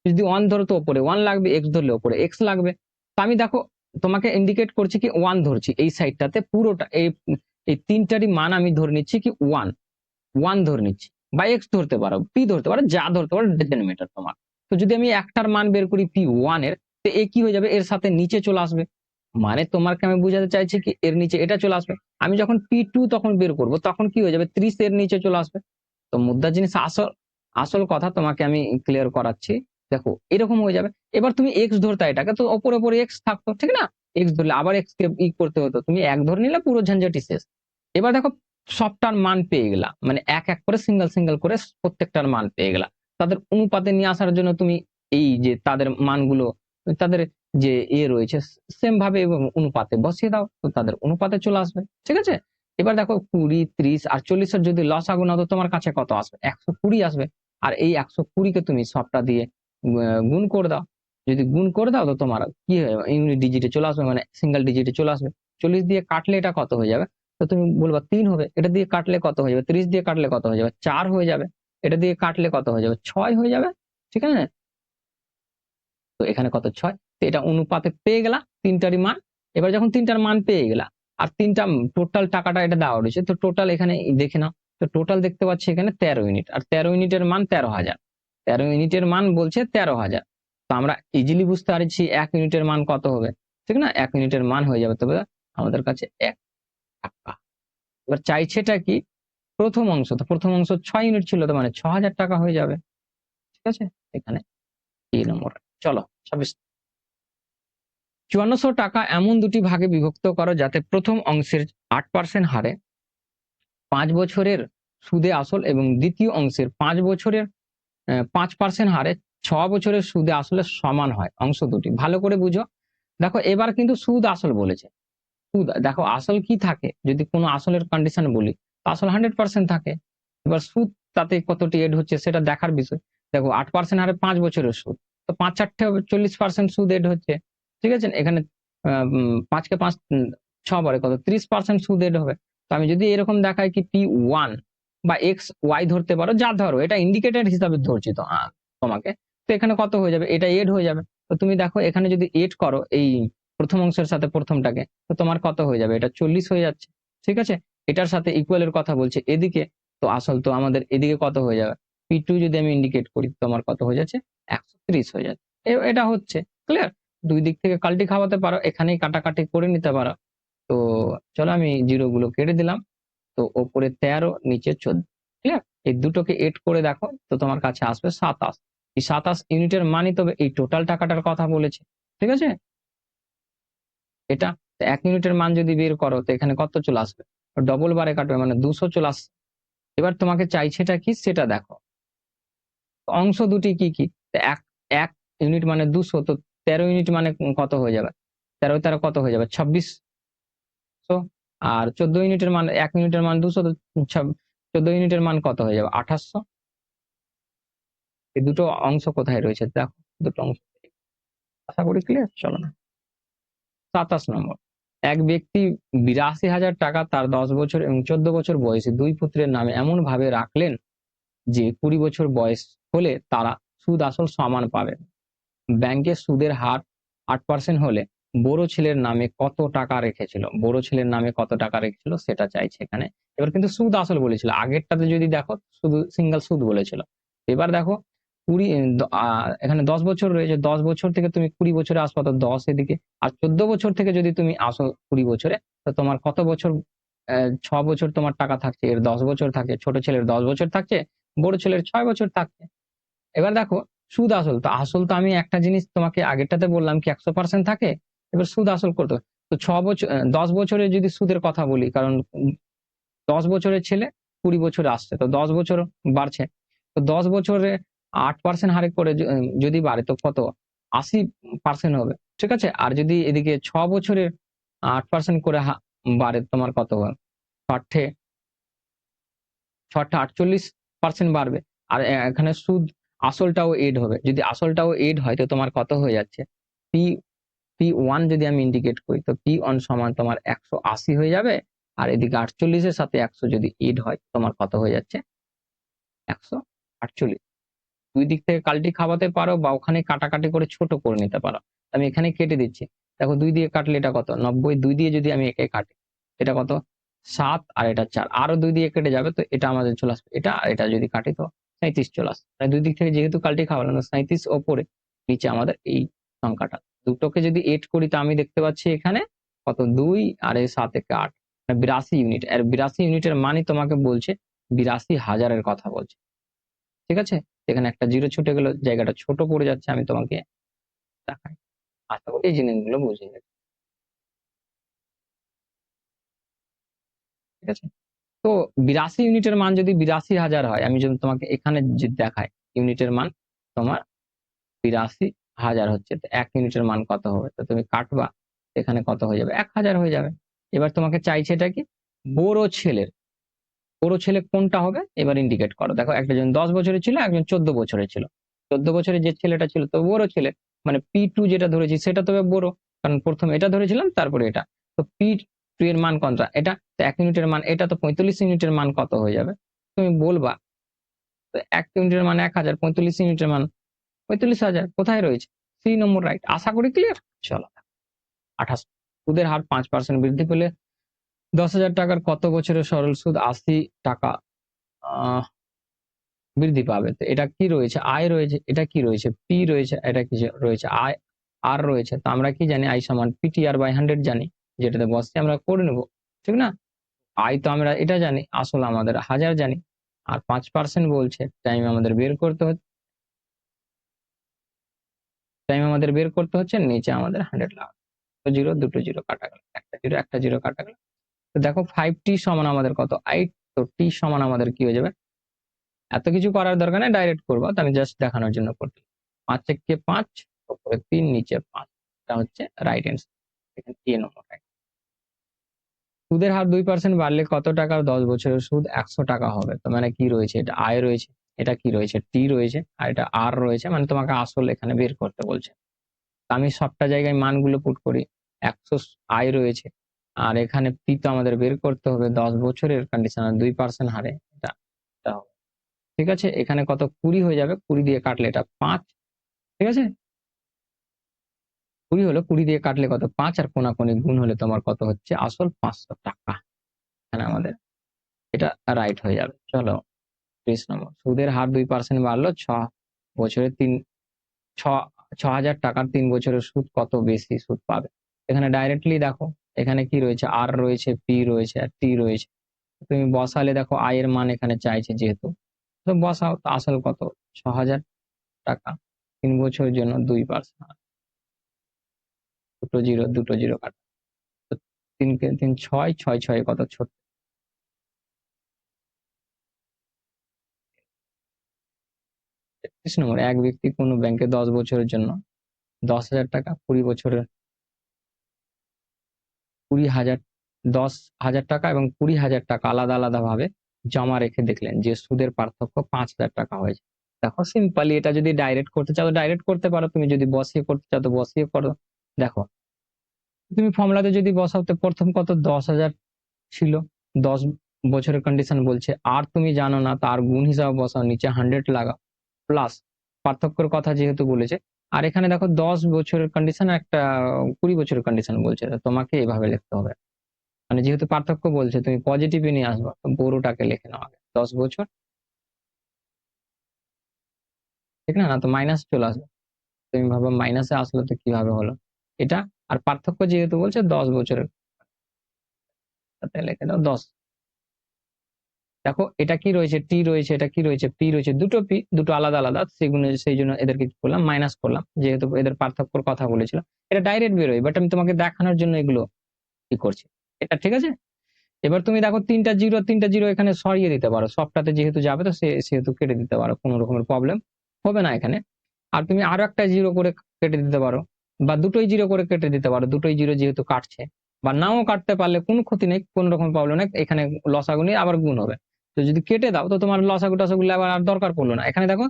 যদি 1 ধরো তো ওপরে 1 লাগবে, x ধরলে ওপরে x লাগবে। তো আমি দেখো তোমাকে ইন্ডিকেট করছি কি 1 ধরছি এই সাইডটাতে পুরোটা, এই তিনটারই মান আমি ধরে নিচ্ছি কি 1। ওয়ান ধরে নিচ্ছি, বা এক্স ধরতে পারো, পি ধরতে পারো, যা ধরতে পারো, ডাজেন্ট ম্যাটার তোমার। তো যদি আমি একটার মান বের করি পি ওয়ান এর, তো এ কি হয়ে যাবে, এর সাথে নিচে চলে আসবে। মানে তোমাকে আমি বুঝাতে চাইছি কি, এর নিচে এটা চলে আসবে। আমি যখন পি টু তখন বের করব, তখন কি হয়ে যাবে, 30 এর নিচে চলে আসবে। তো মুদ্রা জিনিস আসল আসল কথা তোমাকে আমি ক্লিয়ার করাচ্ছি। দেখো এরকম হয়ে যাবে। এবার তুমি এক্স ধরতে, এটাকে তো ওপরে ওপরে এক্স থাকতো, ঠিক না? এক্স ধরলে আবার এক্স কে ই করতে হতো, তুমি এক ধরে নিলে পুরো ঝঞ্ঝাটি শেষ। এবার দেখো সবটার মান পেয়ে গেলা, মানে এক এক করে সিঙ্গেল সিঙ্গেল করে প্রত্যেকটার মান পেয়ে গেলা। তাদের অনুপাতে নিয়ে আসার জন্য তুমি এই যে তাদের মানগুলো, তাদের যে রয়েছে সেম ভাবে এবং অনুপাতে বসিয়ে দাও, তো তাদের অনুপাতে চলে আসবে, ঠিক আছে? এবার দেখো 20, 30 আর 40 এর যদি লসাগু নাও, তো তোমার কাছে কত আসবে, 120 আসবে। আর এই 120 কে তুমি সবটা দিয়ে গুণ করে দাও। যদি গুণ করে দাও, তো তোমার কি হয়, ইউনিট ডিজিটে চলে আসবে, মানে সিঙ্গেল ডিজিটে চলে আসবে। 40 দিয়ে কাটলে এটা কত হয়ে যাবে, তো তুমি বলবা 3 হবে। এটা দিয়ে কাটলে কত হয়ে যাবে, 30 দিয়ে কাটলে কত হয়ে যাবে, 4 হয়ে যাবে। এটা দিয়ে কাটলে কত হয়ে যাবে, 6 হয়ে যাবে, ঠিক আছে? তো এখানে কত, 6। তো এটা অনুপাতে পেয়ে গেলা তিনটারই মান। এবার যখন তিনটার মান পেয়ে গেলা, আর তিনটা টোটাল টাকাটা এটা দেওয়া রয়েছে, তো টোটাল এখানে দেখে নাও। তো টোটাল দেখতে পাচ্ছি এখানে 13 ইউনিট, আর 13 ইউনিটের মান 13,000। 13 ইউনিটের মান বলছে 13,000। তো আমরা ইজিলি বুঝতে পারছি 1 ইউনিটের মান কত হবে, ঠিক না? 1 ইউনিটের মান হয়ে যাবে তবে আমাদের কাছে 1 টাকা। এবার চাইছেটা কি, প্রথম অংশ, তো প্রথম অংশ 6 ইউনিট ছিল, তো মানে 6,000 টাকা হয়ে যাবে, ঠিক আছে? এখানে এই নম্বর। চলো 26। 5400 টাকা এমন দুটি ভাগে বিভক্ত করো যাতে প্রথম অংশের 8% হারে 5 বছরের সুদে আসল, এবং দ্বিতীয় অংশের 5 বছরের 5% হারে 6 বছরের সুদে আসলে সমান হয়। অংশ দুটি ভালো করে বুঝো। দেখো এবার কিন্তু সুদ আসল বলেছে। সুদ দেখো আসল কি থাকে, যদি কোনো আসলের কন্ডিশন বলি, তো আসল 100% থাকে। এবার সুদ তাতে কতটি এড হচ্ছে সেটা দেখার বিষয়। দেখো 8% হারে 5 বছরের সুদ, তো 5 4 40% সুদ এড হচ্ছে, ঠিক আছে? এখানে 5 কে 5 6 বারে কত, 30% সুদ এড হবে। তো আমি যদি এরকম দেখাই কি পি ওয়ান বা এক্স ওয়াই ধরতে পারো, যা ধরো, এটা ইন্ডিকেটর হিসাবে ধরছি তো তোমাকে। তো এখানে কত হয়ে যাবে, এটা এড হয়ে যাবে। তো তুমি দেখো এখানে যদি এড করো এই প্রথম অংশের সাথে প্রথমটাকে, তো তোমার কত হয়ে যাবে, এটা 40 হয়ে যাচ্ছে, ঠিক আছে? এটার সাথে ইকুয়ালের কথা বলছে এদিকে, তো আসল তো আমাদের এদিকে কত হয়ে যাবে, পি টু যদি আমি ইন্ডিকেট করি, তোমার কত হয়ে যাচ্ছে, 130 হয়ে যাচ্ছে। এটা হচ্ছে ক্লিয়ার। দুই দিক থেকে কাল্টি খাওয়াতে পারো, এখানেই কাটাকাটি করে নিতে পারো। তো চলো আমি জিরো গুলো কেটে দিলাম। তো ওপরে 13, নিচে 14, ক্লিয়ার। এই দুটোকে এড করে দেখো, তো তোমার কাছে আসবে 27। এই 27 ইউনিটের মানই তবে এই টোটাল টাকাটার কথা বলেছে, ঠিক আছে? এটা 1 ইউনিটের মান যদি বের করো, তো এখানে কত চলে আসবে, ডবল বারে কাটবে, মানে 200 চলে আসছে। এবার তোমাকে চাইছেটা কি সেটা দেখো। অংশ দুটি কি কি, তো এক এক ইউনিট মানে 200, তো 13 ইউনিট মানে কত হয়ে যাবে, 13 13 কত হয়ে যাবে, 2600। আর 14 ইউনিটের মান, 1 ইউনিটের মান 200, তো 14 ইউনিটের মান কত হয়ে যাবে, 2800। এই দুটো অংশ কোথায় রয়েছে দেখো, দুটো অংশ, আশা করি ক্লিয়ার। চলো না 27 নম্বর। এক ব্যক্তি 82,000 টাকা তার 10 বছর এবং 14 বছর বয়সী দুই পুত্রের নামে এমন ভাবে রাখলেন যে 20 বছর বয়স হলে তারা সুদ আসল সমান পাবে। ব্যাংকে সুদের হার 8% হলে বড় ছেলের নামে কত টাকা রেখেছিল, বড় ছেলের নামে কত টাকা রেখেছিল সেটা চাইছে এখানে। এবার কিন্তু সুদ আসল বলেছিল, আগেরটাতে যদি দেখো শুধু সিঙ্গেল সুদ বলেছিল। এবার দেখো 20 এখানে 10 বছর রয়েছে, 10 বছর থেকে তুমি 20 বছরে আসবা, তো 10 এদিকে। আর 14 বছর থেকে যদি তুমি আসো 20 বছরে, তো তোমার কত বছর, 6 বছর তোমার টাকা থাকছে, এর 10 বছর থাকে, ছোট ছেলের 10 বছর থাকছে, বড় ছেলের 6 বছর থাকছে। এবার দেখো সুদ আসল, তো আসল তো আমি একটা জিনিস তোমাকে আগেরটাতে বললাম কি 100% থাকে। এবার সুদ আসল করতে হবে। তো 6 বছর 10 বছরে যদি সুদের কথা বলি, কারণ 10 বছরের ছেলে 20 বছরে আসছে, তো 10 বছর বাড়ছে। তো 10 বছরে 8% হারে করে যদি বাড়ে, তো কত, 80% হবে, ঠিক আছে? আর যদি এদিকে 6 বছরের 8% করে বাড়ে, তোমার কত হবে, 6 6 48% বাড়বে। আর এখানে সুদ আসলটাও এড হবে, যদি আসলটাও এড হয়, তো তোমার কত হয়ে যাচ্ছে, পি পি ওয়ান যদি আমি ইন্ডিকেট করি, তো পি ওয়ান সমান তোমার 180 হয়ে যাবে। আর এদিকে 48 এর সাথে 100 যদি এড হয়, তোমার কত হয়ে যাচ্ছে, 148। দুই দিক থেকে কাল্টি খাওয়াতে পারো, বা ওখানে কাটাকাটি করে ছোট করে নিতে পারো। আমি এখানে কেটে দিচ্ছি। দেখো 2 দিয়ে কাটলে এটা কত, 90, 2 দিয়ে যদি আমি একে কাটি, এটা কত, 7 আর এটা 4, আরো 2 দিয়ে কেটে যাবে, তো এটা আমাদের চলে আসবে এটা, আর এটা যদি কাটি তো 37 চলে আসবে। মানে দুই দিক থেকে যেহেতু কাল্টি খাওয়ালাম, 37 ওপরে, নিচে আমাদের এই সংখ্যাটা। দুটোকে যদি এড করি তো আমি দেখতে পাচ্ছি এখানে কত 2 আর এই 7 একে 8, মানে 82 ইউনিট। আর 82 ইউনিটের মানে তোমাকে বলছে 82,000-এর কথা বলছে। ঠিক আছে, এখানে একটা জিরো ছুটে গেল, জায়গাটা ছোট পড়ে যাচ্ছে, আমি তোমাকে দেখাই। আশা করি এই জিনিসগুলো বুঝে গেছে। ঠিক আছে, তো 82 ইউনিটের মান যদি 82,000 হয়, আমি যদি তোমাকে এখানে যে দেখাই ইউনিটের মান তোমার 82,000 হচ্ছে, তো 1 ইউনিটের মান কত হবে? তো তুমি কাটবা, এখানে কত হয়ে যাবে? 1,000 হয়ে যাবে। এবার তোমাকে চাইছে এটা কি বড় ছেলের, বড় ছেলে কোনটা হবে এবার ইন্ডিকেট করো। দেখো একজন 10 বছরের ছিল, একজন 14 বছরের ছিল। 14 বছরের যে ছেলেটা ছিল তো বড় ছেলে, মানে P2 যেটা ধরেছি সেটা তবে বড়, কারণ প্রথম এটা ধরেছিলাম তারপরে এটা। তো P2 এর মান কোনটা? এটা। তো 1 ইউনিটের মান এটা, তো 45 ইউনিটের মান কত হয়ে যাবে তুমি বলবা। তো 1 ইউনিটের মান 1,000, 45 ইউনিটের মান 45,000। কোথায় রয়েছে? 3 নম্বর রাইট। আশা করি ক্লিয়ার। চলো 28। সুদের হার 5% বৃদ্ধি পেলে 10,000 টাকার কত বছরের সরল সুদ 80 টাকা বৃদ্ধি পাবে? তো এটা কি রয়েছে? আয় রয়েছে, এটা কি রয়েছে? পি রয়েছে, এটা কি রয়েছে? আয় আর রয়েছে। তো আমরা কি জানি? আই সমান পিটিআর বাই 100 জানি, যেটাতে বসে আমরা করে নেব, ঠিক না? আয় তো আমরা এটা জানি, আসল আমাদের 1000 জানি, আর 5% বলছে টাইম আমাদের বের করতে হচ্ছে, নিচে আমাদের 100 লাগবে। তো জিরো, দুটো জিরো কাটা গেল, একটা জিরো কাটা গেল। তো দেখো 5t সমান আমাদের কত? 8। তো টি সমান আমাদের কি হয়ে যাবে? এত কিছু করার দরকার নেই, ডাইরেক্ট করবো, তো আমি জাস্ট দেখানোর জন্য করছি। 5 একে 5, উপরে 3, নিচে 5, এটা হচ্ছে রাইট অ্যান্সার। এখানে এ নম্বর right। সুদের হার 2% বাড়লে কত টাকার 10 বছরের সুদ 100 টাকা হবে? তো মানে কি রয়েছে? এটা আয় রয়েছে, এটা কি রয়েছে? টি রয়েছে, আর এটা আর রয়েছে, মানে তোমাকে আসল এখানে বের করতে বলছে। আমি সবটা জায়গায় মানগুলো পুট করি। 100 আয় রয়েছে, আর এখানে পি তো আমাদের বের করতে হবে 10 বছরের কন্ডিশন, 2% হারে এটা, এটা হবে। ঠিক আছে, এখানে কত? 20 হয়ে যাবে, 20 দিয়ে কাটলে এটা 5। ঠিক আছে, 20 হলো, 20 দিয়ে কাটলে কত? 5, আর কোনাকুনি গুণ হলে তোমার কত হচ্ছে? আসল 500 টাকা। এখানে আমাদের এটা রাইট হয়ে যাবে। চলো 30 নম্বর। সুদের হার 2% বাড়লো 6 বছরে 6,000 টাকার 3 বছরের সুদ কত বেশি সুদ পাবে? এখানে ডাইরেক্টলি দেখো, এখানে কি রয়েছে? আর রয়েছে, পি রয়েছে, আর টি রয়েছে। তুমি বসালে দেখো আয়ের মান এখানে চাইছে যেহেতু, তো বসাও। তো আসল কত? 6,000 টাকা, 3 বছরের জন্য 2%। দুটো জিরো, দুটো জিরো কাটা। তো 3 কে 3 6, 6 6 কত? 36 নম্বর। এক ব্যক্তি কোনো ব্যাংকে 10 বছরের জন্য 10,000 টাকা, 20 বছরের 20,000, 10,000 টাকা এবং 20,000 টাকা আলাদা আলাদা ভাবে জমা রেখে দেখলেন যে সুদের পার্থক্য 5,000 টাকা হয়েছে। দেখো সিম্পলি এটা যদি ডাইরেক্ট করতে চাও ডাইরেক্ট করতে পারো, তুমি যদি বসিয়ে করতে চাও তো বসিয়ে করো। দেখো তুমি ফর্মুলাতে যদি বসাও তো প্রথম কত? 10,000 ছিল, 10 বছরের কন্ডিশন বলছে, আর তুমি জানো না তার গুণ হিসাবে বসাও, নিচে 100 লাগাও, প্লাস পার্থক্যের কথা যেহেতু বলেছে, আর এখানে দেখো 10 বছরের কন্ডিশন, একটা 20 বছরের কন্ডিশন বলছে, তো তোমাকে এভাবে লিখতে হবে। মানে যেহেতু পার্থক্য বলছে তুমি পজিটিভে নিয়ে আসবা, তো বড়টাকে লিখে নাও আগে 10 বছর, ঠিক না? না তো মাইনাস চলে আসবে। তুমি ভাবো মাইনাসে আসলো তো কিভাবে হলো এটা। আর পার্থক্য যেহেতু বলছে 10 বছরের, তাতে লিখে দাও 10। দেখো এটা কি রয়েছে? টি রয়েছে, এটা কি রয়েছে? পি রয়েছে, দুটো পি, দুটো আলাদা আলাদা, সেগুলো সেই জন্য এদেরকে কি করলাম? মাইনাস করলাম, যেহেতু এদের পার্থক্যর কথা বলেছিল। এটা ডাইরেক্ট বেরোয়, বাট আমি তোমাকে দেখানোর জন্য এগুলো কি করছি। এটা ঠিক আছে। এবার তুমি দেখো তিনটা জিরো, তিনটা জিরো এখানে সরিয়ে দিতে পারো, সবটাতে যেহেতু যাবে তো সেহেতু কেটে দিতে পারো, কোনো রকমের প্রবলেম হবে না এখানে। আর তুমি আরো একটা জিরো করে কেটে দিতে পারো, বা দুটোই জিরো করে কেটে দিতে পারো, দুটোই জিরো যেহেতু কাটছে, বা নাও কাটতে পারলে কোনো ক্ষতি নেই, কোনো রকম প্রবলেম নেই, এখানে লসাগু নিয়ে আবার গুণ হবে। তো যদি কেটে দাও তো তোমার লসাগু টাসাগু আবার আর দরকার পড়লো না। এখানে দেখো,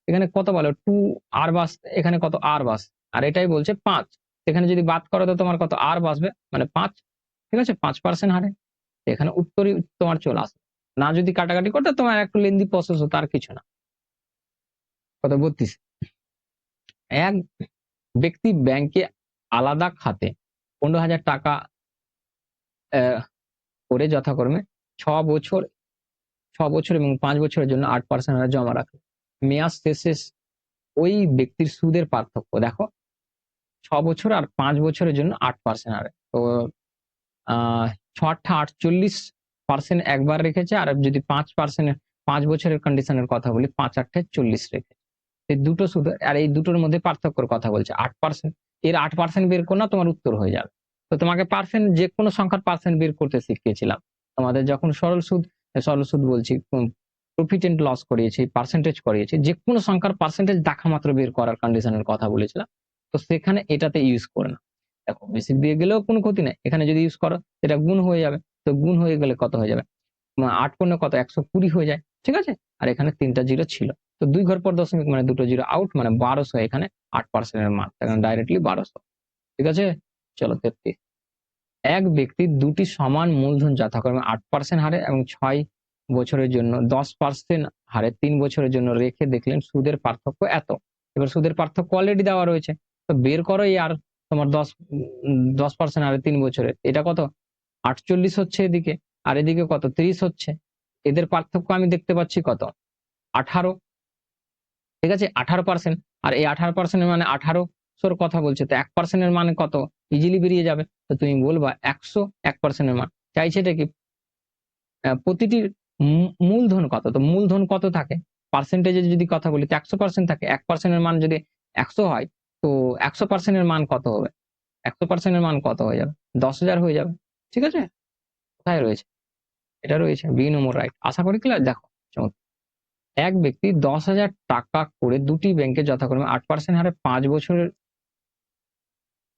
এখানে কত বলো? 2 আর বাস, এখানে কত? আর বাস, আর এটাই বলছে 5। এখানে যদি বাদ করো তো তোমার কত আর বাসবে? মানে 5। ঠিক আছে, 5% হারে এখানে উত্তরই তোমার চলে আসে। না যদি কাটাকাটি করতে তোমার একটু লেন্দি প্রসেস হতো, আর কিছু না। কত? 32। এক ব্যক্তি ব্যাংকে আলাদা খাতে 15,000 টাকা করে যথাক্রমে 6 বছর 6 বছর এবং 5 বছরের জন্য 8% হারে জমা রাখলো। মেয়াদ শেষে ওই ব্যক্তির সুদের পার্থক্য দেখো 6 বছর আর 5 বছরের জন্য 8% হারে। তো 6 8 48% একবার রেখেছে, আর যদি 5% 5 বছরের কন্ডিশনের কথা বলি 5 8 40 রেখেছে। এই দুটো সুদ, আর এই দুটোর মধ্যে পার্থক্যর কথা বলছে 8%। এর 8% বের করো না, তোমার উত্তর হয়ে যাবে। তো তোমাকে পার্সেন্ট, যে কোনো সংখ্যার পার্সেন্ট বের করতে শিখিয়েছিলাম তোমাদের যখন সরল সুদ বলছি, প্রফিট এন্ড লস করিয়েছি, পার্সেন্টেজ করিয়েছি, যে কোনো সংখ্যার পার্সেন্টেজ দেখা মাত্র বের করার কন্ডিশনের কথা বলেছিলাম। তো সেখানে এটাতে ইউজ করে না। দেখো বেসিক দিয়ে গেলেও কোনো ক্ষতি নেই, এখানে যদি ইউজ করো এটা গুণ হয়ে যাবে। তো গুণ হয়ে গেলে কত হয়ে যাবে, 8 পূর্ণ কত 120 হয়ে যায়, ঠিক আছে। আর এখানে 3টা জিরো ছিল, তো 2 ঘর পর দশমিক মানে দুটো জিরো আউট, মানে 1200 এখানে 8% এর মান, এখানে ডাইরেক্টলি 1200, ঠিক আছে। চলো 33। এক ব্যক্তি দুটি সমান মূলধন যথাক্রমে 8% হারে এবং 6 বছরের জন্য 10% হারে 3 বছরের জন্য রেখে দেখলেন সুদের পার্থক্য এত। এবার সুদের পার্থক্য অলরেডি দেওয়া রয়েছে, তো বের করো। আর তোমার 10% হারে 3 বছরের এটা কত 48 হচ্ছে এদিকে, আর এদিকে কত 30 হচ্ছে। এদের পার্থক্য আমি দেখতে পাচ্ছি কত 18, ঠিক আছে 18%। আর এই 18% মানে 1800 কথা বলছে, তো 1% এর মানে কত ইজিলি বেরিয়ে যাবে। তো তুমি বলবা 100 1% এর মান চাইছে এটা কি, প্রতিটির মূলধন কত, তো মূলধন কত থাকে পার্সেন্টেজে যদি কথা বলি তো 100% থাকে। 1% এর মান যদি 100 হয়, তো 100% এর মান কত হবে, 100% এর মান কত হয়ে যাবে 10,000 হয়ে যাবে, ঠিক আছে। কোথায় রয়েছে, এটা রয়েছে বি নম্বর রাইট। আশা করি ক্লিয়ার। দেখো এক ব্যক্তি 10,000 টাকা করে দুটি ব্যাংকে যথাক্রমে 8% হারে 5 বছরের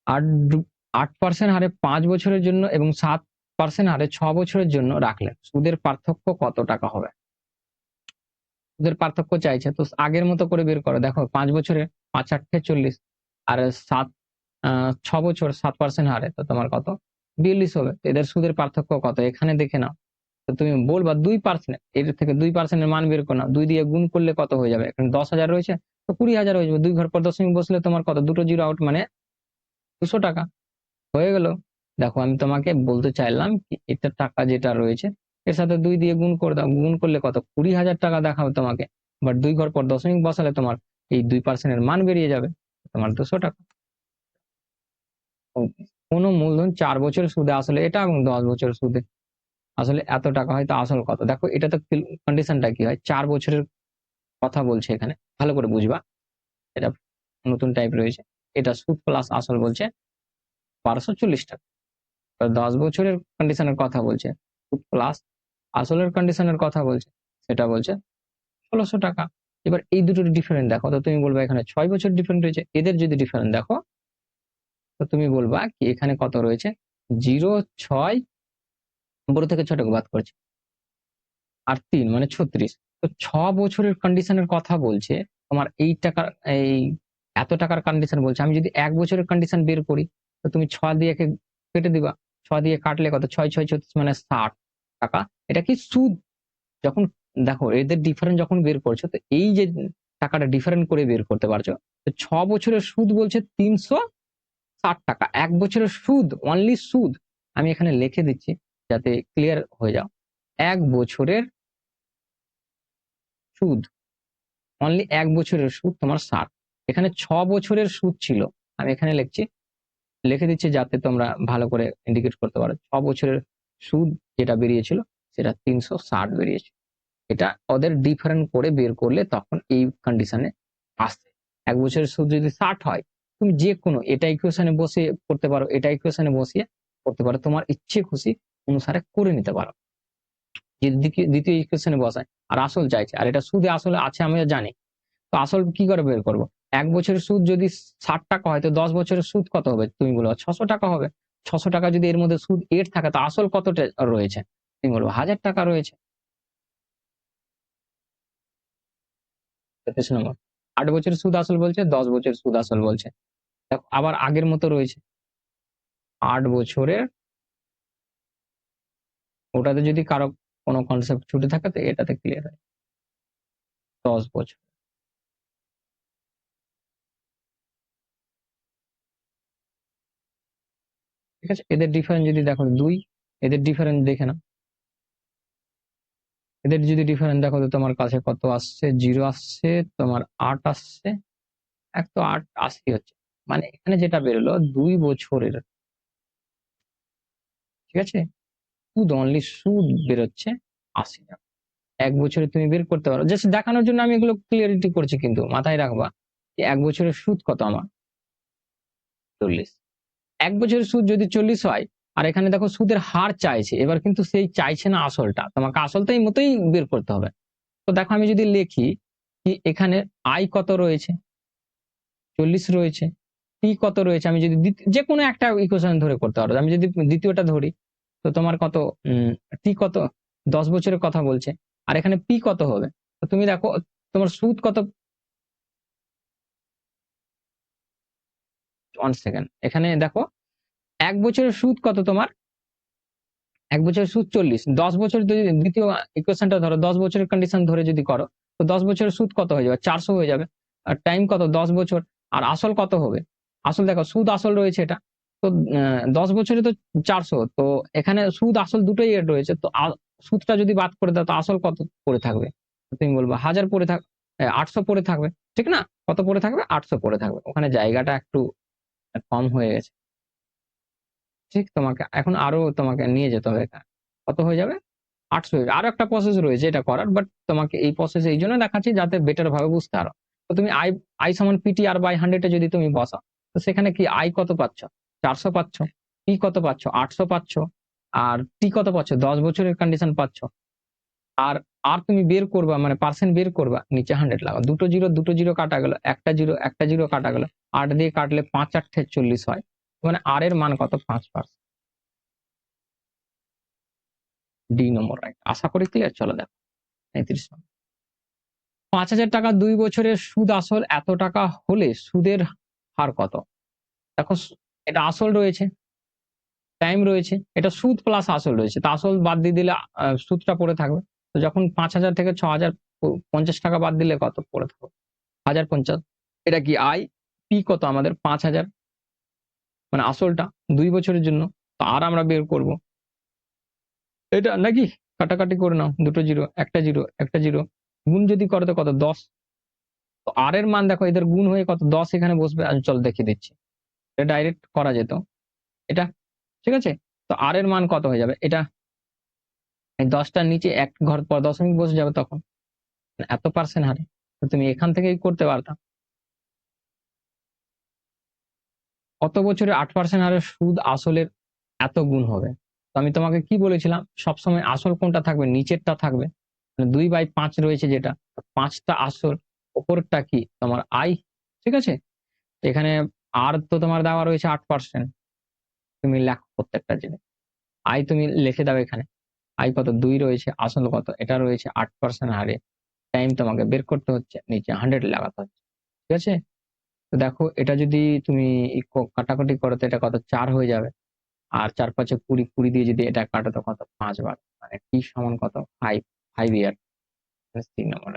8% হারে 5 বছরের জন্য এবং 7% হারে 6 বছরের জন্য রাখলেন, সুদের পার্থক্য কত টাকা হবে। সুদের পার্থক্য চাইছে, তো আগের মতো করে বের করো। দেখো 5 বছরে 5 8 40, আর 6 বছর 7% হারে, তো তোমার কত 42 হবে। এদের সুদের পার্থক্য কত এখানে দেখে নাও। তো তুমি বলবা 2%, এর থেকে 2% এর মান বের করো না, 2 দিয়ে গুণ করলে কত হয়ে যাবে, এখানে 10,000 রয়েছে তো 20,000 হয়ে যাবে। 2 ঘর পর দশমিক বসলে তোমার কত, দুটো জিরো আউট মানে 200 টাকা হয়ে গেল। দেখো আমি তোমাকে বলতে চাইলাম কি, এটা টাকা যেটা রয়েছে এর সাথে 2 দিয়ে গুণ করে দাও, গুণ করলে কত 20,000 টাকা দেখাবে তোমাকে। বাট 2 ঘর পর দশমিক বসালে তোমার এই 2% এর মান বেরিয়ে যাবে, তোমার 200 টাকা। কোন মূলধন 4 বছরের সুদে আসলে এটা এবং 10 বছরের সুদে আসলে এত টাকা হয়, তো আসল কত। দেখো এটা তো কন্ডিশনটা কি হয়, 4 বছরের কথা বলছে এখানে, ভালো করে বুঝবা। এটা নতুন টাইপ রয়েছে, এটা সুদ প্লাস আসল বলছে 1240 টাকা। 10 বছরের কন্ডিশনের কথা বলছে, সুদ প্লাস আসলের কন্ডিশনের কথা বলছে, সেটা বলছে 1600 টাকা। এবার এই দুটোর ডিফারেন্স দেখো, তো তুমি বলবা এখানে 6 বছর ডিফারেন্ট রয়েছে। এদের যদি ডিফারেন্স দেখো, তো তুমি বলবা কি এখানে কত রয়েছে 0.6, বড় থেকে ছোটকে বাদ করছে, আর 3 মানে 36। তো 6 বছরের কন্ডিশনের কথা বলছে, তোমার এই টাকার এই এত টাকার কন্ডিশন বলছে। আমি যদি 1 বছরের কন্ডিশন বের করি, তো তুমি 6 দিয়ে কেটে দিবা, 6 দিয়ে কাটলে কত 6 6 36 মানে 60 টাকা। এটা কি সুদ, যখন দেখো এদের ডিফারেন্স যখন বের করছো, তো এই যে টাকাটা ডিফারেন্ট করে বের করতে পারছো। তো 6 বছরের সুদ বলছে 360 টাকা। 1 বছরের সুদ অনলি সুদ, আমি এখানে লিখে দিচ্ছি যাতে ক্লিয়ার হয়ে যাও। 1 বছরের সুদ অনলি 1 বছরের সুদ তোমার 60। এখানে 6 বছরের সুদ ছিল, আমি এখানে লিখে দিচ্ছি যাতে তোমরা ভালো করে ইন্ডিকেট করতে পারো। 6 বছরের সুদ যেটা বেরিয়েছিল সেটা 360 বেরিয়েছে। এটা ওদের ডিফারেন্ট করে বের করলে তখন এই কন্ডিশনে আসছে। 1 বছরের সুদ যদি 60 হয়, তুমি যে কোনো এটা ইকুয়েশনে বসে করতে পারো, এটা ইকুয়েশনে বসিয়ে করতে পারো, তোমার ইচ্ছে খুশি অনুসারে করে নিতে পারো। দ্বিতীয় ইকুয়েশনে বসায় আর আসল চাইছে, আর এটা সুদে আসলে আছে আমি জানি। তো আসল কি করে বের করবো, 1 বছরের সুদ যদি 60 টাকা হয়, তো 10 বছরের সুদ কত হবে, তুমি বলো 600 টাকা হবে। 600 টাকা যদি এর মধ্যে সুদ 8 থাকে, তো আসল কতটা রয়েছে, তুমি বলবো 1000 টাকা রয়েছে। 33 নম্বর 8 বছরের সুদ আসল বলছে, 10 বছরের সুদ আসল বলছে। দেখো আবার আগের মতো রয়েছে 8 বছরের, ওটাতে যদি কারো কোনো কনসেপ্ট ছুটে থাকে তো এটাতে ক্লিয়ার হয় 10 বছর, ঠিক আছে। এদের ডিফারেন্স যদি দেখো 2, এদের ডিফারেন্স দেখে না, এদের যদি ডিফারেন্স দেখো তো তোমার কাছে কত আসছে, 0 আসছে, তোমার 8 আসছে, এক তো 8 80 হচ্ছে। মানে এখানে যেটা বেরোলো 2 বছরের, ঠিক আছে, সুদ অনলি সুদ বেরোচ্ছে 80 টাকা। 1 বছরে তুমি বের করতে পারো, জাস্ট দেখানোর জন্য আমি এগুলো ক্লিয়ারিটি করছি, কিন্তু মাথায় রাখবা যে 1 বছরের সুদ কত আমার 40। 1 বছরের সুদ যদি 40 হয়, আর এখানে দেখো সুদের হার চাইছে, এবার কিন্তু সেই চাইছে না আসলটা, তোমাকে আসলটা এই মতোই বের করতে হবে। তো দেখো আমি যদি লিখি কি এখানে আয় কত রয়েছে, 40 রয়েছে, টি কত রয়েছে, আমি যদি যে কোনো একটা ইকুয়েশন ধরে করতে পারো, আমি যদি দ্বিতীয়টা ধরি তো তোমার কত, টি কত, 10 বছরের কথা বলছে, আর এখানে পি কত হবে। তো তুমি দেখো তোমার সুদ কত, 1 সেকেন্ড, এখানে দেখো 1 বছরের সুদ কত তোমার, 1 বছরের সুদ 40, 10 বছর যদি দ্বিতীয় ইকুয়েশনটা ধরো, 10 বছরের কন্ডিশন ধরে যদি করো, তো 10 বছরের সুদ কত হয়ে যাবে, 400 হয়ে যাবে। আর টাইম কত, 10 বছর। আর আসল কত হবে, আসল দেখো সুদ আসল রয়েছে এটা, তো 10 বছরে তো 400, তো এখানে সুদ আসল দুটোই এড রয়েছে, তো সুদটা যদি বাদ করে দাও তো আসল কত পড়ে থাকবে, তুমি বলবো 1000 পড়ে থাক, 800 পড়ে থাকবে, ঠিক না, কত পড়ে থাকবে, 800 পড়ে থাকবে, ওখানে জায়গাটা একটু কম হয়ে গেছে। ঠিক, তোমাকে এখন আরো তোমাকে নিয়ে যেতে হবে এখানে, কত হয়ে যাবে, 800 হয়ে যাবে। আরো একটা প্রসেস রয়েছে এটা করার, বাট তোমাকে এই প্রসেস এই জন্য দেখাচ্ছি যাতে বেটার ভাবে বুঝতে পারো। তো তুমি আই আই সমান পিটি আর বাই 100 যদি তুমি বসাও, তো সেখানে কি আই কত পাচ্ছ, 400 পাচ্ছ, পি কত পাচ্ছ, 800 পাচ্ছ, আর টি কত পাচ্ছ, 10 বছরের কন্ডিশন পাচ্ছ। আর আর তুমি বের করবা, মানে পার্সেন্ট বের করবা, নিচে 100 লাগাও, দুটো জিরো কাটা গেল, একটা জিরো কাটা গেল, 8 দিয়ে কাটলে 5 8 40 হয়, মানে আর এর মান কত, 5%। ডি নম্বর রাইট, আশা করি ক্লিয়ার। চলো দেখো 35 নম্বর, 5,000 টাকা 2 বছরের সুদ আসল এত টাকা হলে সুদের হার কত। দেখো এটা আসল রয়েছে, টাইম রয়েছে, এটা সুদ প্লাস আসল রয়েছে, তা আসল বাদ দিয়ে দিলে সুদটা পড়ে থাকবে। তো যখন 5,000 থেকে 6,050 টাকা বাদ দিলে কত পড়ে থাকবে, 1,050। এটা কি আই, পি কত আমাদের 5,000, মানে আসলটা 2 বছরের জন্য। তো আর আমরা বের করব এটা নাকি, কাটাকাটি করে নাও, দুটো জিরো, একটা জিরো, গুণ যদি করো তো কত, 10। তো আর এর মান দেখো, এদের গুণ হয়ে কত, 10 এখানে বসবে। আমি চল দেখিয়ে দিচ্ছি, এটা ডাইরেক্ট করা যেত এটা, ঠিক আছে। তো আর এর মান কত হয়ে যাবে, এটা 10টার নিচে এক ঘর পর দশমিক বসে যাবে, তখন এত পার্সেন্ট হারে। তো তুমি এখান থেকেই করতে পারতাম, কত বছরে 8% হারে সুদ আসলের এত গুণ হবে। তো আমি তোমাকে কি বলেছিলাম, সবসময় আসল কোনটা থাকবে, নিচেরটা থাকবে, 2/5 রয়েছে যেটা, 5টা আসল, ওপরটা কি তোমার আই, ঠিক আছে। এখানে আর তো তোমার দেওয়া রয়েছে 8%, তুমি লেখো প্রত্যেকটা জিনিস, আই তুমি লিখে দাও এখানে, আই কত 2 রয়েছে, আসল কত, এটা রয়েছে 8% হারে, টাইম তোমাকে বের করতে হচ্ছে, নিচে 100 লাগাতে হচ্ছে, ঠিক আছে। তো দেখো এটা যদি তুমি কাটাকাটি করো তো এটা কত, 4 হয়ে যাবে, আর 4 5 20, 20 দিয়ে যদি এটা কাটো তো কত, 5 বার, মানে টি সমান কত, 5 ইয়ার। 3 নম্বর,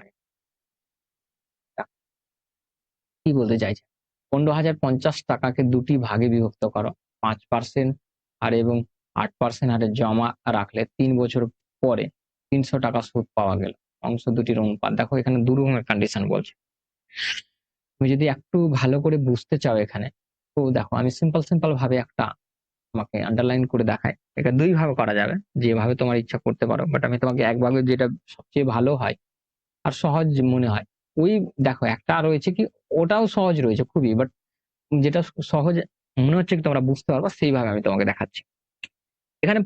কি বলতে চাইছে, 15,050 টাকাকে দুটি ভাগে বিভক্ত করো, 5% আর এবং 8% হারে জমা রাখলে 3 বছর পরে 300 টাকা সুদ পাওয়া গেল, অংশ দুটির অনুপাত। দেখো এখানে দু রকমের কন্ডিশন বলছে, তুমি যদি একটু ভালো করে বুঝতে চাও এখানে, তো দেখো আমি সিম্পল সিম্পল ভাবে একটা তোমাকে আন্ডারলাইন করে দেখাই। এটা 2 ভাবে করা যাবে, যেভাবে তোমার ইচ্ছা করতে পারো, বাট আমি তোমাকে একভাবে যেটা সবচেয়ে ভালো হয় আর সহজ মনে হয় ওই, দেখো একটা রয়েছে কি, ওটাও সহজ রয়েছে খুবই, বাট যেটা সহজ মনে হচ্ছে কি তোমরা বুঝতে পারবা, সেইভাবে আমি তোমাকে দেখাচ্ছি। এখানে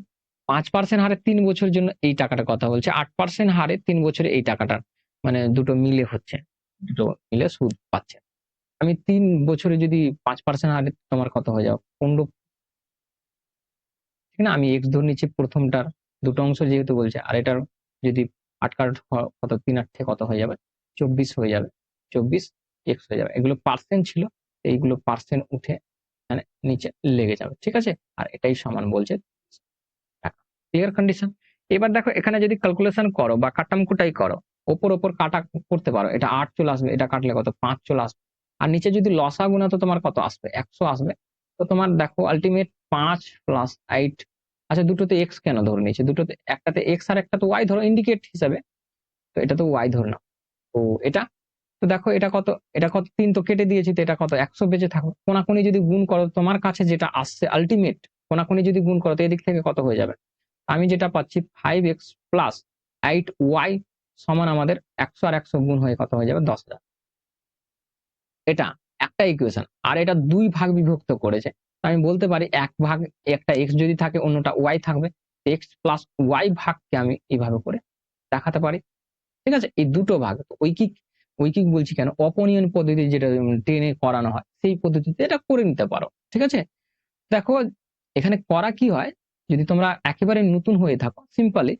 5% হারে 3 বছরের জন্য এই টাকাটা কথা বলছে, 8% হারে 3 বছরে এই টাকাটা, মানে দুটো মিলে হচ্ছে, দুটো মিলে সুদ পাচ্ছে। আমি 3 বছরে যদি 5% হারে তোমার কত হয়ে যাও, 15, ঠিক না, আমি এক্স ধরে নিচ্ছি প্রথমটার, দুটো অংশ যেহেতু বলছে, আর এটার যদি 8 কাট কত, 3 8 থেকে কত হয়ে যাবে, 24 হয়ে যাবে, 24 এক্স হয়ে যাবে। এগুলো পার্সেন্ট ছিল, এইগুলো পার্সেন্ট উঠে মানে নিচে লেগে যাবে, ঠিক আছে। আর এটাই সমান বলছে টাকা, ক্লিয়ার কন্ডিশন। এবার দেখো এখানে যদি ক্যালকুলেশন করো বা কাটামকুটাই করো, ওপর ওপর কাটা করতে পারো, এটা 8 চলে আসবে, এটা কাটলে কত, 5 চলে আসবে, আর নিচে যদি লসাগু না তো তোমার কত আসবে, 100 আসবে। তো তোমার দেখো আলটিমেট 5 + 8 আচ্ছা, দুটোতে এক্স কেন ধরে নিয়েছে? দুটোতে, একটাতে এক্স আর একটা তো ওয়াই ধরো ইন্ডিকেট হিসাবে, তো এটা তো ওয়াই ধরে নাও। তো এটা, তো দেখো এটা কত, এটা কত, 3 তো কেটে দিয়েছি, তো এটা কত, 100 বেঁচে থাকো। কোনাকুনি যদি গুণ করো তোমার কাছে যেটা আসছে আলটিমেট, কোনাকুনি যদি গুণ করো তো এদিক থেকে কত হয়ে যাবে? আমি যেটা পাচ্ছি 5x প্লাস 8y সমান আমাদের 100 আর 100 গুণ হয়ে কত হয়ে যাবে? 10,000। এটা একটা ইকুয়েশন, আর এটা দুই ভাগ বিভক্ত করেছে। আমি বলতে পারি এক ভাগ, একটা এক্স যদি থাকে অন্যটা ওয়াই থাকবে, এক্স প্লাস ওয়াই ভাগকে আমি এইভাবে করে দেখাতে পারি। ঠিক আছে, এই দুটো ভাগ ঐকিক, ঐকিক বলছি কেন, অপনীয়ন পদ্ধতি যেটা টেনে করানো হয় সেই পদ্ধতিতে এটা করে নিতে পারো। ঠিক আছে, দেখো এখানে করা কি হয়, যদি তোমরা একেবারে নতুন হয়ে থাকো, সিম্পলি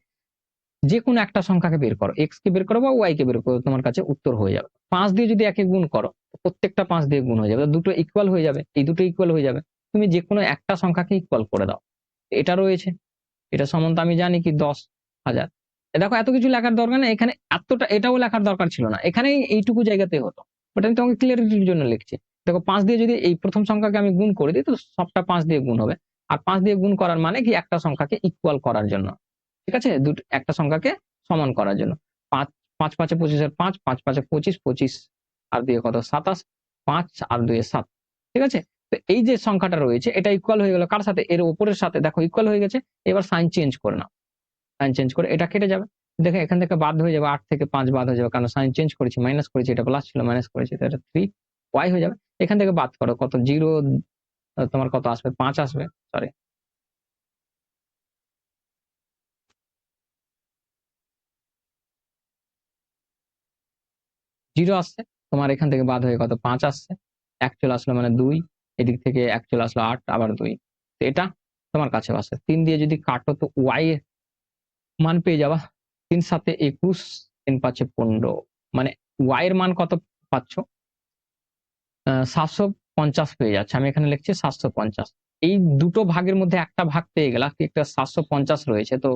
যে কোনো একটা সংখ্যাকে বের করো, এক্স কে বের করো বা ওয়াই কে বের করো, তোমার কাছে উত্তর হয়ে যাবে। 5 দিয়ে যদি একে গুণ করো, প্রত্যেকটা 5 দিয়ে গুণ হয়ে যাবে, দুটো ইকুয়াল হয়ে যাবে, এই দুটো ইকুয়াল হয়ে যাবে। তুমি যে কোনো একটা সংখ্যাকে ইকুয়াল করে দাও, এটা রয়েছে, এটা সম্বন্ধে আমি জানি কি 10,000। দেখো এত কিছু লেখার দরকার নেই এখানে, এতটা এটাও লেখার দরকার ছিল না, এখানে এইটুকু জায়গাতে হতো, বাট আমি তোমাকে ক্লিয়ারিটির জন্য লিখছি। দেখো 5 দিয়ে যদি এই প্রথম সংখ্যাকে আমি গুণ করে দিই, তো সবটা 5 দিয়ে গুণ হবে। আর 5 দিয়ে গুণ করার মানে কি, একটা সংখ্যাকে ইকুয়াল করার জন্য। ঠিক আছে, দুটো একটা সংখ্যাকে সমান করার জন্য। 5 5 5 25 5, 5 5 25, 25 আর 2 কত 27, 5 আর 2 7। ঠিক আছে, তো এই যে সংখ্যাটা রয়েছে এটা ইকুয়াল হয়ে গেল কার সাথে, এর উপরের সাথে, দেখো ইকুয়াল হয়ে গেছে। এবার সাইন চেঞ্জ করে নাও, সাইন চেঞ্জ করে এটা কেটে যাবে। দেখো এখান থেকে বাদ হয়ে যাবে, 8 থেকে 5 বাদ হয়ে যাবে, কারণ সাইন চেঞ্জ করেছি, মাইনাস করেছি, এটা প্লাস ছিল মাইনাস করেছি, তো এটা 3 ওয়াই হয়ে যাবে। এখান থেকে বাদ করো, কত জিরো, তোমার কত আসবে, 5 আসবে, সরি জিরো আসছে। তোমার এখান থেকে বাদ হয়ে কত 5 আসছে, এক চলে আসলো মানে 2, এদিক থেকে এক চলে আসলো 8, আবার 2, তো এটা তোমার কাছে আসছে। 3 দিয়ে যদি কাটো তো ওয়াই এর মান পেয়ে যাবা, 3 সাথে 21, 3 পাঁচে 15, মানে ওয়াই এর মান কত পাচ্ছ, 750 পেয়ে যাচ্ছে। আমি এখানে লিখছি 750। এই দুটো ভাগের মধ্যে একটা ভাগ পেয়ে গেলা, একটা 750 রয়েছে, তো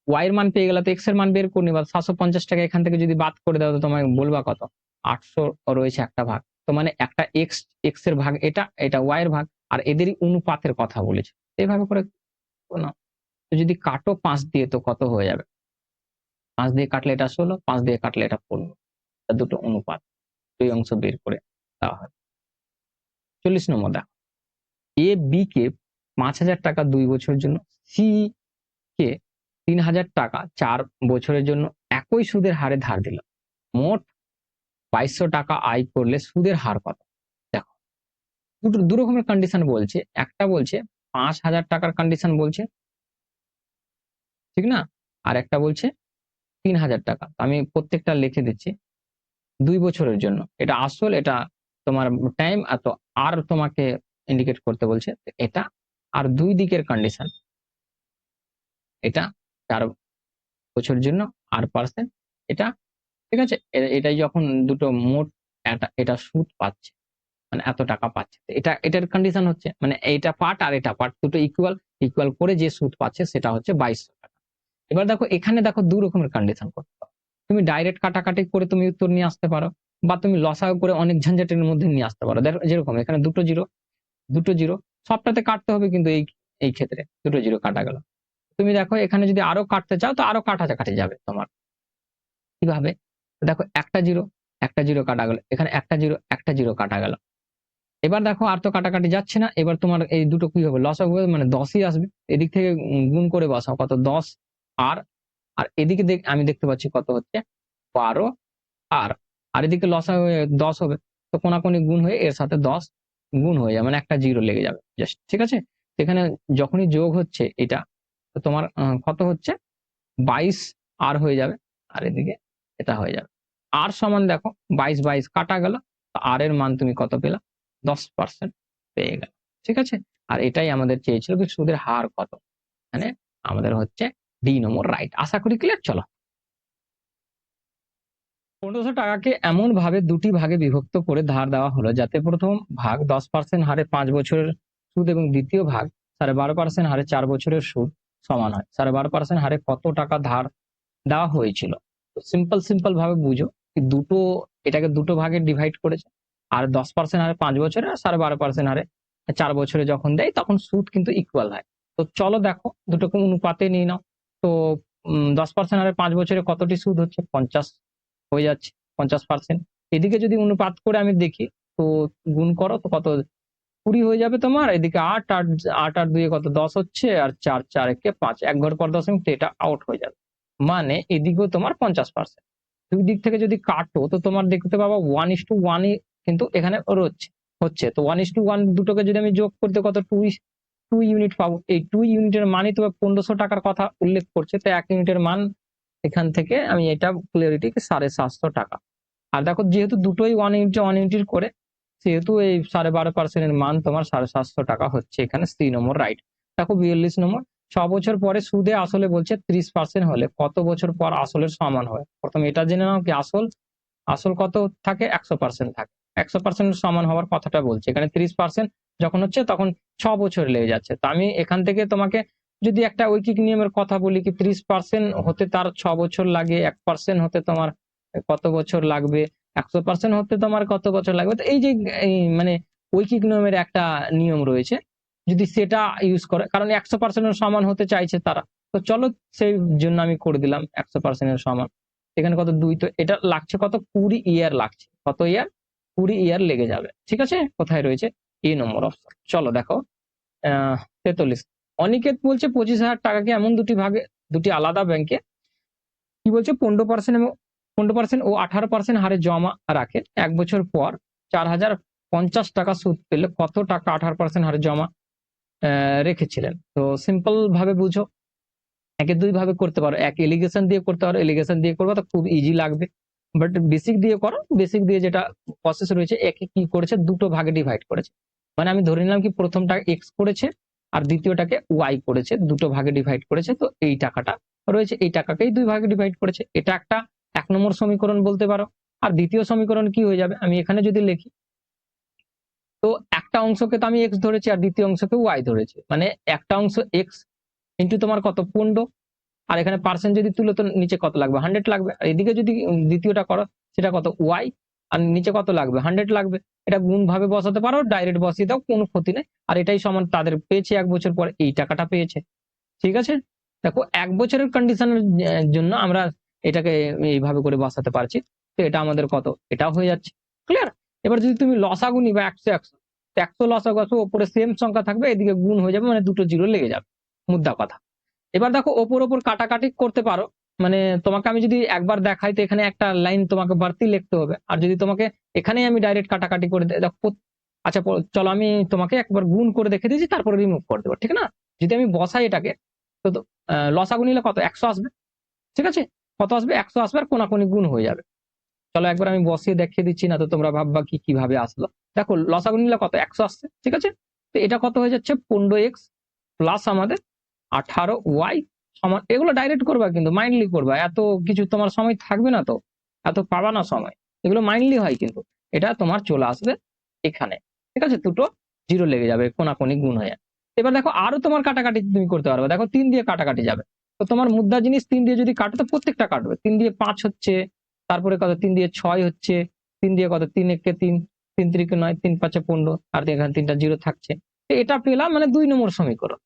ওয়াই এর মান পেয়ে গেলে, তো এক্স এর মান বের করে নিবা। 750 টাকা এখান থেকে যদি বাদ করে দাও, তো তোমায় বলবা কত, 800 রয়েছে একটা ভাগ। তো মানে একটা এক্স, এক্স এর ভাগ এটা, এটা ওয়াই এর ভাগ, আর এদেরই অনুপাতের কথা বলেছে, এইভাবে করে নাও। তো যদি কাটো 5 দিয়ে, তো কত হয়ে যাবে, 5 দিয়ে কাটলে এটা 16, 5 দিয়ে কাটলে এটা 15, দুটো অনুপাত, দুই অংশ বের করে দেওয়া হয়। 40 নম্বর দেখো, এ বি কে 5,000 টাকা 2 বছরের জন্য, সি কে 3,000 টাকা 4 বছরের জন্য একই সুদের হারে ধার দিল। মোট 2200 টাকা আয় করলে সুদের হার কত? দেখো দুটো দু রকমের কন্ডিশন বলছে, একটা বলছে 5,000 টাকার কন্ডিশন বলছে, ঠিক না, আর একটা বলছে 3,000 টাকা। আমি প্রত্যেকটা লিখে দিচ্ছি। 2 বছরের জন্য, এটা আসল, এটা তোমার টাইম, আর তো আর তোমাকে ইন্ডিকেট করতে বলছে এটা, আর দুই দিকের কন্ডিশন, এটা 4 বছরের জন্য আর পার্সেন্ট এটা। ঠিক আছে, এটাই যখন দুটো মোট, এটা সুদ পাচ্ছে, মানে এত টাকা পাচ্ছে, এটা এটার কন্ডিশন হচ্ছে, মানে এইটা পার্ট আর এটা পার্ট দুটো ইকুয়াল, ইকুয়াল করে যে সুদ পাচ্ছে সেটা হচ্ছে 2200 টাকা। এবার দেখো এখানে দেখো দু রকমের কন্ডিশন করতে পারো, তুমি ডাইরেক্ট কাটাকাটি করে তুমি উত্তর নিয়ে আসতে পারো, বা তুমি লসাগু করে অনেক ঝঞ্ঝাটের মধ্যে নিয়ে আসতে পারো। দেখো যেরকম এখানে দুটো জিরো, দুটো জিরো, সবটাতে কাটতে হবে, কিন্তু এই এই ক্ষেত্রে দুটো জিরো কাটা গেল। তুমি দেখো এখানে যদি আরো কাটতে চাও, তো আরো কাটাকাটি যাবে তোমার, কিভাবে, দেখো একটা জিরো, একটা জিরো কাটা গেল, এখানে একটা জিরো, একটা জিরো কাটা গেল। এবার দেখো আর তো কাটাকাটি যাচ্ছে না, এবার তোমার এই দুটো কি হবে, লসাগু হবে, মানে 10ই আসবে। এদিক থেকে গুণ করে বসাও, কত 10 আর, আর এদিকে আমি দেখতে পাচ্ছি কত হচ্ছে 12 আর, আর এদিকে লসাগু 10 হবে, তো কোনাকুনি গুণ হয়ে এর সাথে 10 গুণ হয়ে যাবে, মানে একটা জিরো লেগে যাবে জাস্ট। ঠিক আছে, এখানে যখনই যোগ হচ্ছে এটা, তো তোমার কত হচ্ছে 22 আর হয়ে যাবে, আর এদিকে এটা হয়ে যাবে। আর সমান দেখো 22 22 কাটা গেল, আর এর মান তুমি কত পেলা, 10% পেয়ে গেল। ঠিক আছে, আর এটাই আমাদের চেয়েছিল কি সুদের হার কত, মানে আমাদের হচ্ছে ডি নম্বর রাইট। আশা করি ক্লিয়ার। চলো, 1500 টাকাকে এমন ভাবে দুটি ভাগে বিভক্ত করে ধার দেওয়া হলো যাতে প্রথম ভাগ 10% হারে 5 বছরের সুদ এবং দ্বিতীয় ভাগ 12.5% হারে 4 বছরের সুদ সমান হয়। 12.5% হারে কত টাকা ধার দেওয়া হয়েছিল? সিম্পল সিম্পল ভাবে বুঝো, দুটো, এটাকে দুটো ভাগে ডিভাইড করেছে, আর 10% হারে 5 বছরে, আর 12.5% হারে 4 বছরে যখন দেয় তখন সুদ কিন্তু ইকুয়াল হয়। তো চলো দেখো দুটোকে অনুপাতে নিয়ে নাও। তো 10% হারে 5 বছরে কতটি সুদ হচ্ছে? 50 হয়ে যাচ্ছে, 50%। এদিকে যদি অনুপাত করে আমি দেখি, তো গুণ করো তো কত, 20 হয়ে যাবে তোমার। এদিকে 8 8 8 আর 2 কত, 10 হচ্ছে, আর 4 4 একে 5, এক ঘর পর দশমিক, তো এটা আউট হয়ে যাবে। মানে এদিকেও তোমার 50%। দুই দিক থেকে যদি কাটো তো তোমার দেখতে পাবা 1:1 কিন্তু এখানে হচ্ছে। তো 1:1 দুটোকে যদি আমি যোগ করতে কত, 2 ইউনিট পাবো। এই 2 ইউনিটের মানই তো 1500 টাকার কথা উল্লেখ করছে। তো 1 ইউনিটের মান এখান থেকে আমি এটা ক্লিয়ারিটি 750 টাকা। আর দেখো যেহেতু দুটোই 1 ইউনিট করে, সেহেতু এই 12.5% এর মান তোমার 750 টাকা হচ্ছে। এখানে সি নম্বর রাইট। দেখো 42 নম্বর, 6 বছর পরে সুদে আসলে বলছে 30% হলে কত বছর পর আসলের সমান হয়? প্রথমে এটা জেনে নাও কি আসল, আসল কত থাকে? 100% থাকে। 100% সমান হওয়ার কথাটা বলছে। এখানে 30% যখন হচ্ছে তখন 6 বছর লেগে যাচ্ছে। তো আমি এখান থেকে তোমাকে যদি একটা ঐকিক নিয়মের কথা বলি কি 30% হতে তার 6 বছর লাগে, 1% হতে তোমার কত বছর লাগবে, 100% হতে তোমার কত বছর লাগবে। তো এই যে মানে ঐকিক নিয়মের একটা নিয়ম রয়েছে, যদি সেটা ইউজ করে, কারণ 100% এর সমান হতে চাইছে তারা। তো চলো সেই জন্য আমি করে দিলাম 100% এর সমান। এখানে কত 2, তো এটা লাগছে কত, 20 ইয়ার লাগছে। কত ইয়ার? 20 ইয়ার লেগে যাবে। ঠিক আছে, কোথায় রয়েছে? এ নম্বর অপশন। চলো দেখো 43। অনিকেত বলছে 25,000 টাকাকে এমন দুটি ভাগে, দুটি আলাদা ব্যাংকে কি বলছে 15% এবং 15% ও 18% হারে জমা রাখে। 1 বছর পর 4,050 টাকা সুদ পেলে কত টাকা 18% হারে জমা রেখেছিলেন? তো সিম্পল ভাবে বুঝো, একে দুই ভাবে করতে পারো। এক এলিগেশন দিয়ে করতে পারো, এলিগেশন দিয়ে করবে তো খুব ইজি লাগবে। বাট বেসিক দিয়ে করো, বেসিক দিয়ে যেটা প্রসেস রয়েছে, একে কি করেছে, দুটো ভাগে ডিভাইড করেছে। মানে আমি ধরে নিলাম কি প্রথমটা এক্স করেছে আর দ্বিতীয়টাকে ওয়াই করেছে, দুটো ভাগে ডিভাইড করেছে। তো এই টাকাটা রয়েছে, এই টাকাকেই দুই ভাগে ডিভাইড করেছে। এটা একটা 1 নম্বর সমীকরণ বলতে পারো। আর দ্বিতীয় সমীকরণ কি হয়ে যাবে, আমি এখানে যদি লিখি, তো একটা অংশকে তো আমি এক্স ধরেছি আর দ্বিতীয় অংশকে ওয়াই ধরেছি। মানে একটা অংশ এক্স ইন্টু তোমার কত, 15, আর এখানে পার্সেন্ট যদি তুলো তো নিচে কত লাগবে, 100 লাগবে। আর এদিকে যদি দ্বিতীয়টা করো, সেটা কত, ওয়াই, আর নিচে কত লাগবে, 100 লাগবে। এটা গুণ ভাবে বসাতে পারো, ডাইরেক্ট বসিয়ে দাও, কোনো ক্ষতি নেই। আর এটাই সমান তাদের পেয়েছে 1 বছর পর এই টাকাটা পেয়েছে। ঠিক আছে, দেখো 1 বছরের কন্ডিশনের জন্য আমরা এটাকে এইভাবে করে বসাতে পারছি। তো এটা আমাদের কত, এটা হয়ে যাচ্ছে। ক্লিয়ার? এবার যদি তুমি লসাগু নিবা 100 100, 100 লসাগু আসবে, ওপরে সেম সংখ্যা থাকবে, এদিকে গুণ হয়ে যাবে, মানে দুটো জিরো লেগে যাবে, মুদ্রা কথা। এবার দেখো ওপর ওপর কাটাকাটি করতে পারো। মানে তোমাকে আমি যদি একবার দেখাই, তো এখানে একটা লাইন তোমাকে বাড়তি লিখতে হবে। আর যদি তোমাকে এখানেই আমি ডাইরেক্ট কাটাকাটি করে দেখো, আচ্ছা চলো আমি তোমাকে একবার গুণ করে দেখে দিয়েছি, তারপরে রিমুভ করে দেবো, ঠিক না? যদি আমি বসাই এটাকে, তো লসাগু নিলে কত, 100 আসবে। ঠিক আছে, কত আসবে, 100 আসবে, আর কোনাকুনি গুণ হয়ে যাবে। চলো একবার আমি বসিয়ে দেখিয়ে দিচ্ছি, না তো তোমরা ভাববা কি কিভাবে আসলো। দেখো লসাগু নিলে কত, 100 আসছে। ঠিক আছে, তো এটা কত হয়ে যাচ্ছে, 15x প্লাস আমাদের 18y সমান, এগুলো ডাইরেক্ট করবা, কিন্তু মাইন্ডলি করবা, এত কিছু তোমার সময় থাকবে না, তো এত পাবা না সময়, এগুলো মাইন্ডলি হয়। কিন্তু এটা তোমার চলে আসবে এখানে। ঠিক আছে, দুটো জিরো লেগে যাবে, কোনাকুনি গুণ হয়ে। এবার দেখো আরো তোমার কাটাকাটি তুমি করতে পারবে। দেখো 3 দিয়ে কাটাকাটি যাবে, তো তোমার মুদ্রা জিনিস 3 দিয়ে যদি কাটো, তো প্রত্যেকটা কাটবে। 3 দিয়ে 5 হচ্ছে, তারপরে কত, 3 দিয়ে 6 হচ্ছে, 3 দিয়ে কত, 3 একে 3, 3 3 9, 3 5 15, আর এখানে 3টা জিরো থাকছে। তো এটা পেলাম মানে 2 নম্বর সমীকরণ।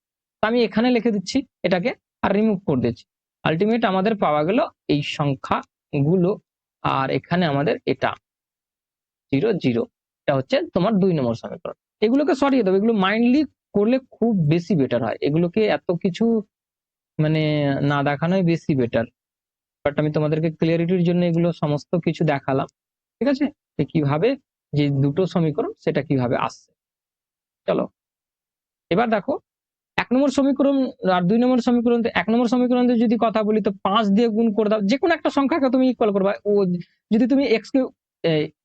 আমি এখানে লিখে দিচ্ছি এটাকে, আর রিমুভ করে দিচ্ছি। আলটিমেট আমাদের পাওয়া গেল এই সংখ্যাগুলো, আর এখানে আমাদের এটা 0 0, এটা হচ্ছে তোমার 2 নম্বর সমীকরণ। এগুলোকে সরিয়ে দেবো, এগুলো মাইন্ডলি করলে খুব বেশি বেটার হয়। এগুলোকে এত কিছু মানে না দেখানোই বেশি বেটার। বাট আমি তোমাদেরকে ক্লিয়ারিটির জন্য এগুলো সমস্ত কিছু দেখালাম। ঠিক আছে, যে কিভাবে যে দুটো সমীকরণ সেটা কিভাবে আসছে। চলো এবার দেখো 1 নম্বর সমীকরণ আর 2 নম্বর সমীকরণ। 1 নম্বর সমীকরণ যদি কথা বলি, তো 5 দিয়ে গুণ করে দাও, যে কোনো একটা সংখ্যাকে তুমি ইকুয়াল করবা। ও যদি তুমি এক্স কে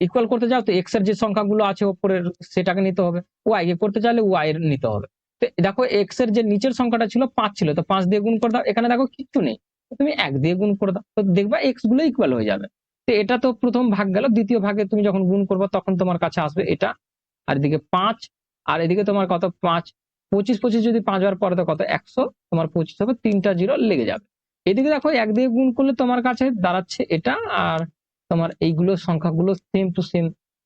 ইকুয়াল করতে যাও, তো এক্স এর যে সংখ্যাগুলো আছে উপরের সেটাকে নিতে হবে, ওয়াই কে করতে চাইলে ওয়াই এর নিতে হবে। তো দেখো এক্স এর যে নিচের সংখ্যাটা ছিল 5 ছিল, তো 5 দিয়ে গুণ করে দাও। এখানে দেখো কিচ্ছু নেই, তুমি 1 দিয়ে গুণ করে দাও, তো দেখবা এক্স গুলো ইকুয়াল হয়ে যাবে। তো এটা তো প্রথম ভাগ গেল। দ্বিতীয় ভাগে তুমি যখন গুণ করবে, তখন তোমার কাছে আসবে এটা, আর এদিকে 5, আর এদিকে তোমার কত, 5 25 25 যদি 5 বার পরে, তো কত, 100, তোমার 25 হবে, 3টা জিরো লেগে যাবে। এদিকে দেখো 1 দিয়ে গুণ করলে তোমার কাছে দাঁড়াচ্ছে এটা, আর তোমার এইগুলো সংখ্যাগুলো সেম টু সেম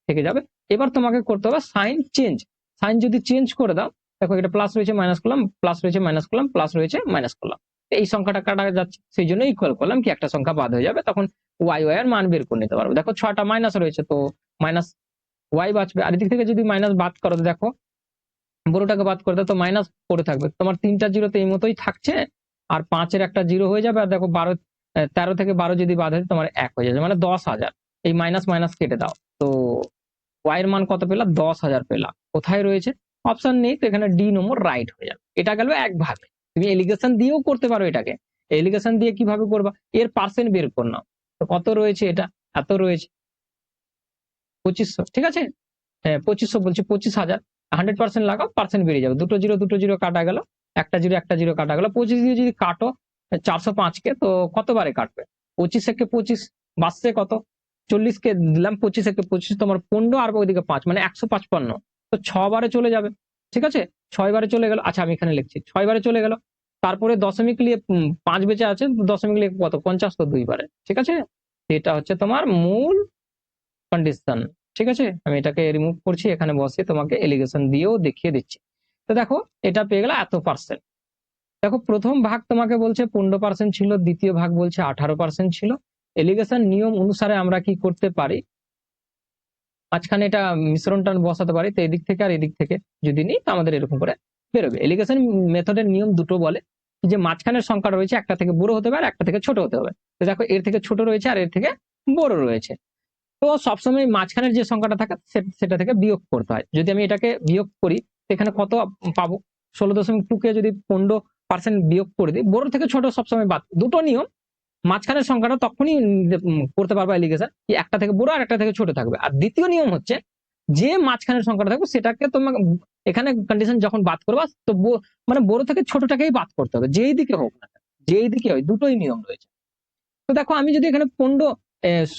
থেকে যাবে। এবার তোমাকে করতে হবে সাইন চেঞ্জ। সাইন যদি চেঞ্জ করে দাও, দেখো এটা প্লাস রয়েছে মাইনাস করলাম, প্লাস রয়েছে মাইনাস করলাম, প্লাস রয়েছে মাইনাস করলাম, এই সংখ্যাটা কাটা যাচ্ছে, সেই জন্য ইকুয়াল করলাম কি একটা সংখ্যা বাদ হয়ে যাবে, তখন ওয়াই ওয়াই এর মান বের করে নিতে পারবো। দেখো 6টা মাইনাস রয়েছে, তো মাইনাস ওয়াই বাঁচবে, আর এদিক থেকে যদি মাইনাস বাদ করো তো দেখো বড়টাকে বাদ করে দাও তো মাইনাস পড়ে থাকবে, তোমার 3টা জিরোতে এই মতোই থাকছে, আর 5-এর একটা জিরো হয়ে যাবে, আর দেখো 13 থেকে 12 যদি বাদ হয় তোমার 1 হয়ে যাবে, মানে 10,000। এই মাইনাস মাইনাস কেটে দাও, তো ওয়াই এর মান কত পেলা? 10,000 পেলা। কোথায় রয়েছে? অপশন নেই, তো এখানে ডি নম্বর রাইট হয়ে যাবে। এটা গেল এক ভাগে। তুমি এলিগেশন দিয়েও করতে পারো এটাকে। এলিগেশন দিয়ে কিভাবে করবা? এর পার্সেন্ট বের করে নাও, তো কত রয়েছে? এটা এত রয়েছে 2500, ঠিক আছে? হ্যাঁ 2500 বলছি, 25,000। 100% লাগাও, পার্সেন্ট বেরিয়ে যাবে। দুটো জিরো কাটা গেল, একটা জিরো কাটা গেল। 25 দিয়ে যদি কাটো 405 কে, তো কতবারে কাটবে? 25 একে 25 বাঁচছে কত? 40 কে দিলাম 25 একে 25, তোমার 15 আর ওইদিকে 5 মানে 155, তো 6 বারে চলে যাবে, ঠিক আছে? 6 বারে চলে গেল। আচ্ছা আমি এখানে লিখছি 6 বারে চলে গেল, তারপরে দশমিক নিয়ে 5 বেঁচে আছে, দশমিক নিয়ে কত? 50, তো 2 বারে, ঠিক আছে? এটা হচ্ছে তোমার মূল কন্ডিশন, ঠিক আছে? আমি এটাকে রিমুভ করছি, এখানে বসে তোমাকে এলিগেশন দিয়েও দেখিয়ে দিচ্ছি। তো দেখো এটা পেয়ে গেল এত পার্সেন্ট। দেখো প্রথম ভাগ তোমাকে বলছে 15% ছিল, দ্বিতীয় ভাগ বলছে 18% ছিল। এলিগেশন নিয়ম অনুসারে আমরা কি করতে পারি, মাঝখানে এটা মিশ্রণটা বসাতে পারি, তো এদিক থেকে আর এদিক থেকে যদি নিই তো আমাদের এরকম করে বেরোবে। এলিগেশন মেথডের নিয়ম দুটো বলে যে মাঝখানের সংখ্যা রয়েছে একটা থেকে বড় হতে হবে আর একটা থেকে ছোট হতে হবে। তো দেখো এর থেকে ছোট রয়েছে আর এর থেকে বড় রয়েছে, তো সবসময় মাঝখানের যে সংখ্যাটা থাকে সেটা থেকে বিয়োগ করতে হয়। যদি আমি এটাকে বিয়োগ করি এখানে কত পাবো? 16.2 কে যদি 15% বিয়োগ করে দিই, বড় থেকে ছোট সবসময় বাদ। দুটো নিয়ম, মাঝখানের সংখ্যাটা তখনই করতে পারবা এলিগেশন কি একটা থেকে বড় আর একটা থেকে ছোট থাকবে। আর দ্বিতীয় নিয়ম হচ্ছে যে মাঝখানের সংখ্যাটা থাকবে সেটাকে তোমাকে এখানে কন্ডিশন যখন বাদ করবা তো মানে বড় থেকে ছোটটাকেই বাদ করতে হবে, যেই দিকে হোক না, যেই দিকে হয়, দুটোই নিয়ম রয়েছে। তো দেখো আমি যদি এখানে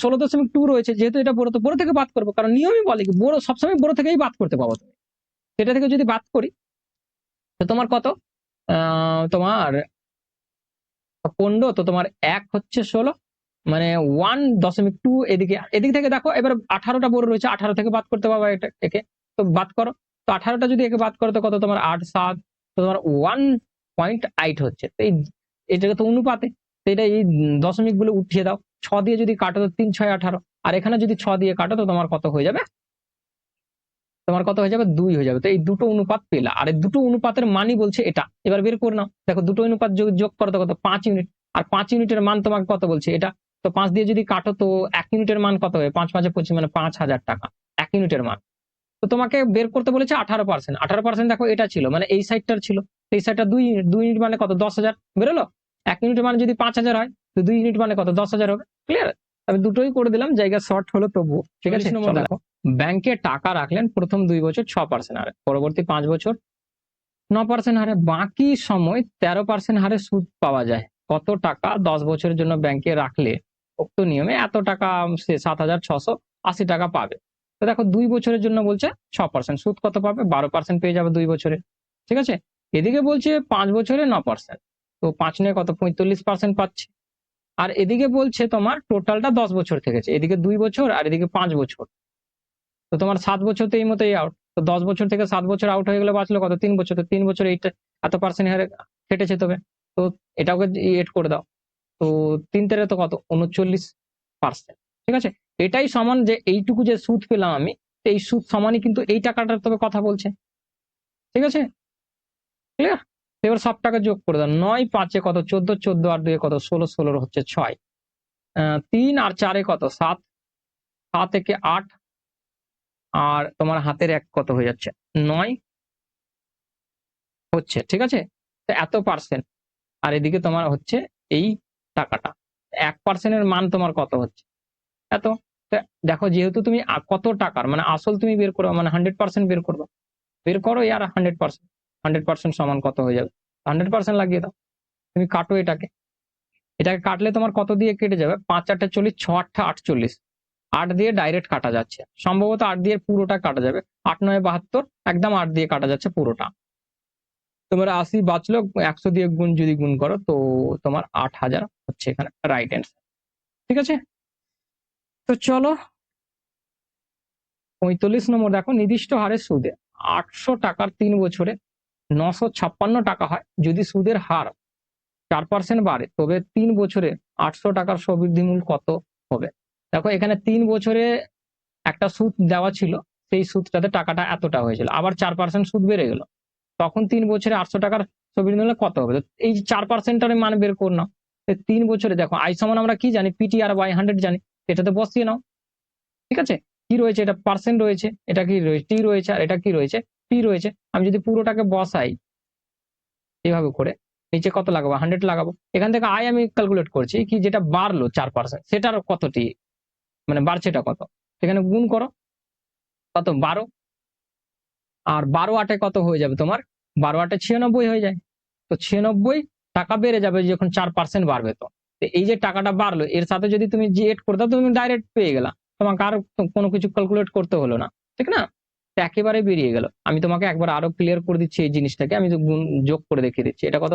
16.2 রয়েছে, যেহেতু এটা বড়, তো বড় থেকে বাদ করবো, কারণ নিয়মই বলে কি বড় সবসময় বড় থেকেই বাদ করতে পাবো তুমি। সেটা থেকে যদি বাদ করি তো তোমার কত? তোমার 15, তো তোমার 1 হচ্ছে 16, মানে 1.2। এদিকে এদিক থেকে দেখো এবার 18টা বড় রয়েছে, 18 থেকে বাদ করতে পারবা এটা একে, তো বাদ করো। তো 18টা যদি একে বাদ করো তো কত? তোমার 8, 7, তো তোমার 1.8 হচ্ছে। তো এটাকে তো অনুপাতে, তো এটা এই দশমিক গুলো উঠিয়ে দাও, 6 দিয়ে যদি কাটো তো 3, 6, 18, আর এখানে যদি 6 দিয়ে কাটো তো তোমার কত হয়ে যাবে? তোমার কত হয়ে যাবে? 2 হয়ে যাবে। তো এই দুটো অনুপাত পেলা, আর এই দুটো অনুপাতের মানই বলছে এটা। এবার বের করে নাও, দেখো দুটো অনুপাত যোগ করো তো কত? 5 ইউনিট, আর 5 ইউনিটের মান তোমাকে কত বলছে? এটা। তো 5 দিয়ে যদি কাটো তো 1 ইউনিটের মান কত হবে? 5 5 25, মানে 5,000 টাকা 1 ইউনিটের মান। তো তোমাকে বের করতে বলেছে 18%। 18% দেখো এটা ছিল, মানে এই সাইডটার ছিল, এই সাইডটা 2 ইউনিট, 2 ইউনিট মানে কত? 10,000 বেরোলো। 1 ইউনিটের মানে যদি 5,000 হয় তো 2 ইউনিট মানে কত? 10,000 হবে। ক্লিয়ার? আমি দুটোই করে দিলাম, জায়গা শর্ট হলো তবুও, ঠিক আছে? দেখো ব্যাংকে টাকা রাখলেন প্রথম 2 বছর 6% হারে, পরবর্তী 5 বছর 9% হারে, বাকি সময় 13% হারে সুদ পাওয়া যায়। কত টাকা 10 বছরের জন্য ব্যাংকে রাখলে উক্ত নিয়মে এত টাকা, সে 7,680 টাকা পাবে। তো দেখো 2 বছরের জন্য বলছে 6%, সুদ কত পাবে? 12% পেয়ে যাবে 2 বছরে, ঠিক আছে? এদিকে বলছে 5 বছরে 9%, তো 5 নয় কত? 45% পাচ্ছে। আর এদিকে বলছে তোমার টোটালটা 10 বছর থেকেছে, এদিকে 2 বছর আর এদিকে 5 বছর, তো তোমার 7 বছর তো এই মতোই আউট। তো 10 বছর থেকে 7 বছর আউট হয়ে গেলে বাঁচলো কত? 3 বছর। তো 3 বছর এইটা এত পার্সেন্ট হারে কেটেছে তবে, তো এটাকে এড করে দাও, তো 3 তেরে তো কত? 39%, ঠিক আছে? এটাই সমান যে এইটুকু যে সুদ পেলাম আমি, এই সুদ সমানই কিন্তু এই টাকাটার তবে কথা বলছে, ঠিক আছে? ক্লিয়ার? এবার সব টাকা যোগ করে দাও, 9 5 কত? 14, 14 আর 2 কত? 16, 16 হচ্ছে 6, 3 আর 4 কত? 7, 7 থেকে 8, আর তোমার হাতের 1 কত হয়ে যাচ্ছে? 9 হচ্ছে, ঠিক আছে? তো এত পার্সেন্ট, আর এদিকে তোমার হচ্ছে এই টাকাটা 1% এর মান তোমার কত হচ্ছে? এত। তো দেখো যেহেতু তুমি কত টাকার মানে আসল তুমি বের করো, মানে 100% বের করবো, বের করো ইয়ার 100%, 100% সমান কত হয়ে যাবে? 100% লাগিয়ে দাও, তুমি কাটো এটাকে, এটাকে কাটলে তোমার কত দিয়ে কেটে যাবে? 5 4 40, 6 8 48, 8 দিয়ে ডাইরেক্ট কাটা যাচ্ছে, সম্ভবত 8 দিয়ে পুরোটা কাটা যাবে, 8 9 72, একদম 8 দিয়ে কাটা যাচ্ছে পুরোটা। তোমার 80 বাঁচলো, 100 দিয়ে যদি গুণ করো তো তোমার 8,000 হচ্ছে এখানে রাইট অ্যান্সার, ঠিক আছে? তো চলো 45 নম্বর দেখো, নির্দিষ্ট হারে সুদে 800 টাকার 3 বছরে 956 টাকা হয়। যদি সুদের হার 4% বাড়ে তবে 3 বছরে 800 টাকার স্ববৃদ্ধি মূল কত হবে? দেখো এখানে 3 বছরে একটা সুদ দেওয়া ছিল, সেই সুদটাতে টাকাটা এতটা হয়েছিল, আবার 4% সুদ বেড়ে গেল, তখন 3 বছরে 800 টাকার স্ববৃদ্ধি মূল্য কত হবে? তো এই 4%-এর মান বের করে নাও। 3 বছরে দেখো আই সমান আমরা কি জানি, পিটিআর বাই 100 জানি, এটাতে বসিয়ে নাও। ঠিক আছে, কি রয়েছে, এটা পার্সেন্ট রয়েছে, এটা কি রয়েছে, টি রয়েছে, আর এটা কি রয়েছে, পি রয়েছে। আমি যদি পুরোটাকে বসাই এইভাবে করে, নিচে কত লাগাবো, 100 লাগাবো। এখান থেকে আয় আমি ক্যালকুলেট করছি কি, যেটা বাড়লো 4%, সেটার কতটি, মানে বাড়ছেটা কত, এখানে গুণ করো, কত 12, আর 12 কত হয়ে যাবে তোমার, 12 96 হয়ে যায়। তো 96 টাকা বেড়ে যাবে যখন 4% বাড়বে। তো এই যে টাকাটা বাড়লো, এর সাথে যদি তুমি যে এড করে দাও, তুমি ডাইরেক্ট পেয়ে গেলা, তোমাকে আর কোনো কিছু ক্যালকুলেট করতে হলো না, ঠিক না? তো একেবারে বেরিয়ে গেল। আমি তোমাকে একবার আরো ক্লিয়ার করে দিচ্ছি এই জিনিসটাকে, আমি যোগ করে দেখিয়ে দিচ্ছি। এটা কত,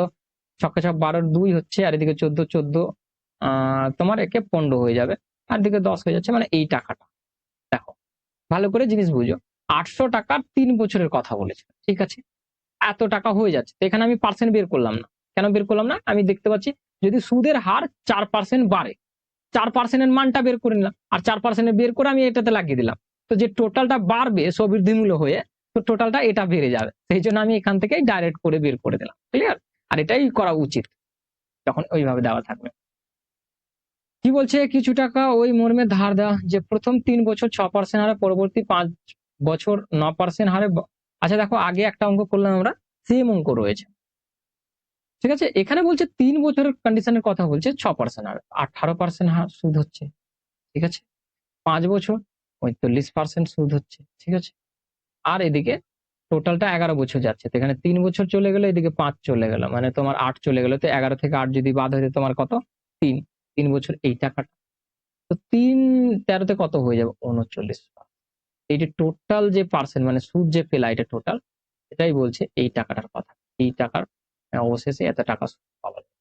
ছক্কা ছক 12 2 হচ্ছে, আর এদিকে 14 তোমার একে 15 হয়ে যাবে, আর দিকে 10 হয়ে যাচ্ছে, মানে এই টাকাটা। দেখো ভালো করে জিনিস বুঝো, 800 টাকার 3 বছরের কথা বলেছে, ঠিক আছে, এত টাকা হয়ে যাচ্ছে। এখানে আমি পার্সেন্ট বের করলাম না, কেন বের করলাম না, আমি দেখতে পাচ্ছি যদি সুদের হার 4% বাড়ে, 4%-এর মানটা বের করে নিলাম, আর 4% বের করে আমি এটাতে লাগিয়ে দিলাম। তো যে টোটালটা বাড়বে স্ববৃদ্ধিমূল্য হয়ে, তো টোটালটা এটা বেড়ে যাবে, সেই জন্য আমি এখান থেকেই ডাইরেক্ট করে বের করে দিলাম। ক্লিয়ার? আর এটাই করা উচিত যখন ওইভাবে দেওয়া থাকবে। কি বলছে, কিছু টাকা ওই মর্মে ধার দেওয়া যে প্রথম 3 বছর 6% হারে, পরবর্তী 5 বছর 9% হারে। আচ্ছা দেখো, আগে একটা অঙ্ক করলাম আমরা, সেম অঙ্ক রয়েছে, ঠিক আছে। এখানে বলছে 3 বছরের কন্ডিশনের কথা বলছে, 6% হারে 18% হার সুদ হচ্ছে, ঠিক আছে। 5 বছর 45% সুদ হচ্ছে, ঠিক আছে। আর এদিকে টোটালটা 11 বছর যাচ্ছে, তো এখানে 3 বছর চলে গেল, এদিকে 5 চলে গেল, মানে তোমার 8 চলে গেল। তো 11 থেকে 8 যদি বাদ হয়ে, তোমার কত, 3। 3 বছর এই টাকাটা, তো 3 13 কত হয়ে যাবে, 39। এই যে টোটাল যে পার্সেন্ট, মানে সুদ যে পেলা, এটা টোটাল, এটাই বলছে এই টাকাটার কথা। এই টাকার অবশেষে এত টাকা সুদ পাওয়া যায়,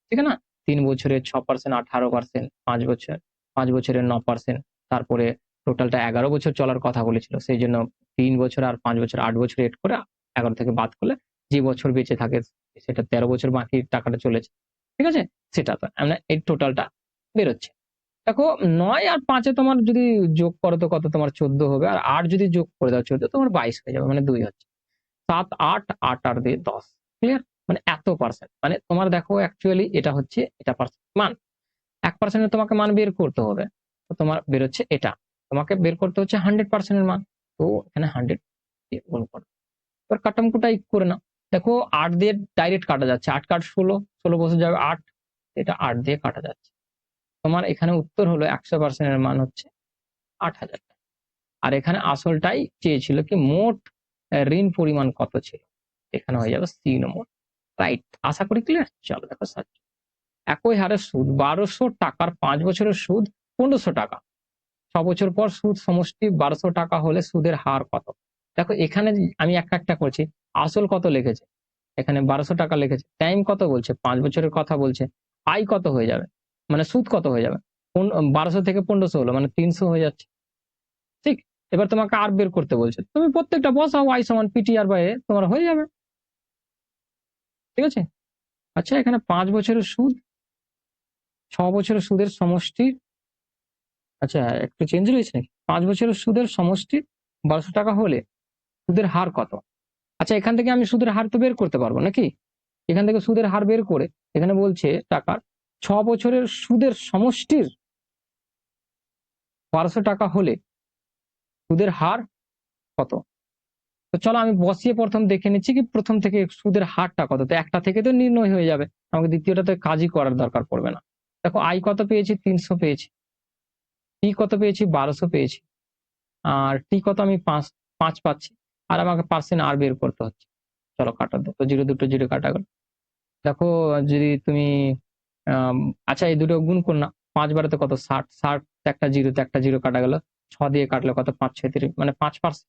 ঠিক আছে না। 3 বছরে 6%, 18%, 5 বছরের 9%, তারপরে টোটালটা 11 বছর চলার কথা বলেছিল, সেই জন্য 3 বছর আর 5 বছর 8 বছর এড করে 11 থেকে বাদ করলে যে বছর বেঁচে থাকে, সেটা 13 বছর বাকি টাকাটা চলেছে, ঠিক আছে। সেটা তো মানে এই টোটালটা বেরোচ্ছে। দেখো 9 আর 5 তোমার যদি যোগ করো তো কত, তোমার 14 হবে, আর 8 যদি যোগ করে দাও 14, তোমার 22 হয়ে যাবে, মানে 2 হচ্ছে। 7 8 8 আর 2 10, ক্লিয়ার? মানে এত পার্সেন্ট, মানে তোমার দেখো অ্যাকচুয়ালি এটা হচ্ছে, এটা পার্সেন্ট মান, 1% এর তোমাকে মান বের করতে হবে, তো তোমার বের হচ্ছে এটা, তোমাকে বের করতে হচ্ছে 100% এর মান। তো এখানে 100 দিয়ে গুণ করো, এবার কাটামকুটাই করে নাও। দেখো 8 দিয়ে ডাইরেক্ট কাটা যাচ্ছে, 8 কাট 16, 16 বসে যাবে 8, এটা 8 দিয়ে কাটা যাচ্ছে। তোমার এখানে উত্তর হলো 100% এর মান হচ্ছে 8,000 টাকা। আর এখানে আসলটাই চেয়েছিল কি, মোট ঋণ পরিমাণ কত ছিল, এখানে হয়ে যাবে সি নম্বর, রাইট। আশা করি ক্লিয়ার। চলো দেখো একই হারে সুদ 1200 টাকার 5 বছরের সুদ 1500 টাকা, 6 বছর পর সুদ সমষ্টি 1200 টাকা হলে সুদের হার কত? দেখো এখানে আমি একটা করছি, আসল কত লিখেছে, এখানে 1200 টাকা লিখেছে, টাইম কত বলছে, 5 বছরের কথা বলছে, আয় কত হয়ে যাবে, মানে সুদ কত হয়ে যাবে, 1200 থেকে 1500 হলো, মানে 300 হয়ে যাচ্ছে, ঠিক। এবার তোমাকে আর বের করতে বলছে, তুমি প্রত্যেকটা বসাও, আই সমান পিটি আর বাই, তোমার হয়ে যাবে, ঠিক আছে। আচ্ছা এখানে 5 বছরের সুদ, 6 বছরের সুদের সমষ্টি, আচ্ছা একটু চেঞ্জ রয়েছে নাকি, 5 বছরের সুদের সমষ্টি 1200 টাকা হলে সুদের হার কত? আচ্ছা এখান থেকে আমি সুদের হার তো বের করতে পারবো নাকি, এখান থেকে সুদের হার বের করে, এখানে বলছে টাকার 6 বছরের সুদের সমষ্টির 1200 টাকা হলে সুদের হার কত। তো চলো আমি বসিয়ে প্রথম দেখে নিচ্ছি কি, প্রথম থেকে সুদের হারটা কত, তো একটা থেকে তো নির্ণয় হয়ে যাবে, আমাকে দ্বিতীয়টাতে কাজই করার দরকার পড়বে না। দেখো আই কত পেয়েছি, 300 পেয়েছি, টি কত পেয়েছি, 1200 পেয়েছি, আর টি কত আমি 5 পাচ্ছি, আর আমাকে পার্সেন্ট আর বের করতে হচ্ছে। চলো কাটা, দুটো জিরো কাটা গেল। দেখো যদি তুমি আম, আচ্ছা এই দুটো গুণ কর না, 5 বারেতে কত, 60, 60 একটা জিরো কাটা গেল, 6 দিয়ে কাটলে কত, 5 6 30, মানে 5%।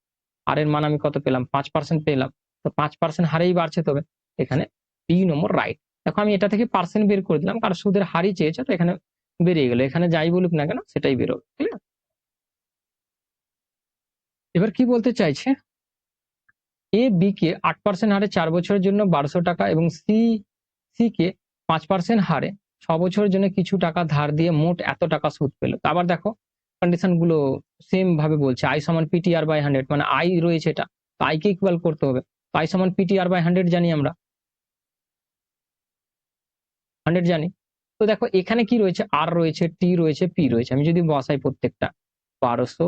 আর এর মান আমি কত পেলাম, 5% পেলাম। তো 5% হারেই বাড়ছে, তবে এখানে বি নম্বর রাইট। দেখো আমি এটা থেকে পার্সেন্ট বের করে দিলাম, কারণ সুদের হারই চেয়েছে, তো এখানে বেরিয়ে গেল, এখানে যাই বলুক না কেন সেটাই বেরোবে, ঠিক আছে। এবার কি বলতে চাইছে, এ বি কে 8% হারে 4 বছরের জন্য 1200 টাকা এবং সি কে 5% হারে 6 বছরের জন্য কিছু টাকা ধার দিয়ে মোট এত টাকা সুদ পেল। আবার দেখো কন্ডিশন গুলো সেম ভাবে বলছে আই সমান পিটিআর বাই 100, মানে আই রয়েছে এটা, তো আই কে ইকুয়াল করতে হবে। আই সমান পিটিআর বাই 100 জানি আমরা, 100 জানি। তো দেখো এখানে কি রয়েছে, আর রয়েছে, টি রয়েছে, পি রয়েছে। আমি যদি বসাই প্রত্যেকটা 1200,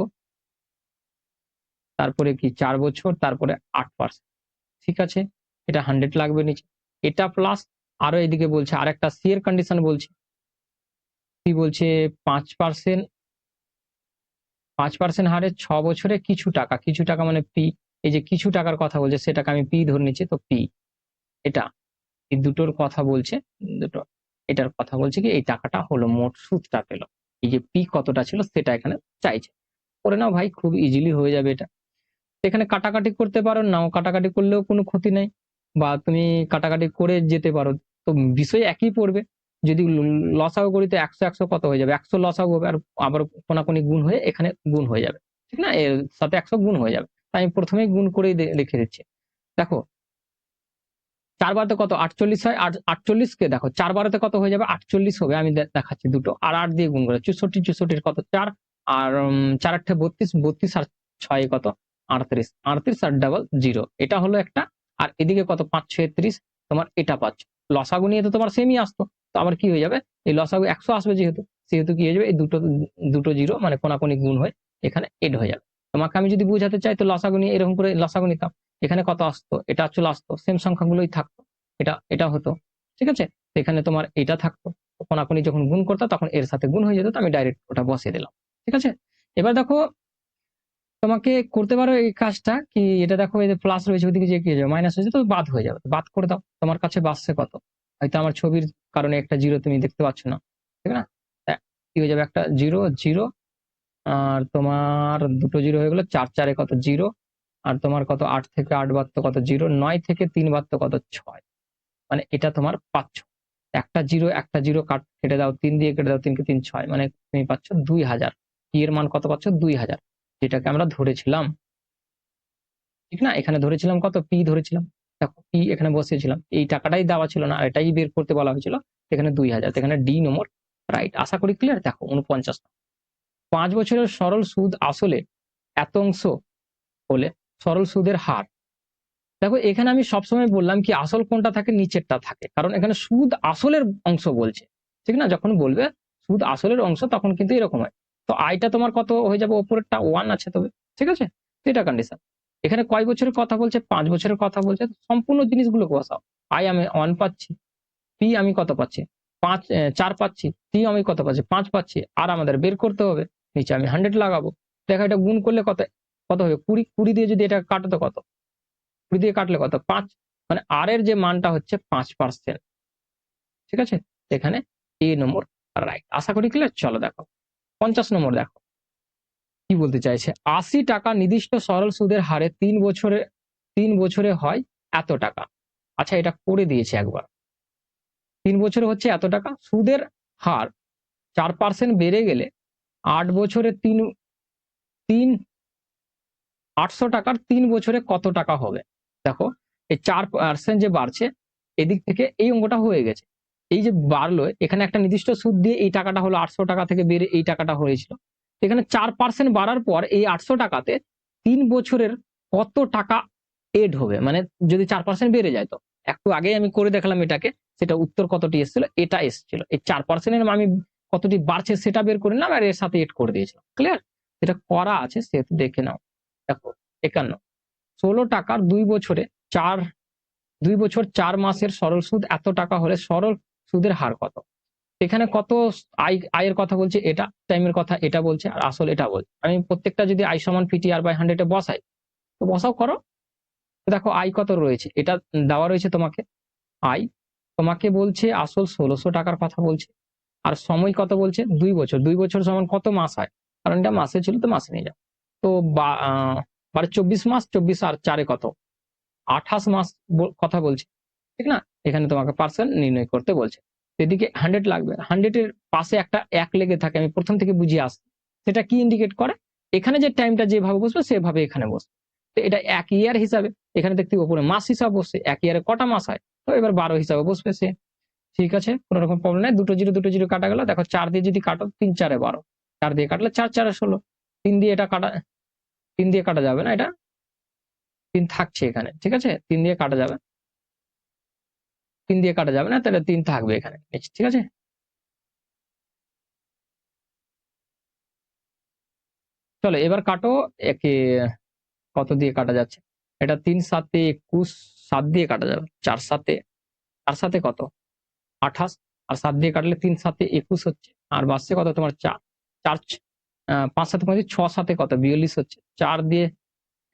তারপরে কি 4 বছর, তারপরে 8%, ঠিক আছে, এটা 100 লাগবে নিচে, এটা প্লাস আরো এদিকে বলছে আরেকটা সি এর কন্ডিশন বলছে, কি বলছে 5%, 5% হারে 6 বছরে কিছু টাকা, কিছু টাকা মানে পি, এই যে কিছু টাকার কথা বলছে সেটাকে আমি পি ধরে নিচ্ছি, তো পি এটা, এই দুটোর কথা বলছে, দুটো এটার কথা বলছে কি এই টাকাটা হলো মোট সুদটা পেল, এই যে পি কতটা ছিল সেটা এখানে চাইছে। করে নাও ভাই, খুব ইজিলি হয়ে যাবে এটা। এখানে কাটাকাটি করতে পারো, নাও কাটাকাটি করলেও কোনো ক্ষতি নাই, বা তুমি কাটাকাটি করে যেতে পারো, তো বিষয় একই পড়বে। যদি লসাগু করি তো 100 100 কত হয়ে যাবে, 100 লসাগু হবে, আর আবার কোনাকুনি গুণ হয়ে এখানে গুণ হয়ে যাবে, ঠিক না, এর সাথে 100 গুণ হয়ে যাবে। তাই আমি প্রথমেই গুণ করেই লিখে দিচ্ছি। দেখো 4 বারোতে কত 48 হয়, আর 48 কে দেখো 4 বারোতে কত হয়ে যাবে, 48 হবে। আমি দেখাচ্ছি দুটো, আর 8 দিয়ে গুণ করে 64, 64 কত 4, আর 4 8 32, 32 আর 6 কত 38, 38 আর ডাবল 0, এটা হলো একটা। আর এদিকে কত 5 6 30, তোমার এটা পাচ্ছ। লসাগু নিয়ে তো তোমার সেমই আসতো, তো আবার কি হয়ে যাবে, এই লসাগু 100 আসবে যেহেতু, সেহেতু কি হয়ে যাবে, এই দুটো দুটো জিরো মানে কোনাকুনি গুণ হয়ে এখানে এড হয়ে যাবে। তোমাকে আমি যদি বোঝাতে চাই তো লসাগু নিয়ে এরকম করে লসাগু নিতাম, এখানে কত আসতো, এটা চলে আসতো, সেম সংখ্যাগুলোই থাকতো, এটা এটা হতো, ঠিক আছে। এখানে তোমার এটা থাকতো, কোনাকুনি যখন গুণ করতো তখন এর সাথে গুণ হয়ে যেত, তো আমি ডাইরেক্ট ওটা বসিয়ে দিলাম, ঠিক আছে। এবার দেখো তোমাকে করতে পারো এই কাজটা কি, এটা দেখো এই যে প্লাস রয়েছে ওইদিকে যে কি হয়ে যাবে, মাইনাস হয়েছে তো বাদ হয়ে যাবে, বাদ করে দাও। তোমার কাছে বাঁচছে কত, হয়তো আমার ছবির কারণে একটা জিরো তুমি দেখতে পাচ্ছ না, ঠিক না, কি হয়ে যাবে, একটা জিরো জিরো, আর তোমার দুটো জিরো হয়ে গেলো, 4 4 কত জিরো, আর তোমার কত 8 থেকে 8 বার তো কত জিরো, 9 থেকে 3 বার তো কত 6, মানে এটা তোমার পাচ্ছ, একটা জিরো একটা জিরো কেটে দাও, 3 দিয়ে কেটে দাও, 3 কে 3 6, মানে তুমি পাচ্ছ 2000। পি এর মান কত পাচ্ছ 2000, যেটাকে আমরা ধরেছিলাম, ঠিক না, এখানে ধরেছিলাম কত পি ধরেছিলাম, দেখো পি এখানে বসিয়েছিলাম, এই টাকাটাই দেওয়া ছিল না, আর এটাই বের করতে বলা হয়েছিল, এখানে 2000, এখানে ডি নম্বর রাইট। আশা করি ক্লিয়ার। দেখো 49, 5 বছরের সরল সুদ আসলে এত অংশ হলে সরল সুদের হার। দেখো এখানে আমি সবসময় বললাম কি আসল কোনটা থাকে, নিচেরটা থাকে, কারণ এখানে সুদ আসলের অংশ বলছে, ঠিক না, যখন বলবে সুদ আসলের অংশ তখন কিন্তু এরকম হয়। তো আইটা তোমার কত হয়ে যাবে, ওপরেরটা 1 আছে তবে, ঠিক আছে, তো এটা কন্ডিশন। এখানে কয় বছরের কথা বলছে, 5 বছরের কথা বলছে, সম্পূর্ণ জিনিসগুলো বসাও। আই আমি 1 পাচ্ছি, পি আমি কত পাচ্ছি 4 পাচ্ছি, টি আমি কত পাচ্ছি 5 পাচ্ছি, আর আমাদের বের করতে হবে, নিচে আমি 100 লাগাবো। দেখো এটা গুণ করলে কত কত হবে, 20, 20 দিয়ে যদি এটা কাটো তো কত, 20 দিয়ে কাটলে কত 5, মানে আর এর যে মানটা হচ্ছে 5%, ঠিক আছে। এখানে এ নম্বর রাইট। আশা করি ক্লিয়ার। চলো দেখো 50 নম্বর, দেখো কি বলতে চাইছে, 80 টাকা নির্দিষ্ট সরল সুদের হারে 3 বছরে হয় এত টাকা। আচ্ছা এটা করে দিয়েছে একবার, 3 বছরে হচ্ছে এত টাকা, সুদের হার 4% বেড়ে গেলে 8 বছরে 800 টাকার 3 বছরে কত টাকা হবে। দেখো এই 4% যে বাড়ছে, এদিক থেকে এই অঙ্কটা হয়ে গেছে, এই যে বাড়লো এখানে একটা নির্দিষ্ট সুদ দিয়ে এই টাকাটা হলো 800 টাকা থেকে বেড়ে এই টাকাটা হয়েছিল, এখানে 4% বাড়ার পর এই 800 টাকাতে 3 বছরের কত টাকা এড হবে, মানে যদি 4% বেড়ে যায়, তো একটু আগে আমি করে দেখলাম এটাকে, সেটা উত্তর কতটি এসেছিল, এটা এসেছিল, এই 4% আমি কতটি বাড়ছে সেটা বের করে নিলাম, আর এর সাথে এড করে দিয়েছিলাম, ক্লিয়ার। এটা করা আছে সেহেতু দেখে নাও। দেখো 51, 16 টাকার 2 বছর 4 মাসের সরল সুদ এত টাকা হলে সরল সুদের হার কত। এখানে কত আয়ের কথা বলছে, এটা টাইমের কথা এটা বলছে, আর আসল এটা বলছে। আমি প্রত্যেকটা যদি আই সমান পিটিআর বাই 100 বসাই, তো বসাও করো। দেখো আই কত রয়েছে, এটা দেওয়া রয়েছে তোমাকে, আই তোমাকে বলছে আসল 1600 টাকার কথা বলছে, আর সময় কত বলছে 2 বছর, 2 বছর সমান কত মাস হয়, কারণ এটা মাসে ছিল তো মাসে নিয়ে যাও, তো 24 মাস, 24 আর 4 কত 28 মাস কথা বলছে, ঠিক না। এখানে তোমাকে পার্সেন্ট নির্ণয় করতে বলছে, এদিকে 100 লাগবে, 100 এর পাশে একটা 1 লেগে থাকে, আমি প্রথম থেকে বুঝিয়ে আসছি, সেটা কি ইন্ডিকেট করে, এখানে যে টাইমটা যেভাবে বসবে সেভাবে এখানে বসবে, তো এটা এক ইয়ার হিসাবে, এখানে দেখতে উপরে মাস হিসাব বসছে, এক ইয়ারে কটা মাস হয়, তো এবার 12 হিসাবে বসবে সে। ঠিক আছে, কোনো রকম প্রবলেম নাই। দুটো জিরো কাটা গেল। দেখো 4 দিয়ে যদি কাটো 3 4 12, 4 দিয়ে কাটলে 4 4 16, 3 দিয়ে এটা কাটা, 3 দিয়ে কাটা যাবে না, এটা 3 থাকছে এখানে। ঠিক আছে, 3 দিয়ে কাটা যাবে, 3 দিয়ে কাটা যাবে না, তাহলে 3 থাকবে এখানে। ঠিক আছে, চলো এবার কাটো। একে কত দিয়ে কাটা যাচ্ছে, এটা 3 7 21, 7 দিয়ে কাটা যাবে, 4 7, 4 7 কত 28, আর 7 দিয়ে কাটলে 3 7 21 হচ্ছে, আর বাসছে কত তোমার 4, 4 5 7 5 6 7 কত 42 হচ্ছে, 4 দিয়ে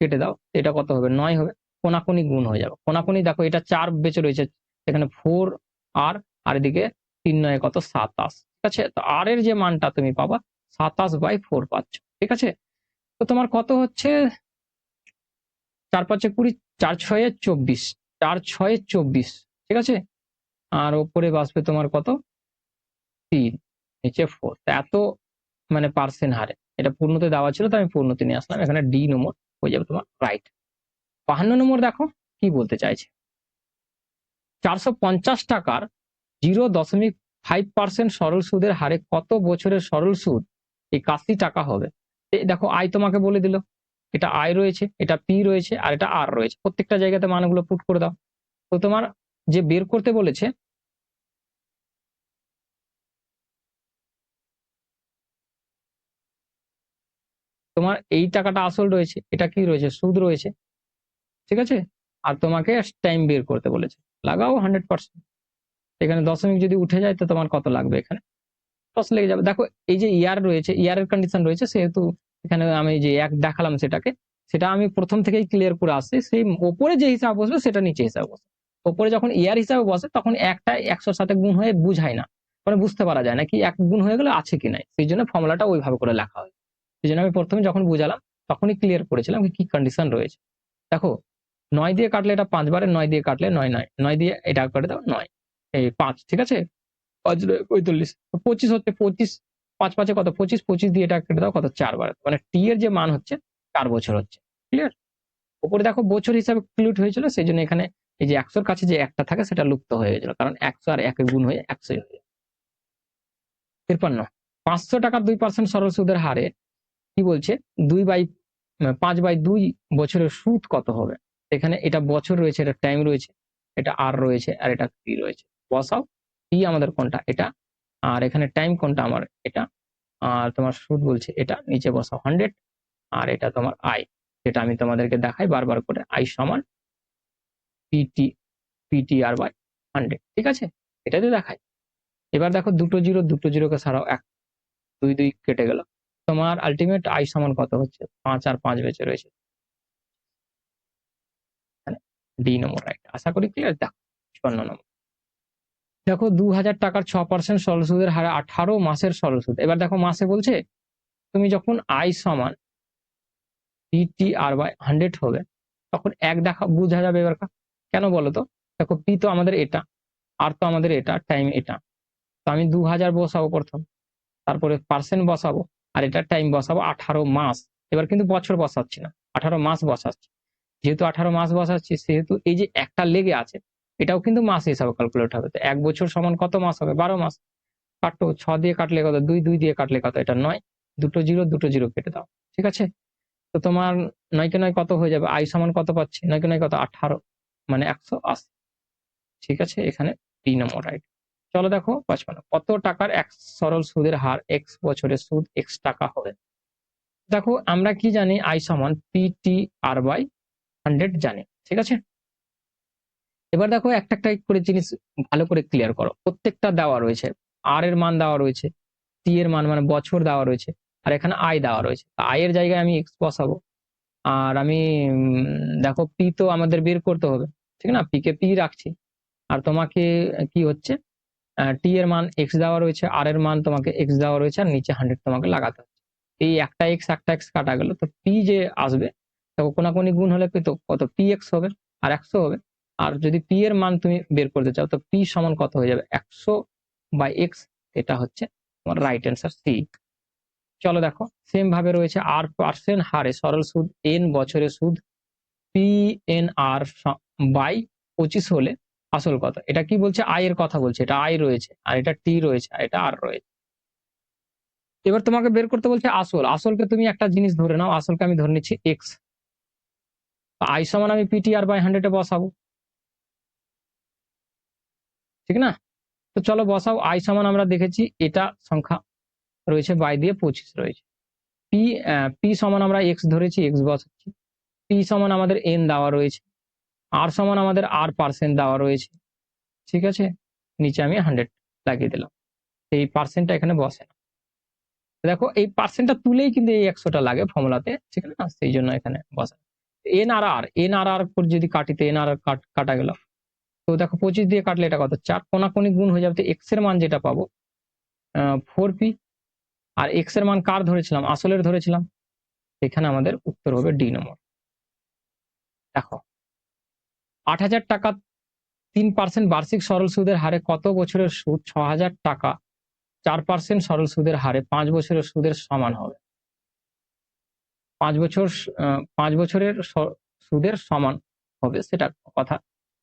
কেটে দাও, এটা কত হবে 9 হবে, কোনাকুনি গুণ হয়ে যাবে। কোনাকুনি দেখো এটা 4 বেঁচে রয়েছে, এখানে 4 আর আর এদিকে 3 9 কত 27। ঠিক আছে, তো আর এর যে মানটা তুমি পাবা 27/4 পাচ্ছ। ঠিক আছে, তো তোমার কত হচ্ছে 4 5 20, 4 6 24, 4 6 24। ঠিক আছে, আর ওপরে বাঁচবে তোমার কত 3, নিচে 4। এত মানে পার্সেন্ট হারে এটা পূর্ণতে দেওয়া ছিল, তো আমি পূর্ণতে নিয়ে আসলাম, এখানে ডি নম্বর হয়ে যাবে তোমার রাইট। 52 নম্বর দেখো কি বলতে চাইছে, 450 টাকার 0.5% সরল সুদের হারে কত বছরের সরল সুদ 81 টাকা হবে। দেখো আয় তোমাকে বলে দিল, এটা আয় রয়েছে, এটা পি রয়েছে, আর এটা আর রয়েছে, প্রত্যেকটা জায়গাতে মানগুলো পুট করে দাও। তো তোমার যে বের করতে বলেছে, তোমার এই টাকাটা আসল রয়েছে, এটা কি রয়েছে সুদ রয়েছে। ঠিক আছে, আর তোমাকে টাইম বের করতে বলেছে, লাগাও 100%। এখানে দশমিক যদি উঠে যায় তো তোমার কত লাগবে, এখানে 10 লেগে যাবে। দেখো এই যে ইয়ার রয়েছে, ইয়ারের কন্ডিশন রয়েছে, সেহেতু এখানে আমি যে এক দেখালাম সেটাকে, সেটা আমি প্রথম থেকেই ক্লিয়ার করে আসছি। সেই ওপরে যে হিসাব বসবে সেটা নিচে হিসাব বসবে। ওপরে যখন ইয়ার হিসাবে বসে তখন একটা 100 সাথে গুণ হয়ে বুঝায় না, মানে বুঝতে পারা যায় না কি এক গুণ হয়ে গেলে আছে কি নাই, সেই জন্য ফর্মুলাটা ওইভাবে করে লেখা হয়। সেই জন্য আমি প্রথমে যখন বুঝালাম তখনই ক্লিয়ার করেছিলাম কি কন্ডিশন রয়েছে। দেখো 9 দিয়ে কাটলে এটা 5 বারে, 9 দিয়ে কাটলে 9 9, 9 দিয়ে এটা করে দাও 9 এই 5। ঠিক আছে, 5 45, 25 হচ্ছে 25, 5 5 কত 25, 25 দিয়ে এটা কেটে দাও কত 4 বার, মানে টি এর যে মান হচ্ছে 4 বছর হচ্ছে। ক্লিয়ার, উপরে দেখো বছর হিসাবে ক্লুড হয়েছিল, সেই জন্য এখানে এই যে 100 কাছে যে একটা থাকে সেটা লুপ্ত হয়ে গেছিল, কারণ 100 আর 1 গুণ হয়ে 100 হয়ে যায়। 53, 500 টাকার 2% সরল সুদের হারে কি বলছে 5/2 বছরের সুদ কত হবে। এখানে এটা বছর রয়েছে, এটা টাইম রয়েছে, এটা আর রয়েছে, আর এটা পি রয়েছে। বসাও, পি আমাদের কোনটা এটা, আর এখানে টাইম কোনটা আমার এটা, আর তোমার সুদ বলছে এটা, নিচে বসাও 100, আর এটা তোমার আই, যেটা আমি তোমাদেরকে দেখাই বারবার করে, আই সমান পিটি, পিটিআর বাই 100। ঠিক আছে, এটাতে দেখাই। এবার দেখো দুটো জিরোকে ছাড়াও 1 2 2 কেটে গেল, তোমার আলটিমেট আই সমান কত হচ্ছে 5 আর 5 বেঁচে রয়েছে, ডি নম্বর রাইট। আশা করি ক্লিয়ার। দেখো 56 নম্বর, দেখো 2000 টাকার 6% সরল সুদের হারে 18 মাসের সরল সুদ। এবার দেখো মাসে বলছে, তুমি যখন আই সমান পিটিআর বাই 100 হবে তখন এক দেখা বোঝা যাবে। এবার কেন বলো তো, দেখো পি তো আমাদের এটা, আর তো আমাদের এটা, টাইম এটা, তো আমি 2000 বসাবো প্রথম, তারপরে পার্সেন্ট বসাবো, আর এটা টাইম বসাবো 18 মাস। এবার কিন্তু বছর বসাচ্ছি না, 18 মাস বসাচ্ছি। যেহেতু 18 মাস বসাচ্ছি সেহেতু এই যে একটা লেগে আছে এটাও কিন্তু মাস হিসাবে ক্যালকুলেট হবে। তো 1 বছর সমান কত মাস হবে 12 মাস। কাটো, 6 দিয়ে কাটলে কত 2, 2 দিয়ে কাটলে কত এটা 9, দুটো জিরো কেটে দাও। ঠিক আছে, তো তোমার 9 কে 9 কত হয়ে যাবে, আই সমান কত পাচ্ছি 9 কে 9 কত 18, মানে 180। ঠিক আছে, এখানে 3 নম্বর রাইট। চলো দেখো 55, কত টাকার এক সরল সুদের হার এক্স বছরের সুদ এক্স টাকা হবে। দেখো আমরা কি জানি, আই সমান পিটি আর বাই 100 জানি। ঠিক আছে, এবার দেখো একটা একটা করে জিনিস ভালো করে ক্লিয়ার করো। প্রত্যেকটা দেওয়া রয়েছে, আর এর মান দেওয়া রয়েছে, টি এর মান মানে বছর দেওয়া রয়েছে, আর এখানে আই দেওয়া রয়েছে। আই এর জায়গায় আমি এক্স বসাবো, আর আমি দেখো পি তো আমাদের বের করতে হবে, ঠিক না, পি কে পি রাখছি। আর তোমাকে কি হচ্ছে টি এর মান এক্স দেওয়া রয়েছে, আর এর মান তোমাকে এক্স দেওয়া রয়েছে, আর নিচে 100 তোমাকে লাগাতে হচ্ছে। এই একটা এক্স কাটা গেল, তো পি যে আসবে দেখো কোনাকুনি গুণ হলে তো কত পি এক্স হবে আর 100 হবে। আর যদি পি এর মান তুমি বের করতে চাও তো পি সমান কত হয়ে যাবে 100/x, এটা হচ্ছে তোমার রাইট অ্যান্সার সি। চলো দেখো সেম ভাবে রয়েছে আর পার্সেন্ট হারে সরল সুদ এন বছরের সুদ PNR বাই 25 হলে আসল কত? এটা কি বলছে? আয়ের কথা বলছে। এটা আয় রয়েছে, আর এটা টি রয়েছে, আর এটা আর রয়েছে। এবার তোমাকে বের করতে বলছে আসল। আসলকে তুমি একটা জিনিস ধরে নাও, আসলকে আমি ধরে নিচ্ছি x। আই সমান আমি PTR বাই 100 এ বসাবো। ঠিক না? তো চলো বসাও। আই সমান আমরা দেখেছি এটা সংখ্যা রয়েছে, বাই দিয়ে 25 রয়েছে। পি সমান আমরা x ধরেছি, x বসাচ্ছি। পি সমান আমাদের n দেওয়া রয়েছে, আর সমান আমাদের r% দেওয়া রয়েছে। ঠিক আছে, নিচে আমি 100 লাগিয়ে দিলাম। এই পার্সেন্টটা এখানে বসে না। দেখো এই পার্সেন্টটা তুলেই কিন্তু এই 100টা লাগে ফর্মুলাতে, ঠিক না? সেই জন্য এখানে বসে। এন আর আর করে যদি কাটি তো এন আর কাটা গেল। তো দেখো 25 দিয়ে কাটলে এটা কত? 4, কোনাকুনি গুণ হয়ে যাবে। তো এক্স এর মান যেটা পাবো 4p, আর এক্স এর মান কার ধরেছিলাম? আসলের ধরেছিলাম। এখানে আমাদের উত্তর হবে ডি নম্বর। দেখো 8,000 টাকা 3% বার্ষিক সরল সুদের হারে কত বছরের সুদ 6,000 টাকা 4% সরল সুদের হারে 5 বছরের সুদের সমান হবে? 5 বছরের সুদের সমান হবে সেটা কথা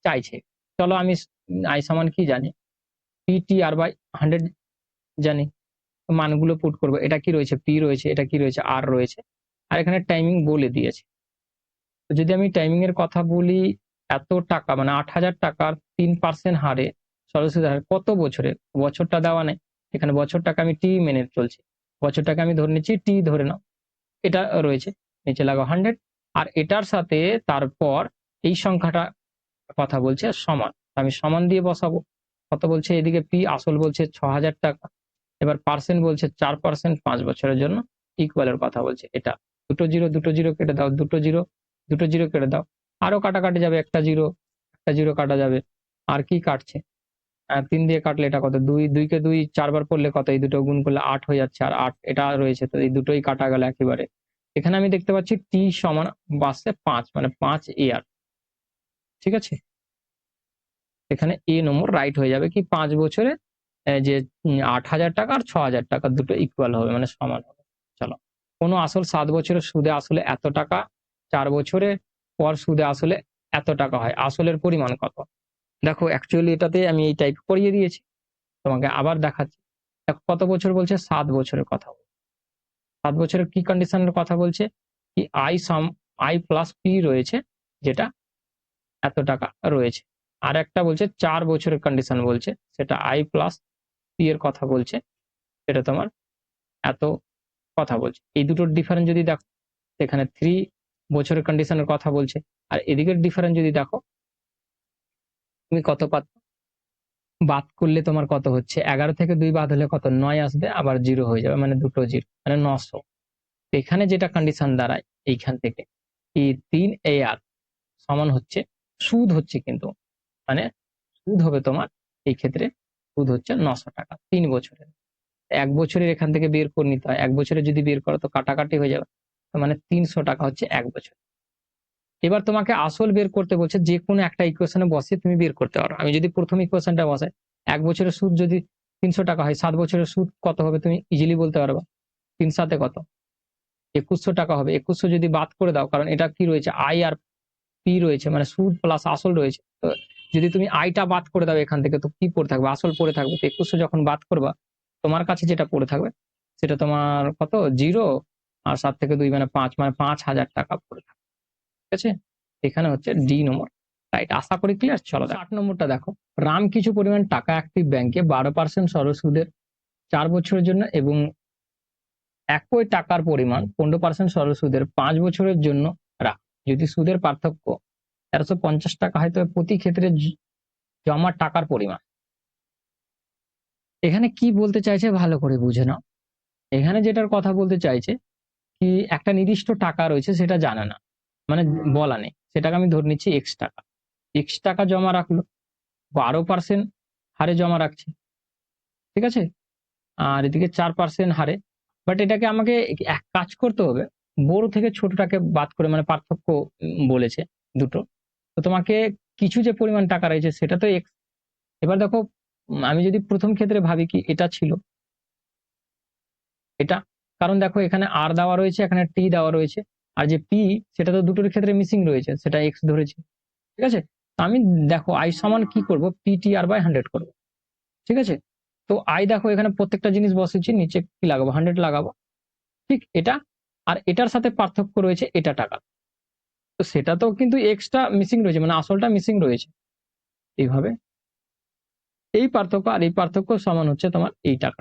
চাইছে। চলো আমি আই সমান কি জানি? PTR বাই 100 জানি। মানগুলো পুট করবো। এটা কি রয়েছে? পি রয়েছে, এটা কি রয়েছে? আর রয়েছে, আর এখানে টাইমিং বলে দিয়েছে। তো যদি আমি টাইমিং এর কথা বলি, এত টাকা মানে 8,000 টাকার 3% হারে সরল সুদের হারে কত বছরে? বছরটা দেওয়া নেই, এখানে বছরটাকে আমি টি মেনে চলছি। বছরটাকে আমি ধরে নিচ্ছি টি ধরে নাও। এটা রয়েছে, নিচে লাগাও 100, আর এটার সাথে তারপর এই সংখ্যাটা কথা বলছে সমান। আমি সমান দিয়ে বসাবো। কত বলছে? এদিকে পি আসল বলছে 6,000 টাকা, এবার পার্সেন্ট বলছে 4% 5 বছরের জন্য, ইকুয়ালের কথা বলছে এটা। দুটো জিরো কেটে দাও, দুটো জিরো কেটে দাও। আরো কাটাকাটি যাবে, একটা জিরো কাটা যাবে। আর কি কাটছে? 3 দিয়ে কাটলে এটা কত? 2, 2 কে 2 4 বার করলে কত? এই দুটো গুণ করলে 8 হয়ে যাচ্ছে, আর 8 এটা রয়েছে, তো এই দুটোই কাটা গেল একেবারে। এখানে আমি দেখতে পাচ্ছি টি সমান বাসে 5, মানে 5 AR। ঠিক আছে, এখানে এ নম্বর রাইট হয়ে যাবে। কি 5 বছরে যে 8,000 টাকা আর 6,000 টাকা দুটো ইকুয়াল হবে, মানে সমান হবে। চলো, কোনো আসল 7 বছরের সুদে আসলে এত টাকা, 4 বছরে পর সুদে আসলে এত টাকা হয়, আসলের পরিমাণ কত? দেখো অ্যাকচুয়ালি এটাতে আমি এই টাইপ করিয়ে দিয়েছি, তোমাকে আবার দেখাচ্ছি। দেখো কত বছর বলছে? 7 বছরের কথা। 7 বছরের কি কন্ডিশনের কথা বলছে? কি আই প্লাস পি রয়েছে, যেটা এত টাকা রয়েছে। আর একটা বলছে 4 বছরের কন্ডিশন বলছে, সেটা আই প্লাস পি এর কথা বলছে, সেটা তোমার এত কথা বলছে। এই দুটোর ডিফারেন্স যদি দেখো, এখানে 3 বছরের কন্ডিশনের কথা বলছে, আর এদিকের ডিফারেন্স যদি দেখো, তুমি কত পাচ্ছ? বাদ করলে তোমার কত হচ্ছে? 11 থেকে 2 বাদ হলে কত? 9 আসবে, আবার 0 হয়ে যাবে, মানে দুটো জিরো, মানে 900। এখানে যেটা কন্ডিশন দাঁড়ায় এইখান থেকে, এই 3 AR সমান হচ্ছে সুদ হচ্ছে, কিন্তু মানে সুদ হবে তোমার এই ক্ষেত্রে, সুদ হচ্ছে 900 টাকা 3 বছরের। 1 বছরের এখান থেকে বের করে নিতে হয়, 1 বছরে যদি বের করো তো কাটাকাটি হয়ে যাবে, মানে 300 টাকা হচ্ছে 1 বছর। এবার তোমাকে আসল বের করতে বলছে, যে কোনো একটা ইকুয়েশনে বসিয়ে তুমি বের করতে পারো। আমি যদি প্রথম ইকুয়েশনটা বসাই, 1 বছরের সুদ যদি 300 টাকা হয়, 7 বছরের সুদ কত হবে তুমি ইজিলি বলতে পারবা। 3 7 কত? 2100 টাকা হবে। 2100 যদি বাদ করে দাও, কারণ এটা কি রয়েছে? আই আর পি রয়েছে, মানে সুদ প্লাস আসল রয়েছে। তো যদি তুমি আইটা বাদ করে দাও এখান থেকে, তো কি পড়ে থাকবে? আসল পড়ে থাকবে। তো 2100 যখন বাদ করবা, তোমার কাছে যেটা পড়ে থাকবে সেটা তোমার কত? 0, আর 7 থেকে 2 মানে 5, মানে 5,000 টাকা পড়ে থাকবে। ঠিক আছে, এখানে হচ্ছে ডি নম্বর রাইট। আশা করি ক্লিয়ার। চলো 8 নম্বরটা দেখো। রাম কিছু পরিমাণ টাকা একটি ব্যাংকে 12% সরল সুদের 4 বছরের জন্য এবং একই টাকার পরিমাণ 15% সরল সুদের 5 বছরের জন্য রাখ। যদি সুদের পার্থক্য 1350 টাকা হয়, তবে প্রতি ক্ষেত্রে জমা টাকার পরিমাণ। এখানে কি বলতে চাইছে ভালো করে বুঝে নাও। এখানে যেটার কথা বলতে চাইছে কি, একটা নির্দিষ্ট টাকা রয়েছে সেটা জানে না, মানে বলা নেই, সেটাকে আমি ধরে নিচ্ছি এক্স টাকা। এক্স টাকা জমা রাখলো, 12% হারে জমা রাখছে। ঠিক আছে, আর এদিকে 4% হারে। বাট এটাকে আমাকে এক কাজ করতে হবে, বড় থেকে ছোটটাকে বাদ করে, মানে পার্থক্য বলেছে দুটো। তো তোমাকে কিছু যে পরিমাণ টাকা রয়েছে সেটা তো এক্স। এবার দেখো, আমি যদি প্রথম ক্ষেত্রে ভাবি কি এটা ছিল এটা, কারণ দেখো এখানে আর দেওয়া রয়েছে, এখানে টি দেওয়া রয়েছে, আর যে পি সেটা তো দুটোর ক্ষেত্রে মিসিং রয়েছে, সেটা এক্স ধরেছে। ঠিক আছে, তো আমি দেখো আই সমান কি করব, PTR/100 করব। ঠিক আছে, তো আই দেখো এখানে প্রত্যেকটা জিনিস বসেছি, নিচে কি লাগাবো, 100 লাগাবো। ঠিক এটা, আর এটার সাথে পার্থক্য রয়েছে এটা টাকা, তো সেটা তো কিন্তু এক্সট্রা মিসিং রয়েছে, মানে আসলটা মিসিং রয়েছে। এইভাবে এই পার্থক্য আর এই পার্থক্য সমান হচ্ছে তোমার এই টাকা।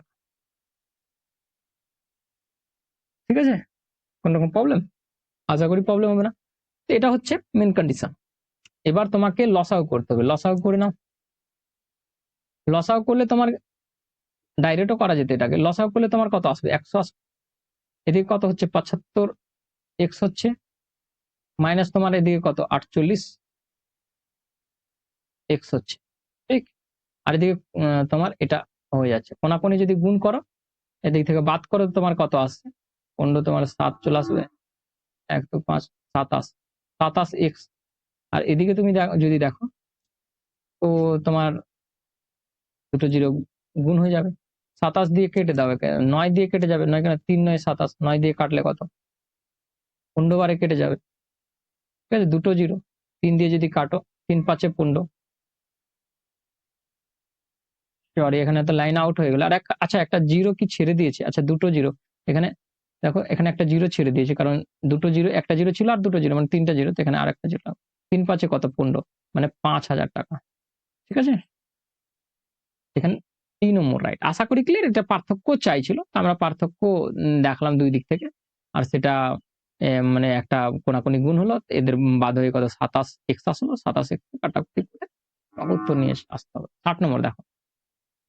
ঠিক আছে, কোন রকম প্রবলেম? আশা করি প্রবলেম হবে না। এটা হচ্ছে মেন কন্ডিশন। এবার তোমাকে লসাগু করতে হবে, লসাগু করে নাও। লসাগু করলে তোমার ডাইরেক্টও করা যেত, এটাকে লসাগু করলে তোমার কত আসবে, 100 আসবে। এদিকে কত হচ্ছে 75 এক্স হচ্ছে, মাইনাস তোমার এদিকে কত 48 এক্স হচ্ছে। ঠিক, আর এদিকে তোমার এটা হয়ে যাচ্ছে, কোনাকুনি যদি গুণ করো এদিক থেকে বাদ করো তোমার কত আসছে, 15 তোমার 7 চলে আসবে, 1 2 5 27, 27 এক্স। আর এদিকে তুমি যদি দেখো তো তোমার দুটো জিরো গুণ হয়ে যাবে, 27 দিয়ে কেটে দাও, 9 দিয়ে কেটে যাবে, 9 কেন 3 9 27, 9 দিয়ে কাটলে কত 15 বারে কেটে যাবে। ঠিক আছে, দুটো জিরো, 3 দিয়ে যদি কাটো 3 5 15, সরি এখানে তো লাইন আউট হয়ে গেল। আর আচ্ছা একটা জিরো কি ছেড়ে দিয়েছে, আচ্ছা দুটো জিরো এখানে দেখো, এখানে একটা জিরো ছেড়ে দিয়েছে, কারণ দুটো জিরো, একটা জিরো ছিল আর দুটো জিরো মানে তিনটা জিরো, তো এখানে আর একটা জিরো, 3 5 কত 15, মানে 5,000 টাকা। ঠিক আছে, এখানে 3 নম্বর রাইট। আশা করি ক্লিয়ার। এটা পার্থক্য চাইছিল, তো আমরা পার্থক্য দেখলাম দুই দিক থেকে, আর সেটা মানে একটা কোনাকুনি গুণ হলো, এদের বাদ হয়ে কত 27 এক্স আসলো, 27 এক্স কাটাকুটি করে উত্তর নিয়ে আসতে হবে। 60 নম্বর দেখো,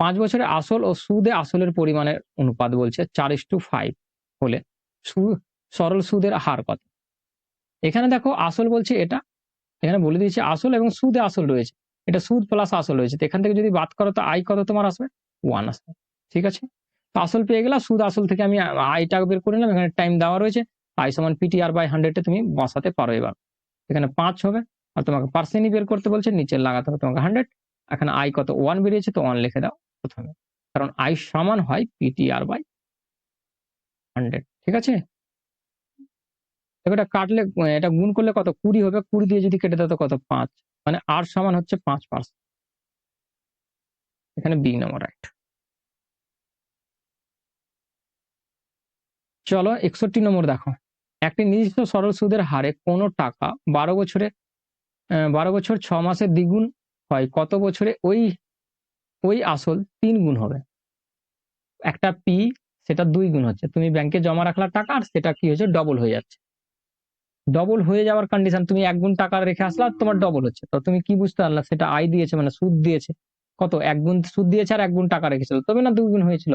5 বছরে আসল ও সুদে আসলের পরিমাণের অনুপাত বলছে 4:5 হলে সরল সুদের হার কত। এখানে দেখো আসল বলছে এটা, এখানে বলে দিয়েছে আসল এবং সুদে আসল রয়েছে, এটা সুদ প্লাস আসল রয়েছে, তো এখান থেকে যদি বাদ করো তো আই কত তোমার আসবে, 1 আসবে। ঠিক আছে, তো আসল পেয়ে গেলাম, সুদ আসল থেকে আমি আইটা বের করে নিলাম, এখানে টাইম দেওয়া রয়েছে, আই সমান PTR/100 তুমি বসাতে পারো। এবার এখানে 5 হবে, আর তোমাকে পার্সেন্টই বের করতে বলছে, নিচে লাগাতে হবে তোমাকে 100। এখানে আই কত 1 বেরিয়েছে, তো 1 লিখে দাও প্রথমে, কারণ আই সমান হয় PTR/100। ঠিক আছে, এটা কাটলে এটা গুণ করলে কত 20 হবে, 20 দিয়ে যদি কেটে দাও তো কত 5, মানে আর সমান হচ্ছে 5%। এখানে বি নম্বর রাইট। চলো 61 নম্বর দেখো, একটি নির্দিষ্ট সরল সুদের হারে কোনো টাকা 12 বছর 6 মাসে দ্বিগুণ হয়, কত বছরে ওই ওই আসল 3 গুণ হবে। একটা পি, সেটা 2 গুণ হচ্ছে, তুমি ব্যাংকে জমা রাখলা টাকা, আর সেটা কি হয়েছে ডবল হয়ে যাচ্ছে। ডবল হয়ে যাওয়ার কন্ডিশন, তুমি 1 গুণ টাকা রেখে আসলা, তোমার ডবল হচ্ছে, তো তুমি কি বুঝতে পারলা, সেটা আই দিয়েছে মানে সুদ দিয়েছে, কত 1 গুণ সুদ দিয়েছে আর 1 গুণ টাকা রেখেছিল, তবে না 2 গুণ হয়েছিল,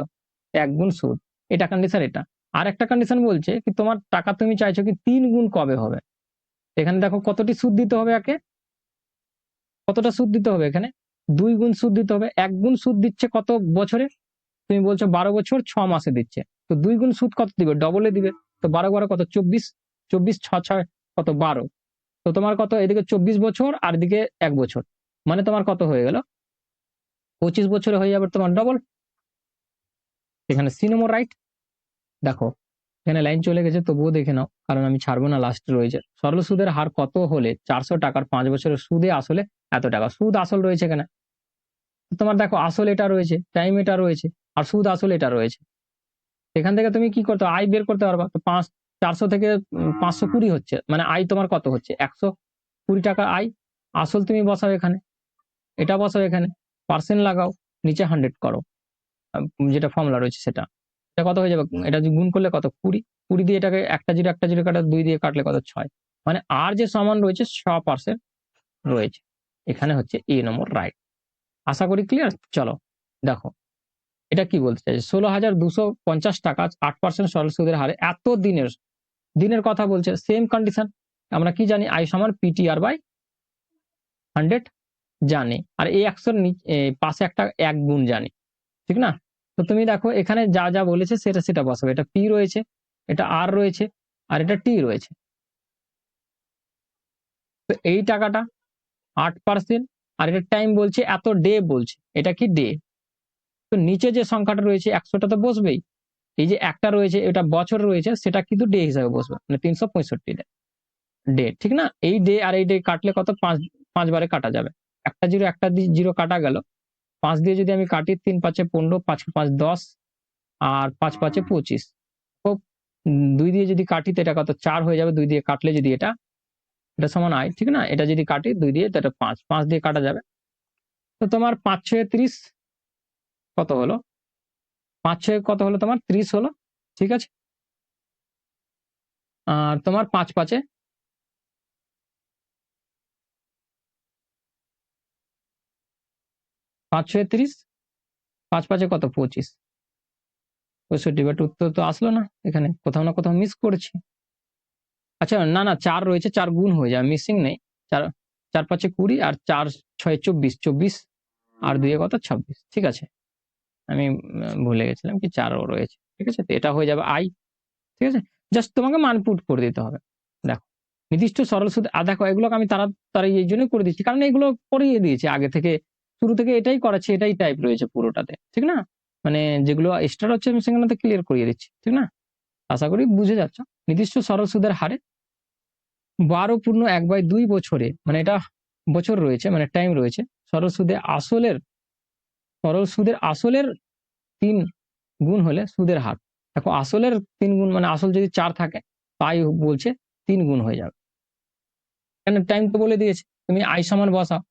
1 গুণ সুদ। এটা কন্ডিশন। এটা আর একটা কন্ডিশন বলছে কি তোমার টাকা তুমি চাইছো কি 3 গুণ কবে হবে। এখানে দেখো কতটি সুদ দিতে হবে, একে কতটা সুদ দিতে হবে, এখানে 2 গুণ সুদ দিতে হবে। 1 গুণ সুদ দিচ্ছে কত বছরে, তুমি বলছো 12 বছর 6 মাসে দিচ্ছে, তো 2 গুণ সুদ কত দিবে, ডবলে দিবে। তো 12 12 কত 24, 24 6 6 কত 12, তো তোমার কত এদিকে 24 বছর আর এদিকে 1 বছর, মানে তোমার কত হয়ে গেল 25 বছরে হয়ে যাবে তোমার ডবল। এখানে সি নম্বর রাইট। দেখো এখানে লাইন চলে গেছে, তবুও দেখে নাও, কারণ আমি ছাড়বো না, লাস্টে রয়েছে সরল সুদের হার কত হলে 400 টাকার 5 বছরের সুদে আসলে এত টাকা। সুদ আসল রয়েছে এখানে, তোমার দেখো আসল এটা রয়েছে, টাইম এটা রয়েছে, আর সুদ আসল এটা রয়েছে। এখান থেকে তুমি কি করতে আই বের করতে পারবা, তো 400 থেকে 520 হচ্ছে, মানে আই তোমার কত হচ্ছে 120 টাকা আই। আসল তুমি বসাও এখানে, এটা বসাও এখানে, পার্সেন্ট লাগাও, নিচে 100 করো, যেটা ফর্মুলা রয়েছে সেটা, এটা কত হয়ে যাবে, এটা যদি গুণ করলে কত 20, 20 দিয়ে এটাকে একটা জিরো কাটা 2 দিয়ে কাটলে কত 6, মানে আর যে সমান রয়েছে 100% রয়েছে। এখানে হচ্ছে এ নম্বর রাইট। আশা করি ক্লিয়ার। চলো দেখো এটা কি বলতে চাইছে, 16,250 টাকা 8% সরল সুদের হারে এত দিনের, দিনের কথা বলছে, সেম কন্ডিশন। আমরা কি জানি আই সমান PTR/100 জানি, আর এই 100 পাশে একটা 1 গুণ জানি, ঠিক না। তো তুমি দেখো এখানে যা যা বলেছে সেটা সেটা বসাবে, এটা পি রয়েছে, এটা আর রয়েছে, আর এটা টি রয়েছে। তো এই টাকাটা 8%, আর এটা টাইম বলছে এত ডে বলছে, এটা কি ডে, তো নিচে যে সংখ্যাটা রয়েছে 100টা তো বসবেই, এই যে একটা রয়েছে এটা বছর রয়েছে, সেটা কিন্তু ডে হিসাবে বসবে, মানে 365 ডে, ঠিক না? এই ডে আর এই ডে কাটলে কত, 5 বারে কাটা যাবে। একটা জিরো কাটা গেল, 5 দিয়ে যদি আমি কাটি, 3 5 15, 5 5 10, আর 5 5 25, তো 2 দিয়ে যদি কাটি তো এটা কত, 4 হয়ে যাবে। 2 দিয়ে কাটলে যদি এটা এটা সমান আয়, ঠিক না? এটা যদি কাটি 2 দিয়ে, তো এটা 5 দিয়ে কাটা যাবে। তো তোমার 5 6 30 কত হলো, 5 6 কত হলো, তোমার 30 হলো, ঠিক আছে? আর তোমার 5 5 5 6 30, 5 5 কত, 25, 65। বাট উত্তর তো আসলো না, এখানে কোথাও না কোথাও মিস করেছি। আচ্ছা না না, 4 রয়েছে, 4 গুণ হয়ে যায়, মিসিং নেই। 4 4 5 20, আর 4 6 24, 24, আর 2 কত, 26, ঠিক আছে। আমি ভুলে গেছিলাম কি 4 ও রয়েছে, ঠিক আছে। তো এটা হয়ে যাবে আই, ঠিক আছে। জাস্ট তোমাকে মান পুট করে দিতে হবে। দেখো নির্দিষ্ট সরল সুদ, দেখো এগুলোকে আমি তাড়াতাড়ি এই জন্যই করে দিচ্ছি, কারণ এগুলো করিয়ে দিয়েছে আগে থেকে, শুরু থেকে এটাই করাচ্ছে, এটাই টাইপ রয়েছে পুরোটাতে, ঠিক না? মানে যেগুলো এক্সট্রা হচ্ছে আমি সেগুলোতে ক্লিয়ার করিয়ে দিচ্ছি, ঠিক না? আশা করি বুঝে যাচ্ছ। নির্দিষ্ট সরল সুদের হারে 12 পূর্ণ 1/2 বছরে, মানে এটা বছর রয়েছে, মানে টাইম রয়েছে, সরল সুদের আসলের 3 গুণ হলে সুদের হার। দেখো আসলের 3 গুণ, মানে আসল যদি 4 থাকে, তাই বলছে 3 গুণ হয়ে যাবে। কেন, টাইম তো বলে দিয়েছে, তুমি আই সমান বসাও।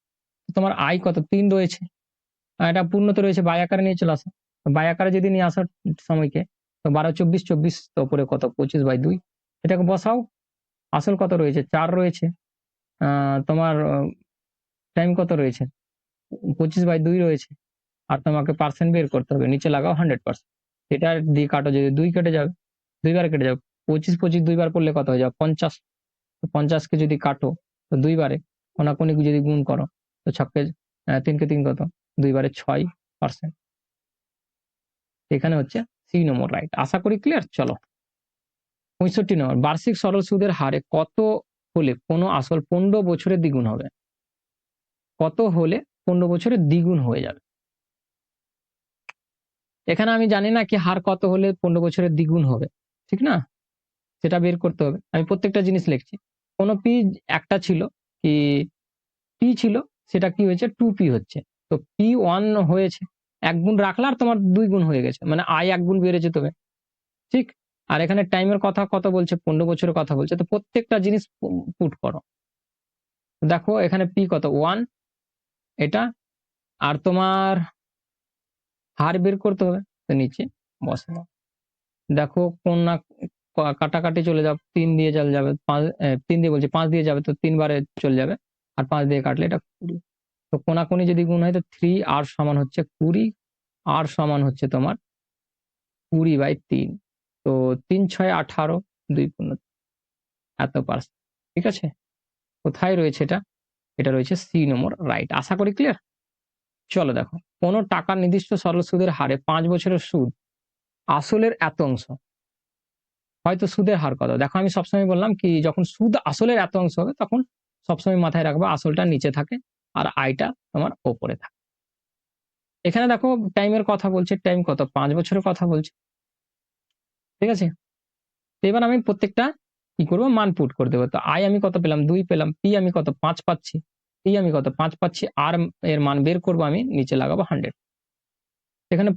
তোমার আই কত, 3 রয়েছে, আর এটা পূর্ণতে রয়েছে, বাই আকারে নিয়ে চলে আসো। বাই আকারে যদি নিয়ে আসার সময়কে, তো 12 24, 24 তো উপরে কত, 25/2, এটাকে বসাও। আসল কত রয়েছে, 4 রয়েছে, তোমার টাইম কত রয়েছে, 25/2 রয়েছে, আর তোমাকে পার্সেন্ট বের করতে হবে, নিচে লাগাও 100%। এটা দিয়ে কাটো, যদি 2 কেটে যাবে, 2 বার কেটে যাবে, 25 25 2 বার করলে কত হয়ে যাবে, 50। 50 কে যদি কাটো তো 2 বারে, কোনাকুনি যদি গুণ করো, তো 3 কে 3 কত, 2 বারে 6%। এখানে হচ্ছে সি নম্বর রাইট। আশা করি ক্লিয়ার। চলো 65 নম্বর, বার্ষিক সরল সুদের হারে কত হলে কোনো আসল 15 বছরের দ্বিগুণ হবে? কত হলে 15 বছরের দ্বিগুণ হয়ে যাবে? এখানে আমি জানি না কি হার কত হলে 15 বছরের দ্বিগুণ হবে, ঠিক না? সেটা বের করতে হবে। আমি প্রত্যেকটা জিনিস লিখছি। কোন পি একটা ছিল, কি পি ছিল, সেটা কি হয়েছে 2p হচ্ছে। তো p1 হয়েছে, 1 গুণ রাখলে আর তোমার 2 গুণ হয়ে গেছে, মানে আই 1 গুণ বেড়েছে তবে, ঠিক। আর এখানে টাইমের কথা কত বলছে, 15 বছরের কথা বলছে, তো প্রত্যেকটা জিনিস পুট করো। দেখো এখানে পি কত, 1, এটা, আর তোমার হার বের করতে হবে, তো নিচে বসানো। দেখো কোন না কাটাকাটি চলে যাবে, 3 দিয়ে চলে যাবে, 3 দিয়ে বলছি 5 দিয়ে যাবে, তো 3 বারে চলে যাবে, আর 5 দিয়ে কাটলে এটা 20। তো কোনাকুনি যদি গুণ হয়, তো 3 আর সমান হচ্ছে 20, আর সমান হচ্ছে তোমার 20/3। তো 3 6 18, 2 পূর্ণ এত পার্সেন্ট, ঠিক আছে। কোথায় রয়েছে এটা? এটা রয়েছে সি নম্বর রাইট। আশা করি ক্লিয়ার। চলো দেখো, কোন টাকার নির্দিষ্ট সরল সুদের হারে 5 বছরের সুদ আসলের এত অংশ, হয়তো সুদের হার কত। দেখো আমি সবসময় বললাম কি, যখন সুদ আসলের এত অংশ হবে, তখন সবসময় মাথায় রাখবো আসলটা নিচে থাকে আর আয়টা তোমার ওপরে থাকে। এখানে দেখো টাইমের কথা বলছে, টাইম কত, 5 বছরের কথা বলছে, ঠিক আছে। এবার আমি প্রত্যেকটা কি করবো, মান পুট করে দেবো। তো আই আমি কত পেলাম, 2 পেলাম, পি আমি কত, 5 পাচ্ছি, পি আমি কত, 5 পাচ্ছি, আর এর মান বের করবো আমি, নিচে লাগাবো 100। এখানে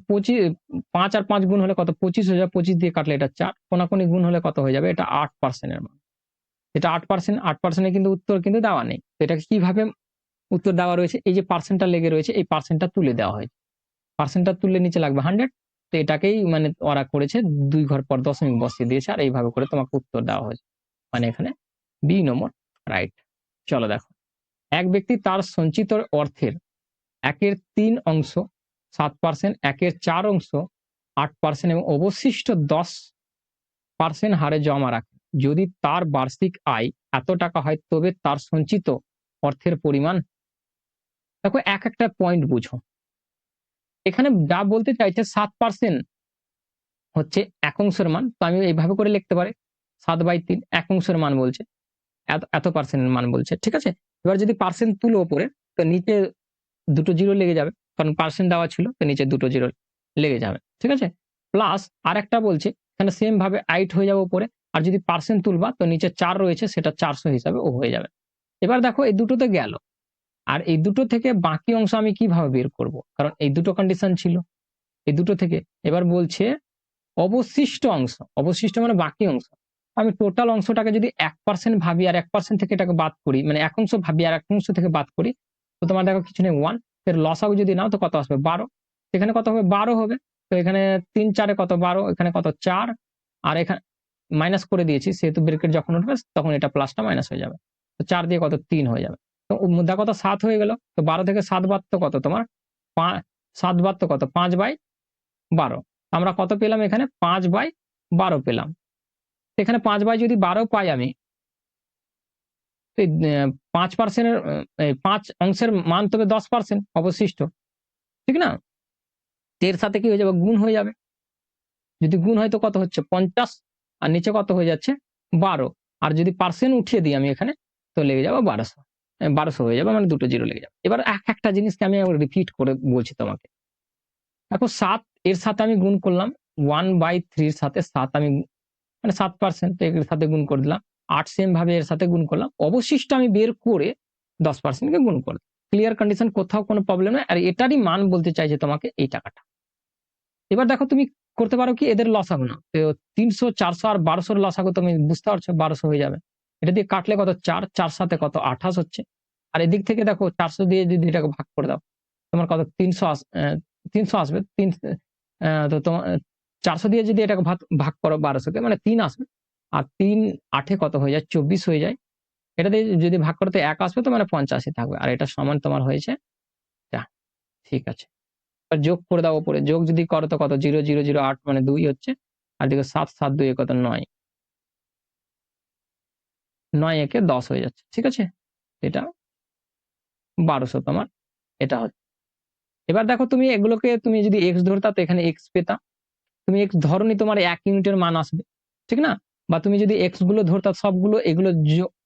5 আর 5 গুণ হলে কত, 25 হয়ে যাবে, 25 দিয়ে কাটলে এটা 4, কোনাকুনি গুণ হলে কত হয়ে যাবে, এটা 8% এর মান। এটা 8%, 8% কিন্তু উত্তর কিন্তু দেওয়া নেই। তো এটাকে কিভাবে উত্তর দেওয়া রয়েছে, এই যে পার্সেন্টটা লেগে রয়েছে, এই পার্সেন্টটা তুলে দেওয়া হয়েছে, পার্সেন্টটা তুললে নিচে লাগবে 100। তো এটাকেই মানে ওরা করেছে 2 ঘর পর দশমিক বসিয়ে দিয়েছে, আর এইভাবে করে তোমাকে উত্তর দেওয়া হয়েছে, মানে এখানে বি নম্বর রাইট। চলো দেখো, এক ব্যক্তি তার সঞ্চিত অর্থের 1/3 অংশ 7%, 1/4 অংশ 8% এবং অবশিষ্ট 10% হারে জমা রাখে। যদি তার বার্ষিক আয় এত টাকা হয়, তবে তার সঞ্চিত অর্থের পরিমাণ। দেখো একটা পয়েন্ট বুঝো, এখানে যা বলতে চাইছে 7% হচ্ছে 1 অংশের মান, তো আমি এইভাবে করে লিখতে পারি 7/3, 1 অংশের মান বলছে, এত পার্সেন্টের মান বলছে, ঠিক আছে। এবার যদি পার্সেন্ট তুলো উপরে, তো নিচে 2টো জিরো লেগে যাবে, কারণ পার্সেন্ট দেওয়া ছিল, তো নিচে 2টো জিরো লেগে যাবে, ঠিক আছে। প্লাস আর একটা বলছে এখানে সেম ভাবে 8 হয়ে যাবে উপরে, আর যদি পার্সেন্ট তুলবা তো নিচে 4 রয়েছে সেটা 400 হিসাবে ও হয়ে যাবে। এবার দেখো এই দুটোতে গেল, আর এই দুটো থেকে বাকি অংশ আমি কিভাবে বের করব, কারণ এই দুটো কন্ডিশন ছিল এই দুটো থেকে। এবার বলছে অবশিষ্ট অংশ, অবশিষ্ট মানে বাকি অংশ। আমি টোটাল অংশটাকে যদি 1% ভাবি আর 1% থেকে এটাকে বাদ করি, মানে এক অংশ ভাবি আর এক অংশ থেকে বাদ করি, তো তোমার দেখো কিছু নেই 1, এর লসাগু যদি নাও তো কত আসবে 12, এখানে কত হবে 12 হবে। তো এখানে 3 4 কত 12, এখানে কত 4, আর এখানে মাইনাস করে দিয়েছি সেহেতু ব্রেকেট যখন উঠবে তখন এটা প্লাসটা মাইনাস হয়ে যাবে। তো 4 দিয়ে কত 3 হয়ে যাবে। তো মুদ্রা কত 7 হয়ে গেল। তো 12 থেকে 7 বাদ তো কত তোমার 7 বাদ তো কত 5/12। আমরা কত পেলাম এখানে 5/12 পেলাম। এখানে 5/12 পাই আমি, 5% 5 অংশের মান তবে 10% অবশিষ্ট, ঠিক না? এর সাথে কি হয়ে যাবে গুণ হয়ে যাবে। যদি গুণ হয় তো কত হচ্ছে 50, আর নিচে কত হয়ে যাচ্ছে 12, আর যদি পার্সেন্ট উঠিয়ে দিই আমি এখানে তো লেগে যাবে 1200 হয়ে যাবে, মানে দুটো জিরো লেগে যাবে। এবার একটা জিনিসকে আমি রিপিট করে বলছি তোমাকে। দেখো 7 এর সাথে আমি গুণ করলাম 1/3 এর সাথে 7 আমি মানে 7% এর সাথে গুণ করে দিলাম, 8 সেম ভাবে এর সাথে গুণ করলাম, অবশিষ্ট আমি বের করে 10% কে গুণ করলাম। ক্লিয়ার কন্ডিশন, কোথাও কোনো প্রবলেম নেই। আর এটারই মান বলতে চাইছে তোমাকে এই টাকাটা। এবার দেখো তুমি করতে পারো কি এদের লসাগু না, তো 300 400 আর 1200 লসাগু তুমি বুঝতে পারছো 1200 হয়ে যাবে। এটা দিয়ে কাটলে কত 4, 4 সাথে কত 28 হচ্ছে। আর এদিক থেকে দেখো 400 দিয়ে যদি এটাকে ভাগ করে দাও তোমার কত 300 আসবে। তো তোমার 400 দিয়ে যদি এটাকে ভাগ করো 1200 কে মানে 3 আসবে, আর 3 8 কত হয়ে যায় 24 হয়ে যায়। এটা দিয়ে যদি ভাগ করতে 1 আসবে তো মানে 85 থাকবে, আর এটা সমান তোমার হয়েছে যা। ঠিক আছে, আর যোগ করে দাও উপরে, যোগ যদি করো তো কত 0 0 0 8 মানে 2 হচ্ছে, আর দিকে 7 7 2 কত 9, 9 একে 10 হয়ে যাচ্ছে। ঠিক আছে, এটা 1200 তোমার এটা হচ্ছে। এবার দেখো তুমি এগুলোকে তুমি যদি x ধরতা তো এখানে x পেতা, তুমি x ধরনি তোমার 1 ইউনিটের মান আসবে, ঠিক না? বা তুমি যদি x গুলো ধরতা সবগুলো এগুলো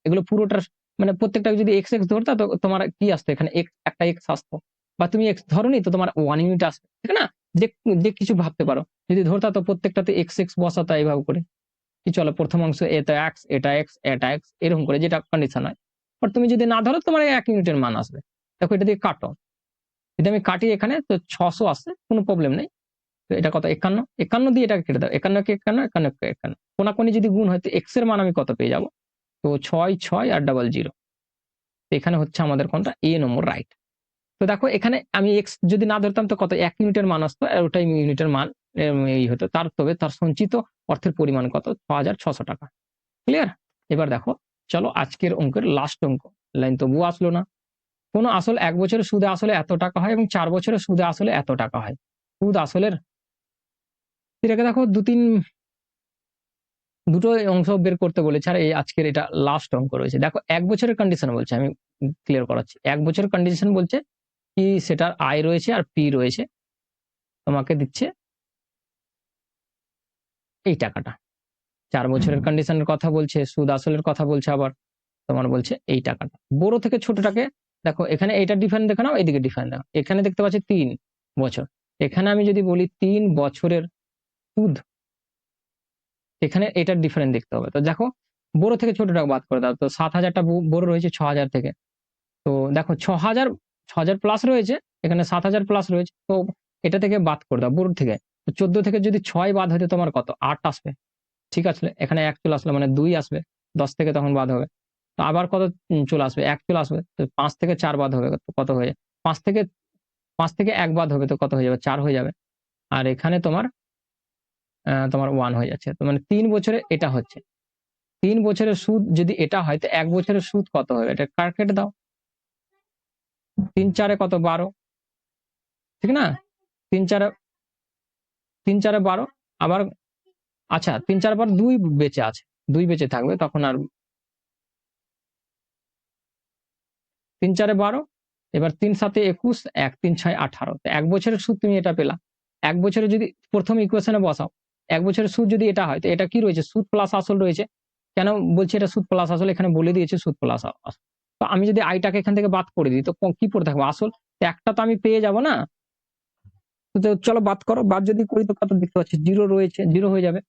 এগুলো পুরোটার মানে প্রত্যেকটা যদি x x ধরতা তো তোমার কি আসতো এখানে x একটা x আসতো। বা তুমি x ধরনি তো তোমার 1 ইউনিট আসবে, ঠিক না? যে যে কিছু ভাবতে পারো, যদি ধরতা তো প্রত্যেকটাতে x x বসাতা এইভাবে করে কি চলো প্রথম অংশ এটা x এটা x এটা x এরকম করে, যেটা কন্ডিশন হয়। বাট তুমি যদি না ধরো তোমার 1 ইউনিটের মান আসবে। দেখো এটা দিয়ে কাটো, যদি আমি কাটি এখানে তো 600 আসছে, কোনো প্রবলেম নেই। তো এটা কত 51, 51 দিয়ে এটাকে কেটে দাও, 51 কে 51, 51 কে 51, কোনাকুনি যদি গুণ হয় তো x এর মান আমি কত পেয়ে যাব, তো 6 6 আর 00। এখানে হচ্ছে আমাদের কোনটা এ নম্বর রাইট। তো দেখো এখানে আমি x যদি না ধরতাম তো কত 1 ইউনিটের মান আসতো, আর ওটাই ইউনিটের মান এই হতো তার, তবে তার সঞ্চিত অর্থের পরিমাণ কত 6600 টাকা। ক্লিয়ার? এবার দেখো চলো আজকের অঙ্কের লাস্ট অঙ্ক, লাইন তবুও আসলো না। কোন আসল 1 বছরের সুদে আসলে এত টাকা হয় এবং 4 বছরের সুদে আসলে এত টাকা হয়। সুদ আসলের এটাকে দেখো দুটো অংশ বের করতে বলেছে, আর এই আজকের এটা লাস্ট অঙ্ক রয়েছে। দেখো 1 বছরের কন্ডিশন বলছে, আমি ক্লিয়ার করাচ্ছি। 1 বছরের কন্ডিশন বলছে কি সেটার আয় রয়েছে আর পি রয়েছে, তোমাকে দিচ্ছে এই টাকাটা। 4 বছরের কন্ডিশনের কথা বলছে, সুদ আসলের কথা বলছে, আবার তোমার বলছে এই টাকাটা। বড় থেকে ছোটটাকে দেখো, এখানে এটা ডিফারেন্ট দেখে নাও, এদিকে ডিফারেন্ট দেখো। এখানে দেখতে পাচ্ছি 3 বছর, এখানে আমি যদি বলি 3 বছরের সুদ, এখানে এটার ডিফারেন্ট দেখতে হবে। তো দেখো বড় থেকে ছোটটা বাদ করে দাও, তো 7000টা বড় রয়েছে 6000 থেকে। তো দেখো 6000 প্লাস রয়েছে, এখানে 7000 প্লাস রয়েছে, তো এটা থেকে বাদ করে দাও বড় থেকে। তো 14 থেকে যদি 6 বাদ হতে তোমার কত 8 আসবে, ঠিক আছে? এখানে 1 চলে আসলো মানে 2 আসবে, 10 থেকে তখন বাদ হবে। তো আবার কত চলে আসবে 1 চলে আসবে, তো 5 থেকে 4 বাদ হবে তো কত হয়ে যায় 5 থেকে 1 বাদ হবে তো কত হয়ে যাবে 4 হয়ে যাবে। আর এখানে তোমার তোমার 1 হয়ে যাচ্ছে। তো মানে 3 বছরে এটা হচ্ছে। 3 বছরের সুদ যদি এটা হয় তো 1 বছরের সুদ কত হবে, এটা কার কেটে দাও। 3 4 কত 12, ঠিক না? 3 4 12 আবার, আচ্ছা 3 4 পর 2 বেঁচে আছে, 2 বেঁচে থাকবে তখন। আর 3 4 12, এবার 3 7 21, 1 3 6 18। তো 1 বছরের সুদ তুমি এটা পেলা। 1 বছরে যদি প্রথম ইকুয়েশনে বসাও, 1 বছরের সুদ যদি এটা হয় তো এটা কি রয়েছে সুদ প্লাস আসল রয়েছে। কেন বলছি এটা সুদ প্লাস আসল, এখানে বলে দিয়েছে সুদ প্লাস আসল। তো আমি যদি আইটাকে এখান থেকে বাদ করে দিই তো কি পড়ে থাকবো আসল, তো একটা তো আমি পেয়ে যাব না। তো চলো বাদ করো, বাদ যদি করি তো কত দেখতে পাচ্ছি জিরো রয়েছে, জিরো হয়ে যাবে।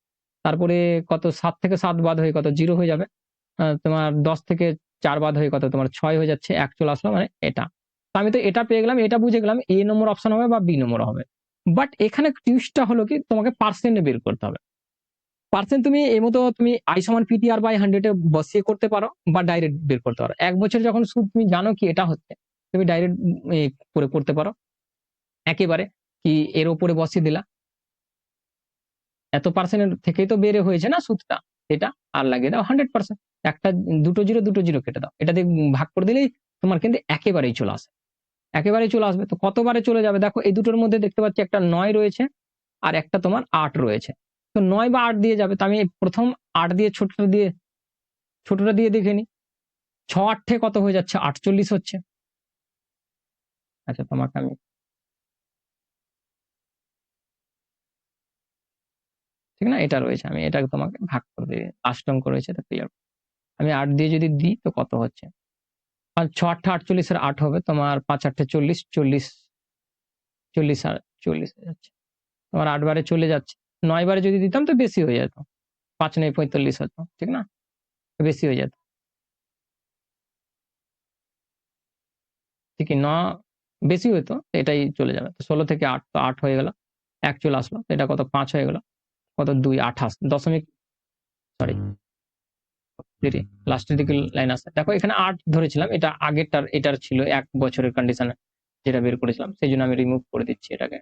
তারপরে কত 7 থেকে 7 বাদ হয়ে কত জিরো হয়ে যাবে। তোমার 10 থেকে 4 বাদ হয়ে কত তোমার 6 হয়ে যাচ্ছে, 1 চলে আসলো মানে এটা। তো আমি তো এটা পেয়ে গেলাম, এটা বুঝে গেলাম A নম্বর অপশন হবে বা B নম্বর হবে। বাট এখানে টুইস্টটা হলো কি তোমাকে পার্সেন্টে বের করতে হবে। পার্সেন্ট তুমি এই মতো তুমি I সমান PTR/100 এ বসিয়ে করতে পারো বা ডাইরেক্ট বের করতে পারো। 1 বছর যখন সুদ তুমি জানো কি এটা হচ্ছে, তুমি ডাইরেক্ট করে করতে পারো। একেবারে কি এর উপরে বসিয়ে দিলা, এত পার্সেন্টের থেকেই তো বেড়ে হয়েছে না সুদটা, এটা আর লাগিয়ে দাও 100%। একটা দুটো জিরো কেটে দাও, এটা দিয়ে ভাগ করে দিলেই তোমার কিন্তু একেবারেই চলে আসে, একেবারেই চলে আসবে। তো কতবারে চলে যাবে দেখো, এই দুটোর মধ্যে দেখতে পাচ্ছি একটা 9 রয়েছে আর একটা তোমার 8 রয়েছে। তো 9 বা 8 দিয়ে যাবে। তো আমি প্রথম 8 দিয়ে ছোটটা দিয়ে দেখে নি। 6 8 কত হয়ে যাচ্ছে, 48 হচ্ছে। আচ্ছা তোমাকে আমি ঠিক না, এটা রয়েছে, আমি এটাকে তোমাকে ভাগ করে দিই, লাস্ট অঙ্ক রয়েছে তো ক্লিয়ার। আমি 8 দিয়ে যদি দিই তো কত হচ্ছে, 6 8 48 এর 8 হবে তোমার, 5 8 40 40 40 আর 40 হয়ে যাচ্ছে তোমার, 8 বারে চলে যাচ্ছে। 9 বারে যদি দিতাম তো বেশি হয়ে যেত, 5 9 45 হতো, ঠিক না, বেশি হয়ে যেত। ঠিকই বেশি হতো, এটাই চলে যাবে। তো 16 থেকে 8 তো 8 হয়ে গেল, 1 চলে আসলো, এটা কত 5 হয়ে গেল, কত 2 28 দশমিক, সরি লাস্টের দিকে লাইন আছে দেখো, এখানে 8 ধরেছিলাম, এটা আগেরটার এটার ছিল 1 বছরের কন্ডিশনে যেটা বের করেছিলাম, সেই জন্য আমি রিমুভ করে দিচ্ছি এটাকে।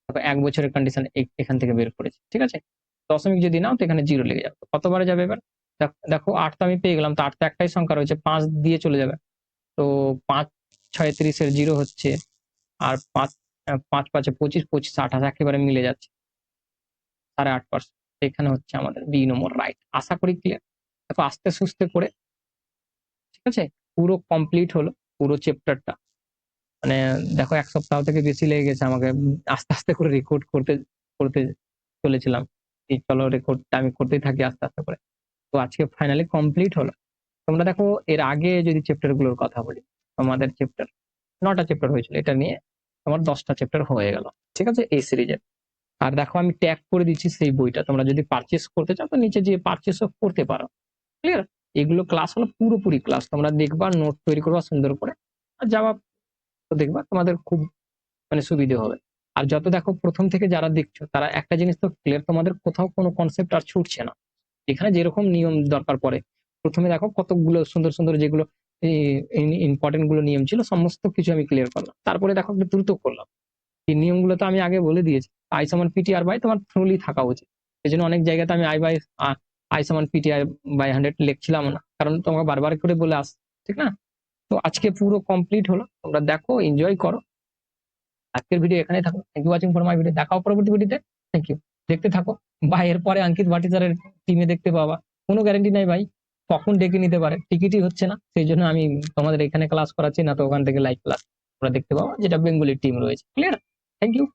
দেখো 1 বছরের কন্ডিশন এখান থেকে বের করেছি, ঠিক আছে। দশমিক যদি নাও তো এখানে জিরো লেগে যাবে। কতবারে যাবে এবার, দেখো 8 তো আমি পেয়ে গেলাম, তো 8 তো একটাই সংখ্যা রয়েছে, 5 দিয়ে চলে যাবে। তো 5 6 30 এর জিরো হচ্ছে, আর 5 5 5 25 25 28 একেবারে মিলে যাচ্ছে 8.5%। এখানে হচ্ছে আমাদের বি নম্বর রাইট। আশা করি ক্লিয়ার। দেখো আস্তে সুস্তে করে, ঠিক আছে, পুরো কমপ্লিট হলো পুরো চ্যাপ্টারটা। মানে দেখো 1 সপ্তাহ থেকে বেশি লেগে গেছে আমাকে, আস্তে আস্তে করে রেকর্ড করতে করতে চলেছিলাম। চলো রেকর্ডটা আমি করতেই থাকি আস্তে আস্তে করে। তো আজকে ফাইনালি কমপ্লিট হলো। তোমরা দেখো এর আগে যদি চ্যাপ্টার গুলোর কথা বলি, তোমাদের চ্যাপ্টার 9টা চ্যাপ্টার হয়েছিল, এটা নিয়ে তোমার 10টা চ্যাপ্টার হয়ে গেল, ঠিক আছে, এই সিরিজের। আর দেখো আমি ট্যাগ করে দিচ্ছি সেই বইটা, তোমরা যদি পারচেস করতে চাও তো নিচে যে পারচেসও করতে পারো, ক্লিয়ার। এগুলো ক্লাস হলো পুরোপুরি ক্লাস, তোমরা দেখবা, নোট তৈরি করবা সুন্দর করে, আর যাওয়া তো দেখবা তোমাদের খুব মানে সুবিধে হবে। আর যত দেখো প্রথম থেকে যারা দেখছো তারা একটা জিনিস তো ক্লিয়ার, তোমাদের কোথাও কোনো কনসেপ্ট আর ছুটছে না। এখানে যেরকম নিয়ম দরকার পড়ে, প্রথমে দেখো কতগুলো সুন্দর সুন্দর যেগুলো ইম্পর্টেন্ট গুলো নিয়ম ছিল সমস্ত কিছু আমি ক্লিয়ার করলাম, তারপরে দেখো একটু দ্রুত করলাম। এই নিয়মগুলো তো আমি আগে বলে দিয়েছি, I সমান PTR বাই তোমার থ্রুলি থাকা উচিত। এই জন্য অনেক জায়গাতে আমি I সমান PTR/100 লিখছিলাম না, কারণ তোমাকে বারবার করে বলে আস, ঠিক না। তো আজকে পুরো কমপ্লিট হলো, তোমরা দেখো এনজয় করো। আজকের ভিডিও এখানেই থাকো, thank you watching for my video, দেখাও পরবর্তী ভিডিওতে। Thank you. দেখতে থাকো, বা এরপরে অঙ্কিত ভাটিজারের টিমে দেখতে পাবা, কোনো গ্যারান্টি নাই ভাই, কখন ডেকে নিতে পারে, টিকিটই হচ্ছে না, সেই জন্য আমি তোমাদের এখানে ক্লাস করাচ্ছি না, তো ওখান থেকে লাইভ ক্লাস তোমরা দেখতে পাবো, যেটা বেঙ্গলির টিম রয়েছে, ক্লিয়ার। Thank you.